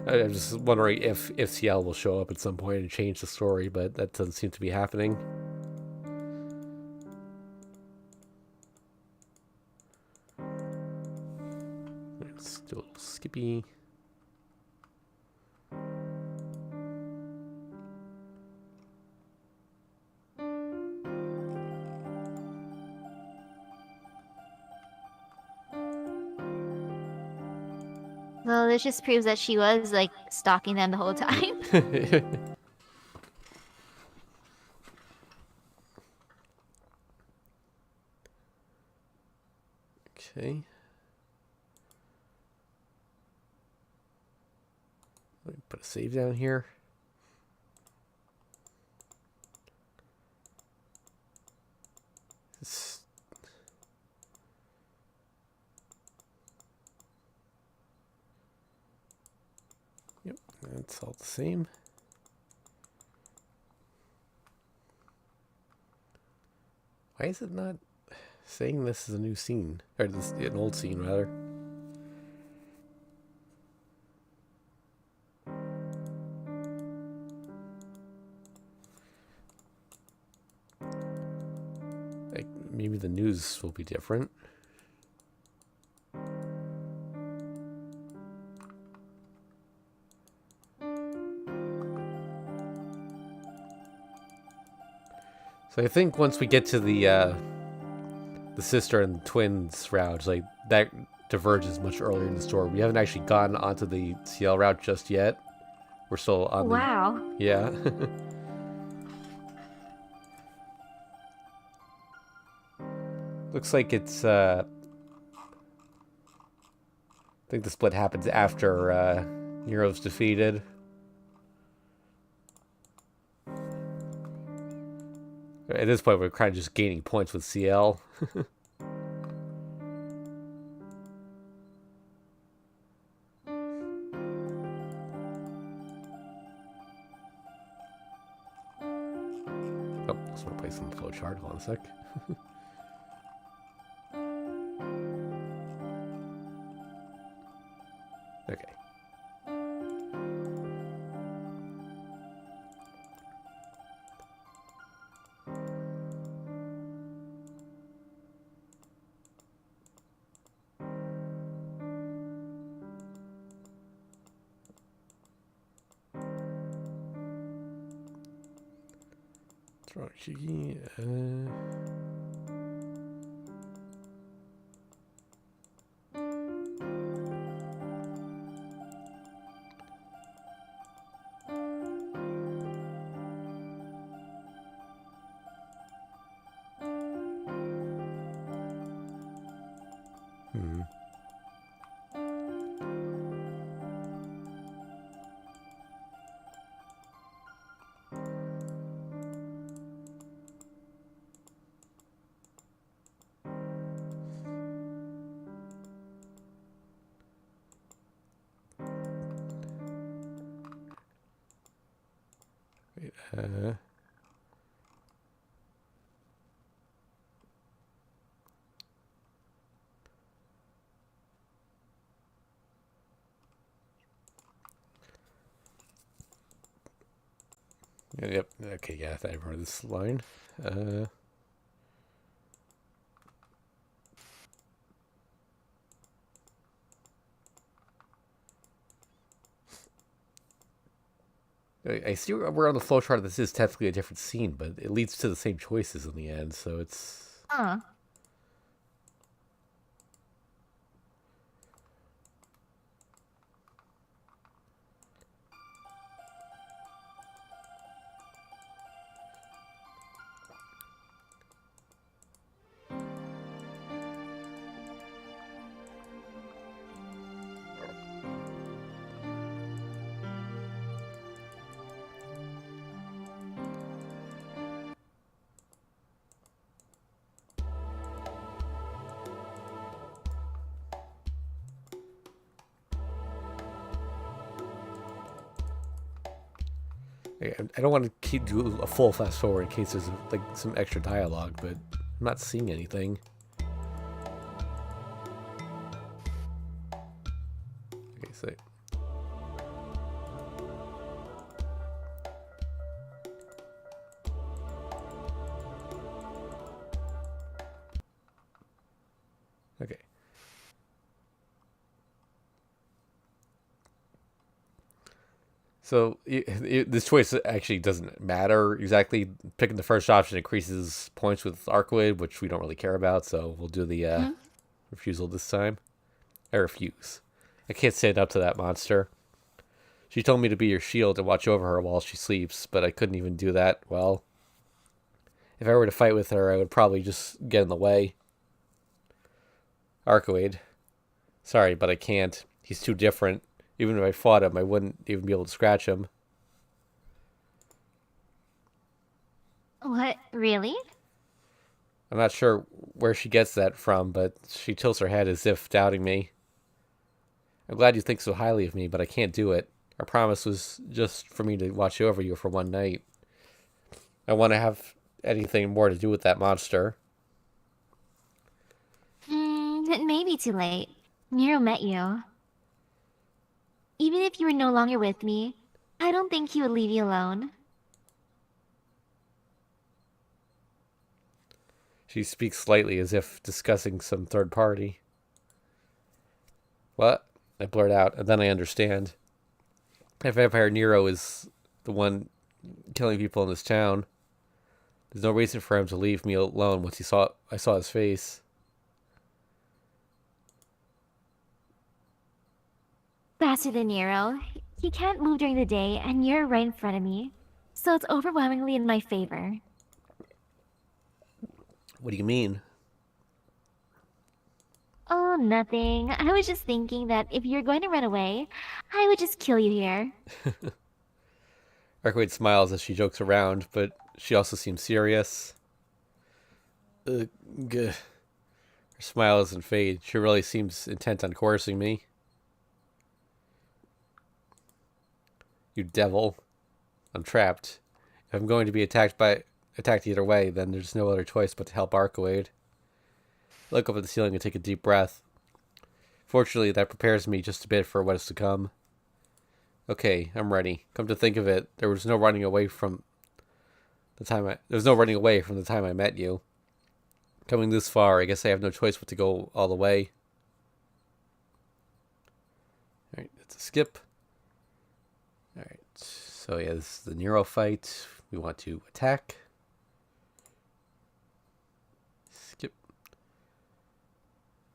I'm just wondering if Ciel will show up at some point and change the story, but that doesn't seem to be happening. Let's do a little skippy. Well, this just proves that she was, like, stalking them the whole time. Okay. Let me put a save down here. Yep, that's all the same. Why is it not saying this is a new scene? Or this an old scene, rather. Like, maybe the news will be different. So I think once we get to the sister and twins route, like that diverges much earlier in the story. We haven't actually gone onto the Ciel route just yet. We're still on Wow. the yeah. Looks like it's I think the split happens after Nero's defeated. At this point, we're kind of just gaining points with Ciel. Oh, just want to place some flowchart. Hold on a sec. Okay. What's wrong, Shiki? Wait, yep. Okay, yeah, I thought I remember this line. I see we're on the flowchart. This is technically a different scene, but it leads to the same choices in the end, so it's... I don't want to keep do a full fast forward in case there's like some extra dialogue, but I'm not seeing anything. Okay, so okay. So this choice actually doesn't matter exactly. Picking the first option increases points with Arcueid, which we don't really care about, so we'll do the refusal this time. I refuse. I can't stand up to that monster. She told me to be your shield and watch over her while she sleeps, but I couldn't even do that. Well, if I were to fight with her, I would probably just get in the way. Arcueid. Sorry, but I can't. He's too different. Even if I fought him, I wouldn't even be able to scratch him. What? Really? I'm not sure where she gets that from, but she tilts her head as if doubting me. I'm glad you think so highly of me, but I can't do it. Our promise was just for me to watch over you for one night. I want to have anything more to do with that monster. It may be too late. Nero met you. Even if you were no longer with me, I don't think he would leave you alone. She speaks slightly as if discussing some third party. What? I blurt out, and then I understand. If Vampire Nero is the one killing people in this town, there's no reason for him to leave me alone once I saw his face. Faster than Nero. He can't move during the day, and you're right in front of me. So it's overwhelmingly in my favor. What do you mean? Oh, nothing. I was just thinking that if you're going to run away, I would just kill you here. Arcueid smiles as she jokes around, but she also seems serious. Her smile doesn't fade. She really seems intent on coercing me. You devil. I'm trapped. If I'm going to be attacked either way, then there's no other choice but to help Arcueid. Look up at the ceiling and take a deep breath. Fortunately, that prepares me just a bit for what is to come. Okay, I'm ready. Come to think of it, there was no running away from the time I met you. Coming this far, I guess I have no choice but to go all the way. Alright, that's a skip. Alright, so yeah, this is the Nero fight. We want to attack. Skip.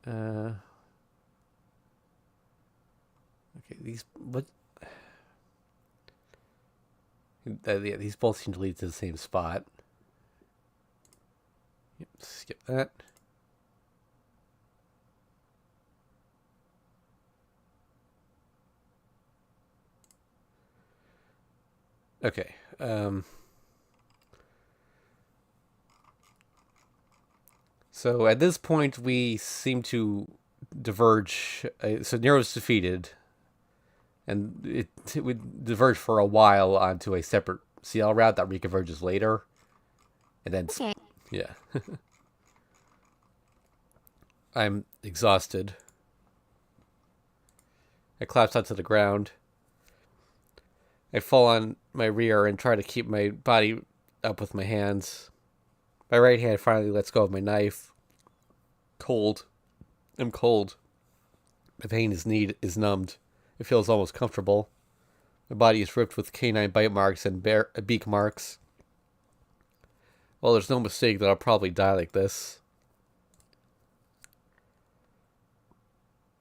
Okay, yeah, these both seem to lead to the same spot. Yep, skip that. Okay. So at this point, we seem to diverge. So Nero's defeated, and it would diverge for a while onto a separate Ciel route that reconverges later, and then Okay. yeah. I'm exhausted. I collapse onto the ground. I fall on my rear and try to keep my body up with my hands. My right hand finally lets go of my knife. Cold. I'm cold. My pain is numbed. It feels almost comfortable. My body is ripped with canine bite marks and beak marks. Well, there's no mistake that I'll probably die like this.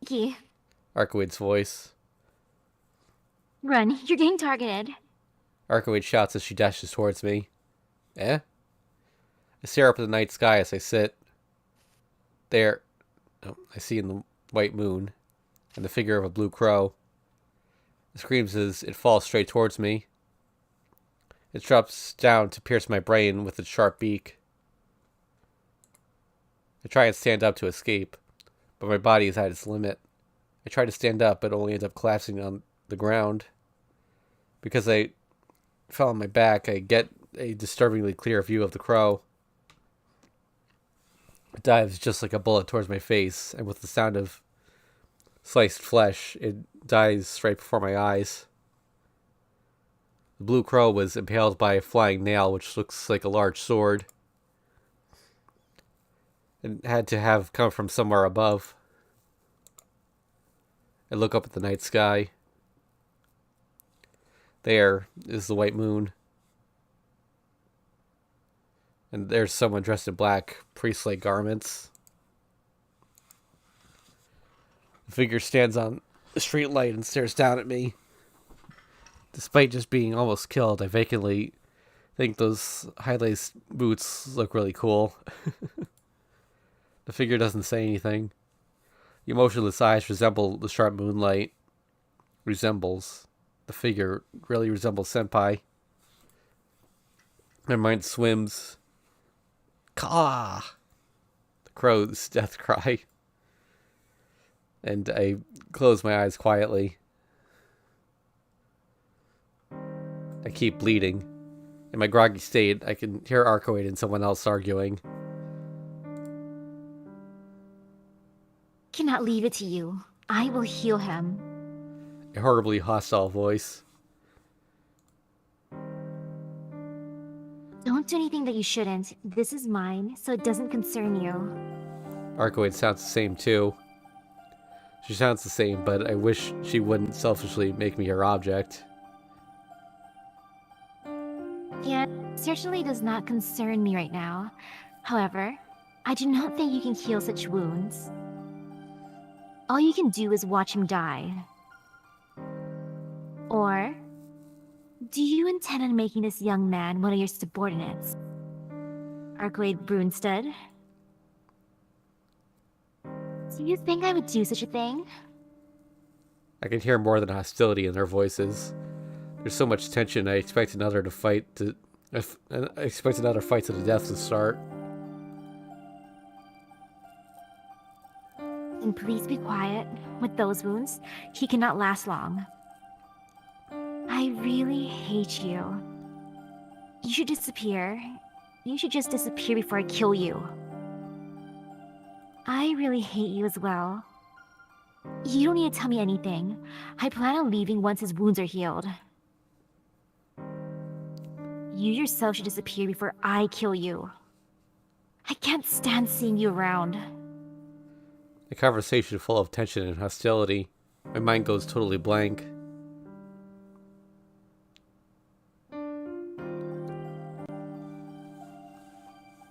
Key. Arcueid's voice. Run, you're getting targeted. Arcueid shouts as she dashes towards me. Eh? I stare up at the night sky as I sit. There, I see in the white moon, and the figure of a blue crow. It screams as it falls straight towards me. It drops down to pierce my brain with its sharp beak. I try and stand up to escape, but my body is at its limit. I try to stand up, but only end up collapsing on the ground. Because I fell on my back, I get a disturbingly clear view of the crow. It dives just like a bullet towards my face, and with the sound of sliced flesh, it dies right before my eyes. The blue crow was impaled by a flying nail, which looks like a large sword. It had to have come from somewhere above. I look up at the night sky. There is the white moon. And there's someone dressed in black, priest-like garments. The figure stands on the street light and stares down at me. Despite just being almost killed, I vacantly think those high-laced boots look really cool. The figure doesn't say anything. The emotionless eyes resemble the sharp moonlight. The figure really resembles Senpai. My mind swims. Caw! The crow's death cry. And I close my eyes quietly. I keep bleeding. In my groggy state, I can hear Arcueid and someone else arguing. Cannot leave it to you. I will heal him. A horribly hostile voice. Don't do anything that you shouldn't. This is mine, so it doesn't concern you. Arcueid sounds the same too. She sounds the same, but I wish she wouldn't selfishly make me her object. Yeah, certainly does not concern me right now. However, I do not think you can heal such wounds. All you can do is watch him die. Or, do you intend on making this young man one of your subordinates? Arcueid Brunstead? Do you think I would do such a thing? I can hear more than hostility in their voices. There's so much tension. I expect another fight to the death to start. Then please be quiet. With those wounds, he cannot last long. I really hate you. You should disappear. You should just disappear before I kill you. I really hate you as well. You don't need to tell me anything. I plan on leaving once his wounds are healed. You yourself should disappear before I kill you. I can't stand seeing you around. A conversation full of tension and hostility. My mind goes totally blank.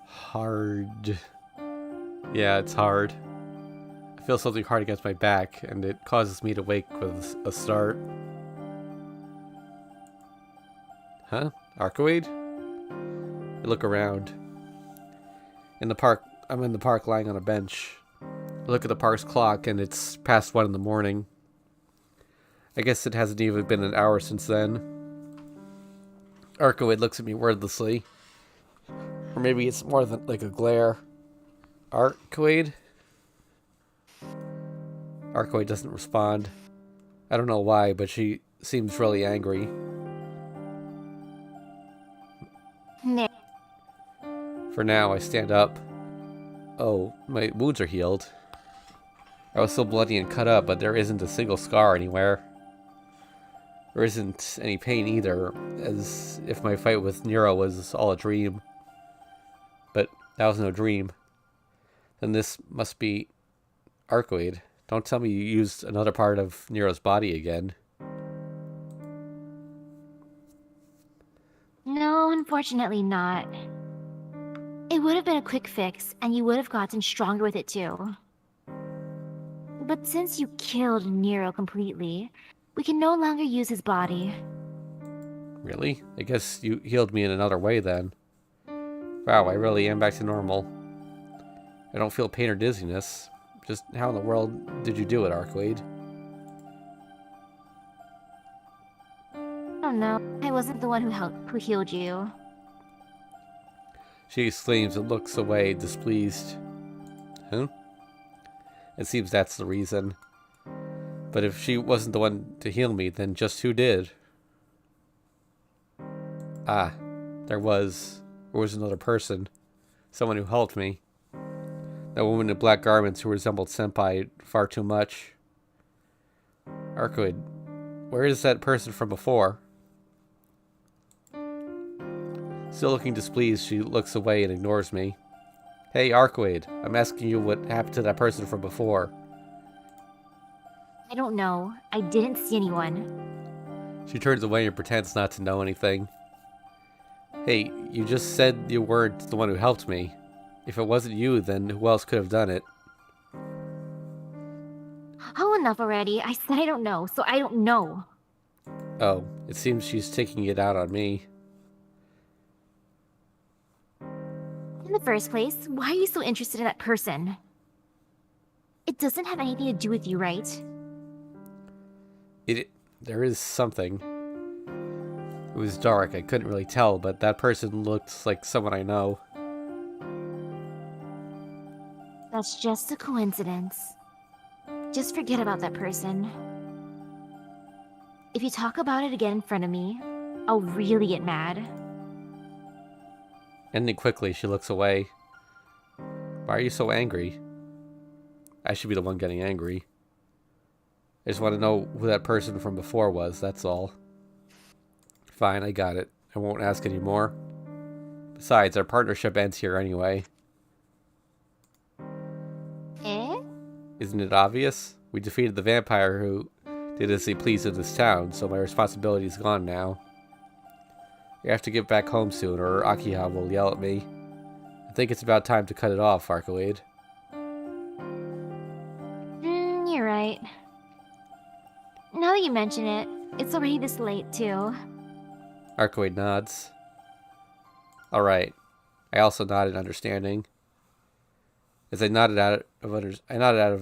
Hard. Yeah, it's hard. I feel something hard against my back, and it causes me to wake with a start. Huh? Arcueid? I look around. In the park, I'm in the park lying on a bench. I look at the park's clock, and it's past 1 in the morning. I guess it hasn't even been an hour since then. Arcueid looks at me wordlessly. Or maybe it's more than like a glare. Arcueid? Arcueid doesn't respond. I don't know why, but she seems really angry. No. For now, I stand up. Oh, my wounds are healed. I was so bloody and cut up, but there isn't a single scar anywhere. There isn't any pain either, as if my fight with Nero was all a dream. But that was no dream. Then this must be Arcueid. Don't tell me you used another part of Nero's body again. No, unfortunately not. It would have been a quick fix, and you would have gotten stronger with it too. But since you killed Nero completely, we can no longer use his body. Really? I guess you healed me in another way then. Wow, I really am back to normal. I don't feel pain or dizziness. Just how in the world did you do it, Arcueid? Oh no, I wasn't the one who healed you. She exclaims and looks away, displeased. Huh? It seems that's the reason. But if she wasn't the one to heal me, then just who did? Ah, there was another person. Someone who helped me. That woman in black garments who resembled Senpai far too much. Arcueid, where is that person from before? Still looking displeased, she looks away and ignores me. Hey, Arcueid, I'm asking you what happened to that person from before. I don't know. I didn't see anyone. She turns away and pretends not to know anything. Hey, you just said you weren't the one who helped me. If it wasn't you, then who else could have done it? Oh, enough already. I said I don't know, so I don't know. Oh, it seems she's taking it out on me. In the first place, why are you so interested in that person? It doesn't have anything to do with you, right? There is something. It was dark, I couldn't really tell, but that person looked like someone I know. That's just a coincidence. Just forget about that person. If you talk about it again in front of me, I'll really get mad. Ending quickly, she looks away. Why are you so angry? I should be the one getting angry. I just want to know who that person from before was, that's all. Fine, I got it. I won't ask anymore. Besides, our partnership ends here anyway. Eh? Isn't it obvious? We defeated the vampire who did as he pleased in this town, so my responsibility is gone now. I have to get back home soon, or Akiha will yell at me. I think it's about time to cut it off, Arcueid. You're right. Now that you mention it, it's already this late, too. Arcueid nods. Alright. I also nodded understanding. As I nodded out of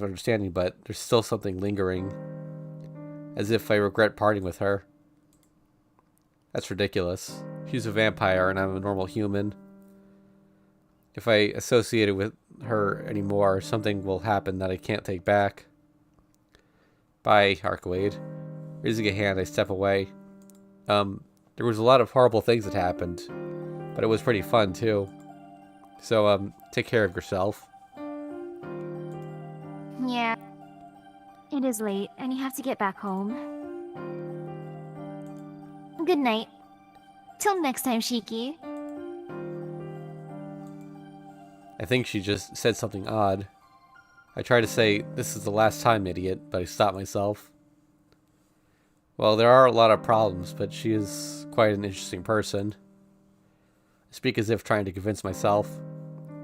understanding, but there's still something lingering. As if I regret parting with her. That's ridiculous. She's a vampire and I'm a normal human. If I associate it with her anymore, something will happen that I can't take back. Bye, Arcueid. Raising a hand, I step away. There was a lot of horrible things that happened, but it was pretty fun too. So, take care of yourself. Yeah. It is late, and you have to get back home. Good night. Till next time, Shiki. I think she just said something odd. I tried to say, "This is the last time, idiot," but I stopped myself. Well, there are a lot of problems, but she is quite an interesting person. I speak as if trying to convince myself,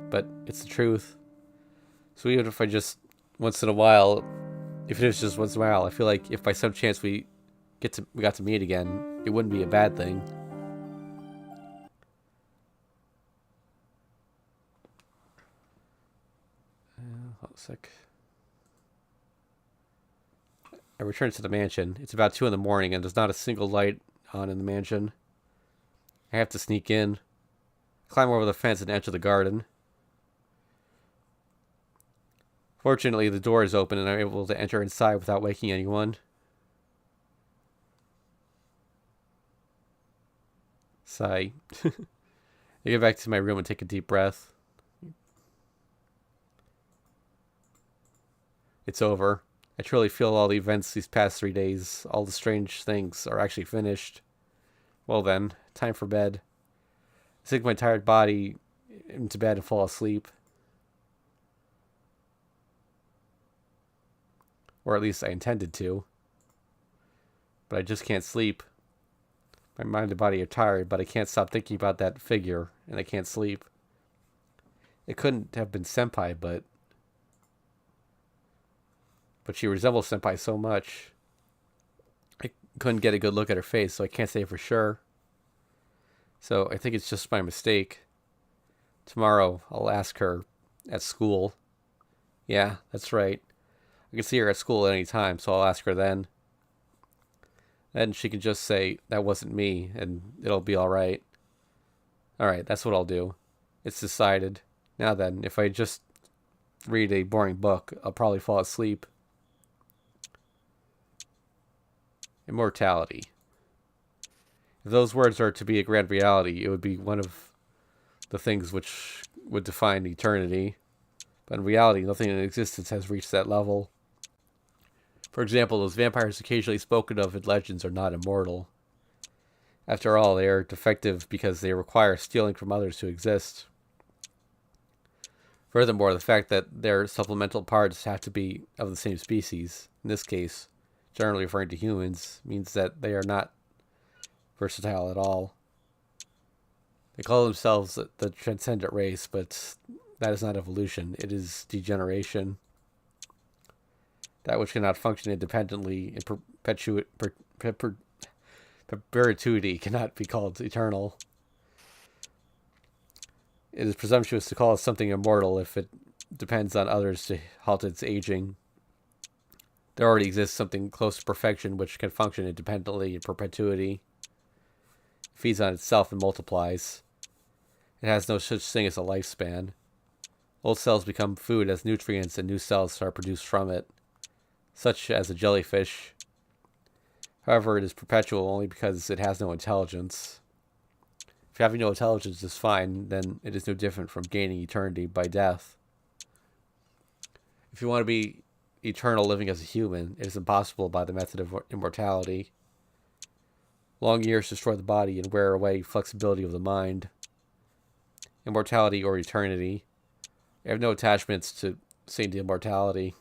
but it's the truth. So even if I just, once in a while, if it is just once in a while, I feel like if by some chance we got to meet again, it wouldn't be a bad thing. Hold on a sec. I return to the mansion. It's about 2 in the morning and there's not a single light on in the mansion. I have to sneak in, climb over the fence and enter the garden. Fortunately, the door is open and I'm able to enter inside without waking anyone. Sigh. I get back to my room and take a deep breath. It's over. I truly feel all the events these past 3 days, all the strange things, are actually finished. Well then, time for bed. I sink my tired body into bed and fall asleep. Or at least I intended to. But I just can't sleep. My mind and body are tired, but I can't stop thinking about that figure, and I can't sleep. It couldn't have been Senpai, but she resembles Senpai so much. I couldn't get a good look at her face, so I can't say for sure. So I think it's just my mistake. Tomorrow, I'll ask her at school. Yeah, that's right. I can see her at school at any time, so I'll ask her then. Then she can just say, that wasn't me, and it'll be alright. Alright, that's what I'll do. It's decided. Now then, if I just read a boring book, I'll probably fall asleep. Immortality. If those words are to be a grand reality, it would be one of the things which would define eternity. But in reality, nothing in existence has reached that level. For example, those vampires occasionally spoken of in legends are not immortal. After all, they are defective because they require stealing from others to exist. Furthermore, the fact that their supplemental parts have to be of the same species, in this case, generally referring to humans, means that they are not versatile at all. They call themselves the transcendent race, but that is not evolution, it is degeneration. That which cannot function independently in perpetuity cannot be called eternal. It is presumptuous to call it something immortal if it depends on others to halt its aging. There already exists something close to perfection which can function independently in perpetuity. It feeds on itself and multiplies. It has no such thing as a lifespan. Old cells become food as nutrients and new cells are produced from it, such as a jellyfish. However, it is perpetual only because it has no intelligence. If having no intelligence is fine, then it is no different from gaining eternity by death. If you want to be eternal living as a human, it is impossible by the method of immortality. Long years destroy the body and wear away flexibility of the mind. Immortality or eternity. I have no attachments to saint immortality.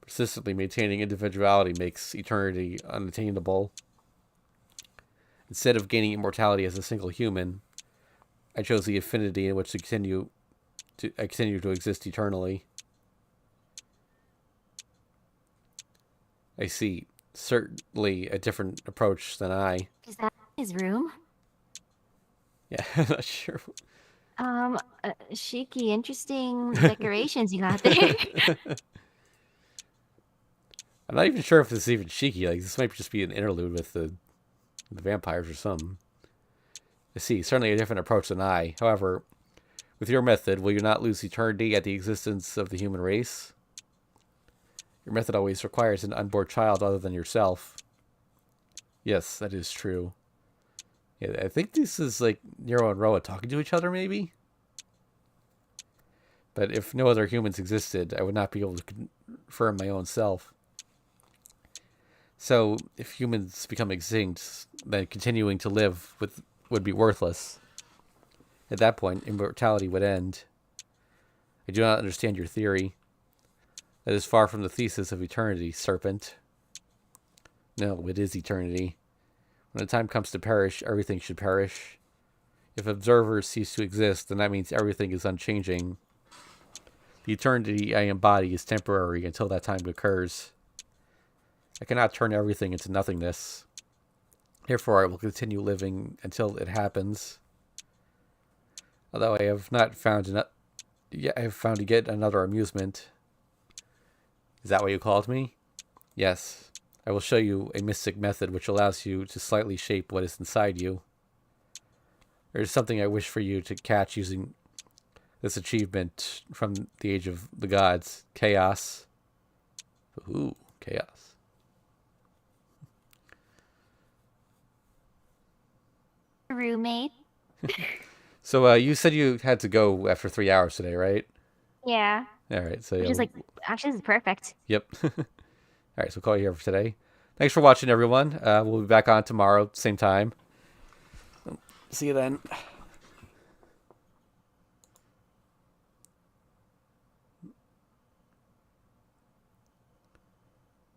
Persistently maintaining individuality makes eternity unattainable. Instead of gaining immortality as a single human, I chose the affinity in which to continue to exist eternally. I see. Certainly a different approach than I. Is that his room? Yeah, I'm not sure. Chicy, interesting decorations you got there. I'm not even sure if this is even cheeky. Like, this might just be an interlude with the vampires or something. I see. Certainly a different approach than I. However, with your method, will you not lose eternity at the existence of the human race? Your method always requires an unborn child other than yourself. Yes, that is true. Yeah, I think this is like Nero and Roa talking to each other, maybe? But if no other humans existed, I would not be able to confirm my own self. So, if humans become extinct, then continuing to live would be worthless. At that point, immortality would end. I do not understand your theory. That is far from the thesis of eternity, serpent. No, it is eternity. When the time comes to perish, everything should perish. If observers cease to exist, then that means everything is unchanging. The eternity I embody is temporary until that time occurs. I cannot turn everything into nothingness. Therefore, I will continue living until it happens. Although I have not found I have found yet another amusement. Is that what you called me? Yes. I will show you a mystic method which allows you to slightly shape what is inside you. There is something I wish for you to catch using this achievement from the age of the gods. Chaos. Ooh, chaos. Roommate? So you said you had to go after 3 hours today, right? Yeah. All right. So Which yeah, is like, actually, this is perfect. yep. All right. So we'll call you here for today. Thanks for watching, everyone. We'll be back on tomorrow, same time. See you then.